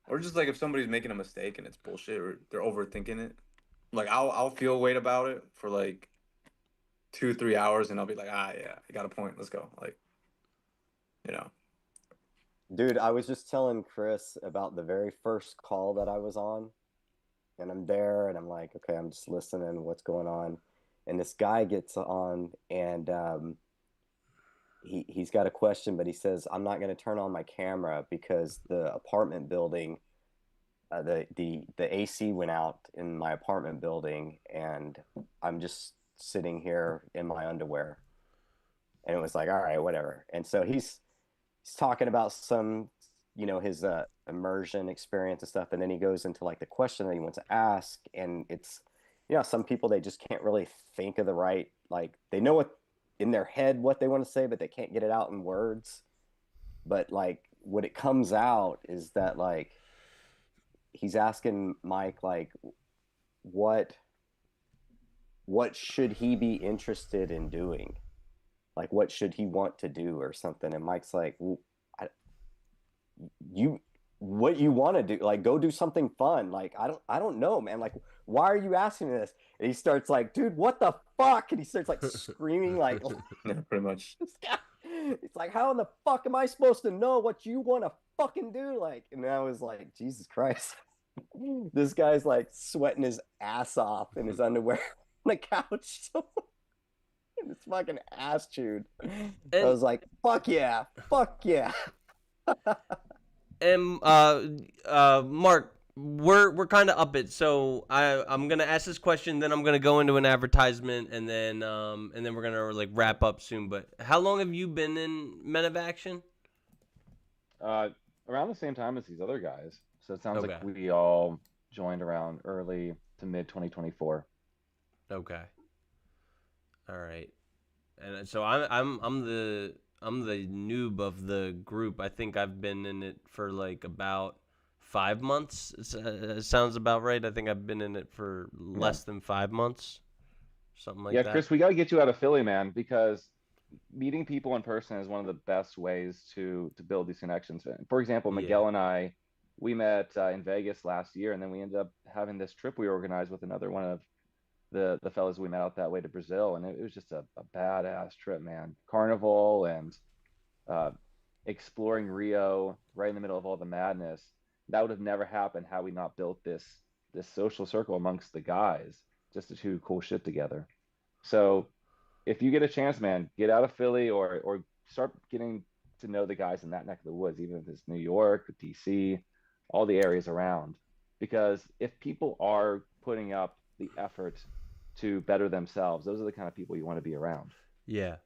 or just like if somebody's making a mistake and it's bullshit or they're overthinking it, like I'll feel weight about it for like 2, 3 hours, and I'll be like, yeah, I got a point. Let's go. Like, you know, Dude, I was just telling Chris about the very first call that I was on, and I'm there, and I'm like, okay, I'm just listening, what's going on? And this guy gets on, and he's got a question, but he says, I'm not going to turn on my camera because the apartment building, the AC went out in my apartment building, and I'm just sitting here in my underwear. And it was like, all right, whatever. And so he's talking about some, his immersion experience and stuff, and then he goes into like the question that he wants to ask, and it's, some people, they just can't really think of the right, like they know what in their head what they want to say, but they can't get it out in words. But like what it comes out is that like he's asking Mike like what what should he be interested in doing, like what should he want to do or something, and Mike's like, well, you what you want to do, like go do something fun, like I don't know, man, like why are you asking me this? And he starts like, dude, what the fuck? And he starts like screaming like yeah, pretty much. this guy, it's like, how in the fuck am I supposed to know what you want to fucking do? Like, and I was like, Jesus Christ. This guy's like sweating his ass off in his underwear on the couch. And it's fucking ass chewed. I and was like, fuck yeah, fuck yeah. and Mark, we're kind of up it. So I'm gonna ask this question, then I'm gonna go into an advertisement, and then we're gonna like wrap up soon. But how long have you been in Men of Action? Around the same time as these other guys. So it sounds Okay. like we all joined around early to mid 2024. Okay. All right. And so I'm the noob of the group. I think I've been in it for like about 5 months. It sounds about right. I think I've been in it for less than 5 months, something like Yeah, that. Chris, we got to get you out of Philly, man, because meeting people in person is one of the best ways to build these connections. For example, Yeah. Miguel and I, we met in Vegas last year, and then we ended up having this trip we organized with another one of the fellas we met out that way to Brazil, and it was just a badass trip, man. Carnival and uh, exploring Rio right in the middle of all the madness. That would have never happened had we not built this social circle amongst the guys just to do cool shit together. So if you get a chance, man, get out of Philly or start getting to know the guys in that neck of the woods, even if it's New York, DC, all the areas around. Because if people are putting up the effort to better themselves, those are the kind of people you want to be around. Yeah.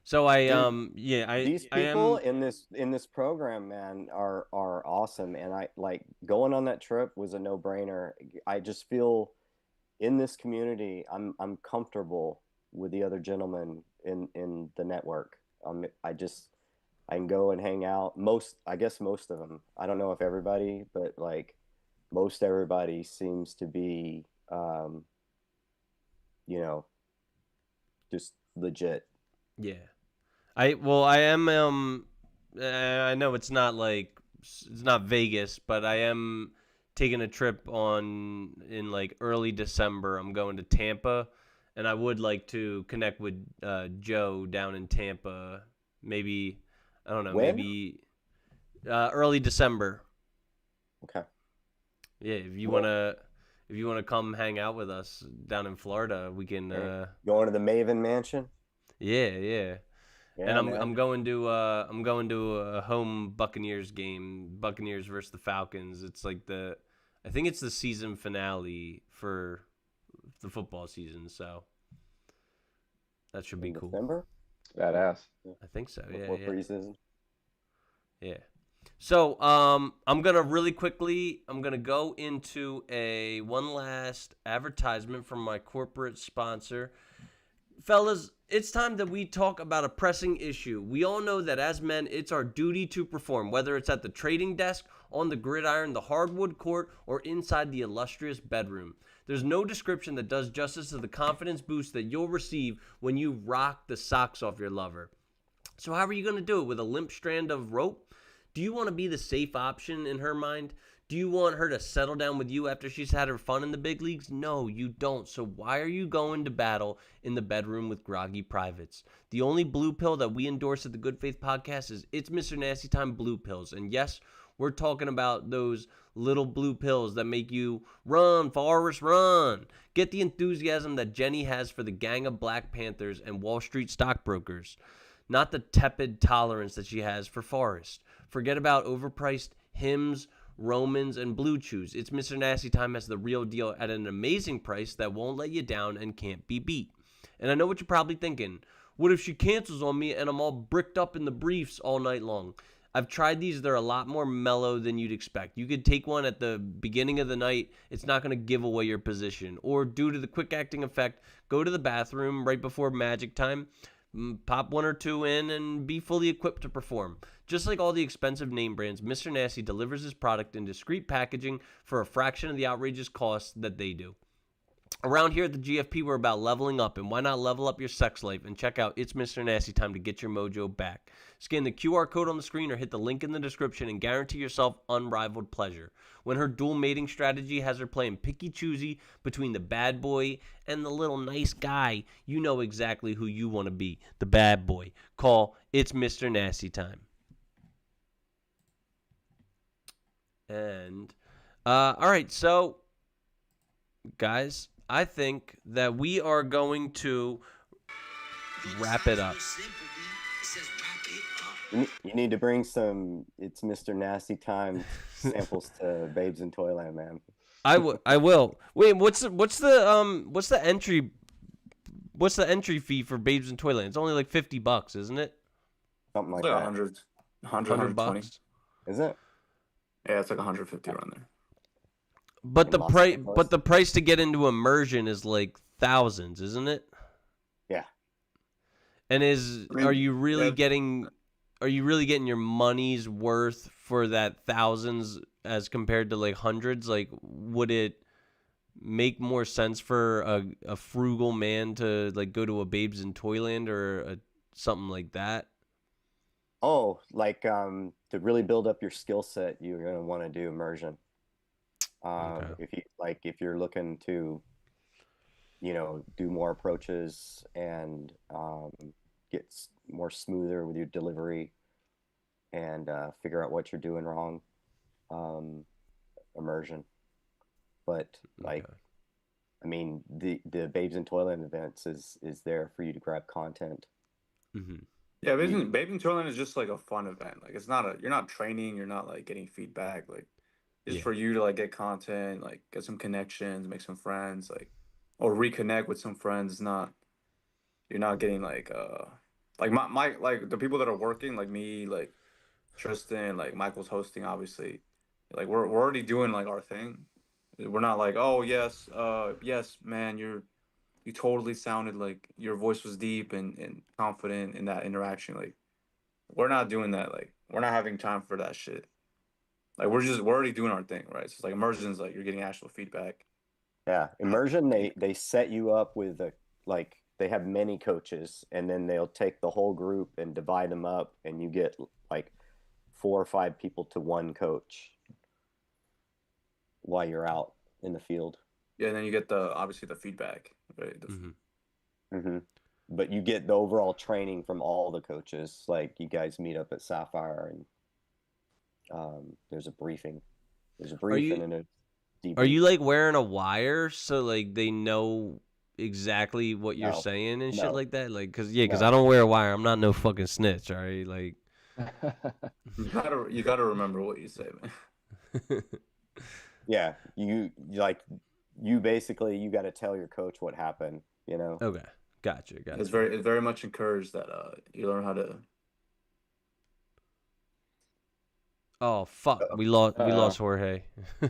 So These I people am in this program, man, are awesome, and I like going on that trip was a no-brainer. I just feel in this community, I'm comfortable with the other gentlemen in the network. I can go and hang out. I guess most of them. I don't know if everybody, but like most everybody seems to be, you know, just legit. yeah. I am I know it's not Vegas, but I am taking a trip in like early December. I'm going to Tampa, and I would like to connect with Joe down in Tampa. Maybe I don't know, When? maybe early December. Okay. Yeah, if you wanna come hang out with us down in Florida, we can. Going to the Maven Mansion. Yeah. Yeah, And man. I'm going to a home Buccaneers game, Buccaneers versus the Falcons. It's like I think it's the season finale for the football season, so that should be in cool. December. It's badass. I think so. Before Yeah. preseason. Yeah. So I'm gonna go into one last advertisement from my corporate sponsor. Fellas, it's time that we talk about a pressing issue. We all know that as men, it's our duty to perform, whether it's at the trading desk, on the gridiron, the hardwood court, or inside the illustrious bedroom. There's no description that does justice to the confidence boost that you'll receive when you rock the socks off your lover. So how are you going to do it? With a limp strand of rope? Do you want to be the safe option in her mind? Do you want her to settle down with you after she's had her fun in the big leagues? No, you don't. So why are you going to battle in the bedroom with groggy privates? The only blue pill that we endorse at the Good Faith Podcast is It's Mr. Nasty Time Blue Pills. And yes, we're talking about those little blue pills that make you run, Forrest, run. Get the enthusiasm that Jenny has for the gang of Black Panthers and Wall Street stockbrokers. Not the tepid tolerance that she has for Forrest. Forget about overpriced Hims, Romans, and Blue Chews. It's Mr. Nasty Time has the real deal at an amazing price that won't let you down and can't be beat. And I know what you're probably thinking. What if she cancels on me and I'm all bricked up in the briefs all night long? I've tried these. They're a lot more mellow than you'd expect. You could take one at the beginning of the night. It's not going to give away your position. Or due to the quick acting effect, go to the bathroom right before magic time, pop one or two in, and be fully equipped to perform. Just like all the expensive name brands, Mr. Nasty delivers his product in discreet packaging for a fraction of the outrageous cost that they do. Around here at the GFP, we're about leveling up, and why not level up your sex life and check out It's Mr. Nasty Time to get your mojo back. Scan the QR code on the screen or hit the link in the description and guarantee yourself unrivaled pleasure. When her dual mating strategy has her playing picky-choosy between the bad boy and the little nice guy, you know exactly who you want to be, the bad boy. Call It's Mr. Nasty Time. And, all right, so, guys, I think that we are going to wrap it up. You need to bring some It's Mr. Nasty Time samples to Babes in Toyland, man. I will. Wait, what's the entry fee for Babes in Toyland? It's only like $50, isn't it? Something like It's like that. 100, 100 120. bucks. Is it? Yeah, it's like 150 around there. But the Los price, Angeles? but the price to get into immersion is like thousands, isn't it? Yeah. And are you really yeah. getting your money's worth for that thousands as compared to like hundreds? Like, would it make more sense for a frugal man to like go to a Babes in Toyland or something like that? Oh, like to really build up your skill set, you're gonna want to do immersion. Okay. If you're looking to, do more approaches and get more smoother with your delivery and figure out what you're doing wrong, immersion. But like, Okay. I mean, the Babes in Toyland events is there for you to grab content. Mm-hmm. Yeah, You, Bathing Tournament is just like a fun event. Like it's not you're not training, you're not like getting feedback. Like just Yeah. for you to like get content, like get some connections, make some friends, like or reconnect with some friends. It's not you're not getting like my like the people that are working, like me, like Tristan, like Michael's hosting, obviously. Like we're already doing like our thing. We're not like, oh yes, yes, man, you totally sounded like your voice was deep and confident in that interaction. Like we're not doing that. Like we're not having time for that shit. Like we're already doing our thing, right? So it's like immersion's like you're getting actual feedback. yeah, immersion. They set you up with like they have many coaches, and then they'll take the whole group and divide them up, and you get like 4 or 5 people to one coach while you're out in the field. Yeah, and then you get the obviously the feedback, right? Mm-hmm. Hmm. But you get the overall training from all the coaches. Like you guys meet up at Sapphire, and there's a briefing. There's a Are briefing you and a are debrief. you like wearing a wire so like they know exactly what you're No, saying and shit no, like that? Like, cause I no. don't wear a wire. I'm not no fucking snitch. All right, like. You gotta remember what you say, man. Yeah, like you basically you got to tell your coach what happened. Okay, gotcha. It's very much encouraged that you learn how to. Oh fuck, we lost Jorge.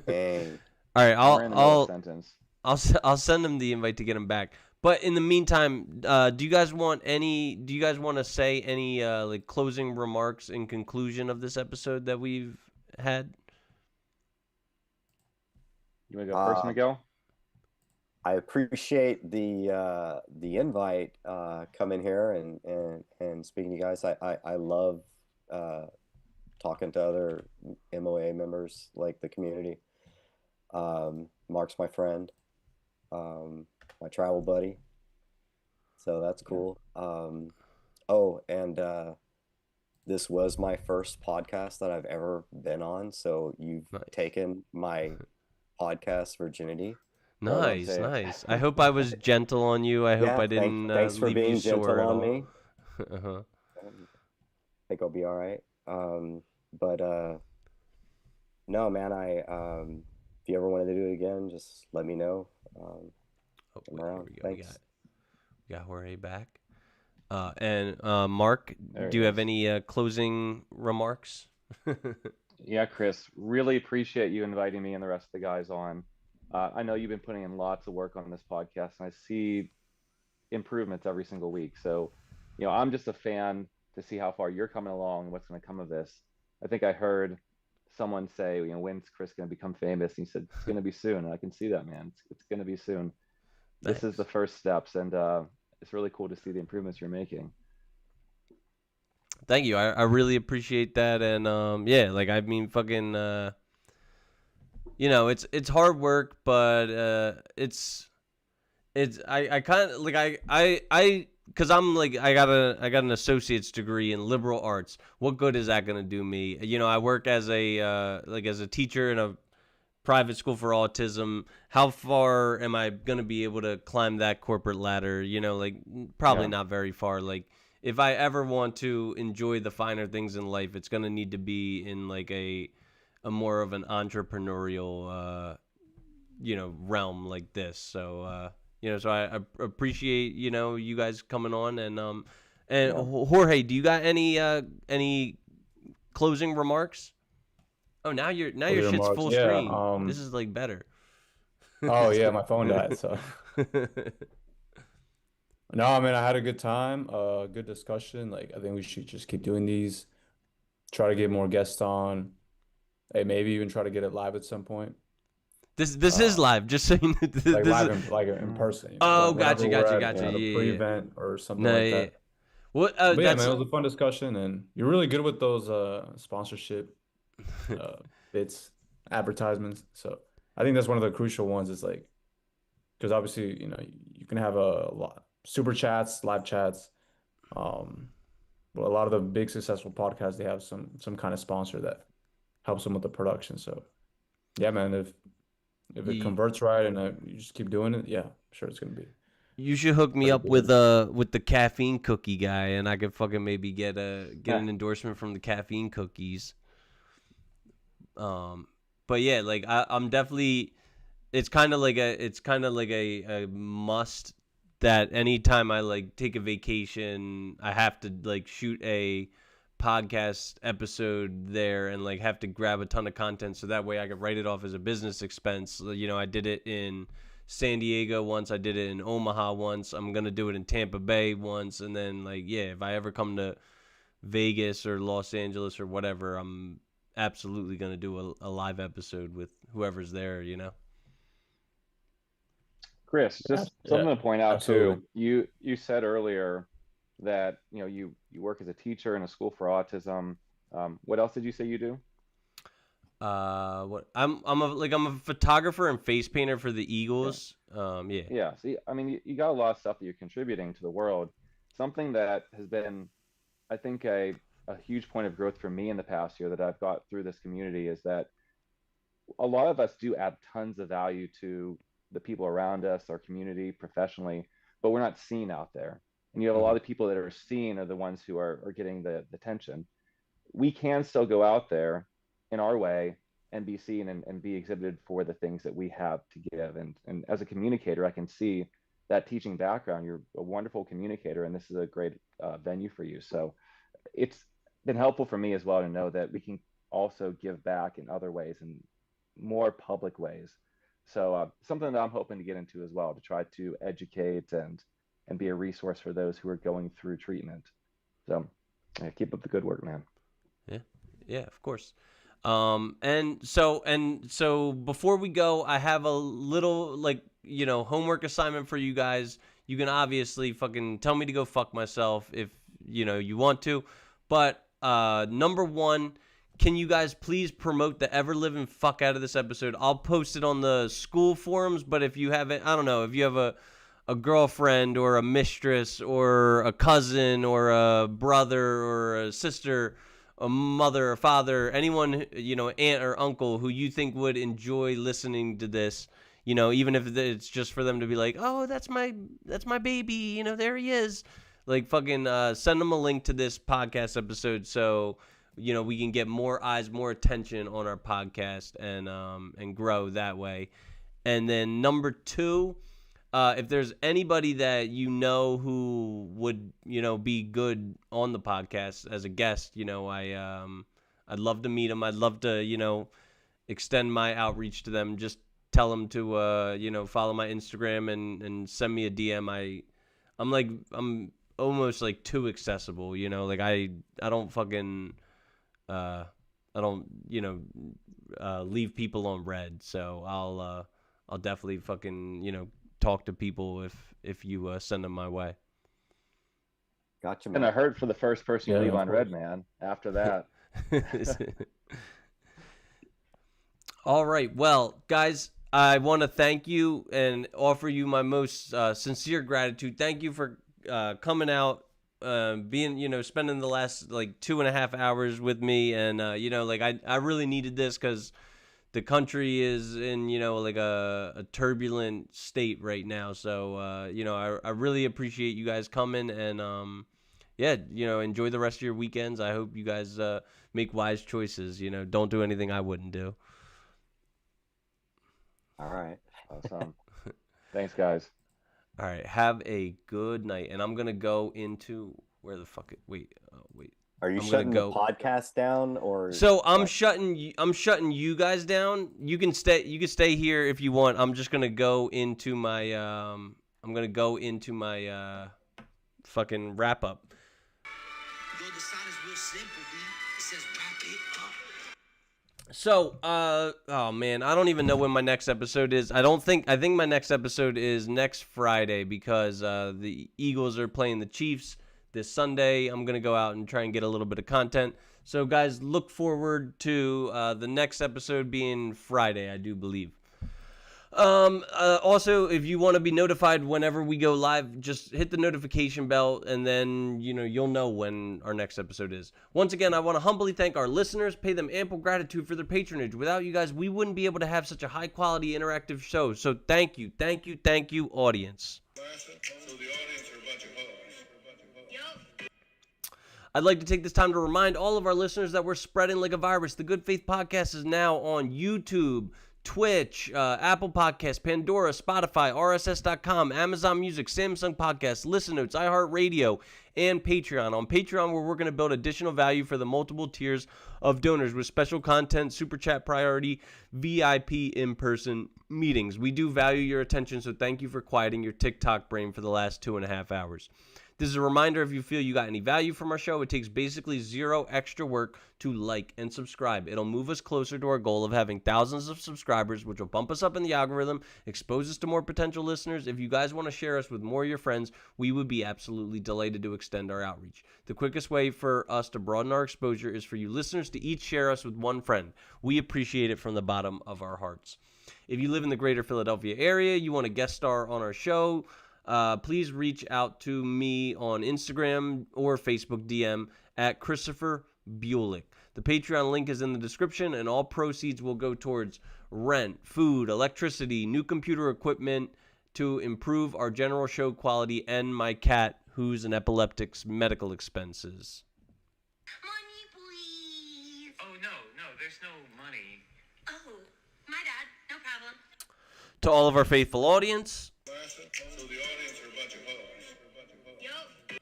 Dang. All right, We're in the middle of a sentence. I'll send him the invite to get him back. But in the meantime, do you guys want to say any like closing remarks in conclusion of this episode that we've had? You want to go first, Uh, Miguel? I appreciate the invite coming here and speaking to you guys. I love talking to other MOA members like the community. Mark's my friend, my travel buddy, so that's Yeah. cool. Oh, and this was my first podcast that I've ever been on, so you've Nice. taken my podcast virginity. I don't know what to Nice, say. nice. I hope I was gentle on you. I hope Yeah, I didn't thanks for leave you being sore gentle at on all. me. Uh-huh. I think I'll be all right. But no, man, if you ever wanted to do it again, just let me know. Oh, I'm wait, here around. we go. Thanks. We got Jorge back. And Mark, There do he you have is. any closing remarks? Yeah, Chris, really appreciate you inviting me and the rest of the guys on. I know you've been putting in lots of work on this podcast, and I see improvements every single week. So, I'm just a fan to see how far you're coming along and what's going to come of this. I think I heard someone say, when's Chris going to become famous? And he said, it's going to be soon. And I can see that, man. It's going to be soon. This is Thanks. the first steps, and it's really cool to see the improvements you're making. Thank you. I really appreciate that. And yeah, like I mean, fucking, it's hard work, but I kind of like I because I'm like I got an associate's degree in liberal arts. What good is that gonna do me? I work as a teacher in a private school for autism. How far am I gonna be able to climb that corporate ladder? Like probably Yeah. not very far. Like if I ever want to enjoy the finer things in life, it's gonna need to be in like a more of an entrepreneurial realm like this. So so I appreciate you guys coming on and Yeah. Jorge, do you got any closing remarks? Oh, now your Closing shit's remarks. full Yeah. screen. This is like better. Oh yeah, my phone died. So no, I mean I had a good time. Good discussion. Like I think we should just keep doing these. Try to get more guests on. hey, maybe even try to get it live at some point. This is live, just so you know. Like This live is, in person. oh, Whenever gotcha. we're Yeah, at a yeah. pre-event or something No, like yeah. that. What? But yeah, That's man, it was a fun discussion, and you're really good with those sponsorship bits, advertisements. So I think that's one of the crucial ones. Is like because obviously you can have a lot super chats, live chats. Um, well, a lot of the big successful podcasts they have some kind of sponsor that helps them with the production. So yeah, man, if it you, converts right and you just keep doing it, yeah, I'm sure it's gonna be you should hook me pretty up good. with the caffeine cookie guy, and I could fucking maybe get an endorsement from the caffeine cookies. Um, but yeah, like I'm definitely. It's kind of like a must that anytime I like take a vacation, I have to like shoot a podcast episode there and like have to grab a ton of content so that way I could write it off as a business expense. You know, I did it in San Diego once, I did it in Omaha once, I'm gonna do it in Tampa Bay once, and then like yeah, if I ever come to Vegas or Los Angeles or whatever, I'm absolutely gonna do a live episode with whoever's there, you know. Chris, Yeah, just yeah, something to point out absolutely. too. You said earlier that you work as a teacher in a school for autism. What else did you say you do? What I'm a photographer and face painter for the Yeah. Eagles. Yeah. Yeah. See, I mean, you got a lot of stuff that you're contributing to the world. Something that has been, I think, a huge point of growth for me in the past year that I've got through this community is that a lot of us do add tons of value to the people around us, our community, professionally, but we're not seen out there. And you have a Hmm. lot of people that are seen are the ones who are getting the attention. We can still go out there in our way and be seen and be exhibited for the things that we have to give. And as a communicator, I can see that teaching background. You're a wonderful communicator, and this is a great venue for you. So it's been helpful for me as well to know that we can also give back in other ways and more public ways. So something that I'm hoping to get into as well to try to educate and be a resource for those who are going through treatment. So yeah, keep up the good work, man. Yeah. Yeah, of course. And so before we go, I have a little like, homework assignment for you guys. You can obviously fucking tell me to go fuck myself if, you want to. But number one, can you guys please promote the ever living fuck out of this episode? I'll post it on the school forums, but if you have it, I don't know, if you have a girlfriend or a mistress or a cousin or a brother or a sister, a mother or father, anyone, aunt or uncle who you think would enjoy listening to this, even if it's just for them to be like, oh, that's my baby, there he is. Like fucking send them a link to this podcast episode so we can get more eyes, more attention on our podcast and grow that way. And then number two, if there's anybody that who would be good on the podcast as a guest, I'd love to meet them. I'd love to extend my outreach to them. Just tell them to follow my Instagram and send me a DM. I'm almost like too accessible. Like I don't fucking I don't leave people on red. So I'll definitely fucking talk to people if you send them my way. Gotcha, And I man. heard for the first person you Yeah, leave of on red, course. man. After that, All right. Well, guys, I want to thank you and offer you my most sincere gratitude. Thank you for coming out, spending the last like 2.5 hours with me. And, like I really needed this because the country is in, like a turbulent state right now. So, I really appreciate you guys coming and, yeah, enjoy the rest of your weekends. I hope you guys make wise choices. Don't do anything I wouldn't do. All right. awesome. Thanks, guys. All right, have a good night. And I'm gonna go into where the fuck it. Wait, wait. Are you I'm gonna shutting the go. podcast down or So I'm what? shutting you guys down. You can stay. You can stay here if you want. I'm just gonna go into my I'm gonna go into my fucking wrap up. Though the sign is real simple, B. It says wrap it up. So, oh man, I don't even know when my next episode is. I think my next episode is next Friday because the Eagles are playing the Chiefs this Sunday. I'm going to go out and try and get a little bit of content. So, guys, look forward to the next episode being Friday, I do believe. Also, if you want to be notified whenever we go live, just hit the notification bell and then, you'll know when our next episode is. Once again, I want to humbly thank our listeners, pay them ample gratitude for their patronage. Without you guys, we wouldn't be able to have such a high quality interactive show. So thank you, audience. So the audience are a bunch of hoes. Yup. I'd like to take this time to remind all of our listeners that we're spreading like a virus. The Good Faith Podcast is now on YouTube, Twitch, Apple Podcasts, Pandora, Spotify, RSS.com, Amazon Music, Samsung Podcasts, Listen Notes, iHeartRadio, and Patreon. On Patreon, where we're going to build additional value for the multiple tiers of donors with special content, super chat priority, VIP in-person meetings. We do value your attention, so thank you for quieting your TikTok brain for the last 2.5 hours. This is a reminder, if you feel you got any value from our show, it takes basically zero extra work to like and subscribe. It'll move us closer to our goal of having thousands of subscribers, which will bump us up in the algorithm, expose us to more potential listeners. If you guys want to share us with more of your friends, we would be absolutely delighted to extend our outreach. The quickest way for us to broaden our exposure is for you listeners to each share us with one friend. We appreciate it from the bottom of our hearts. If you live in the greater Philadelphia area, you want to guest star on our show, please reach out to me on Instagram or Facebook DM at Christopher Bulick. The Patreon link is in the description, and all proceeds will go towards rent, food, electricity, new computer equipment to improve our general show quality and my cat, who's an epileptic's medical expenses. Money, please. Oh, no, there's no money. Oh, my dad. No problem. To all of our faithful audience, So the audience are a bunch of hoes. Yup.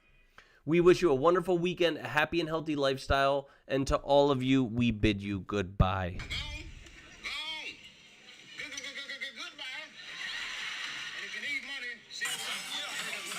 we wish you a wonderful weekend, a happy and healthy lifestyle, and to all of you, we bid you goodbye. Now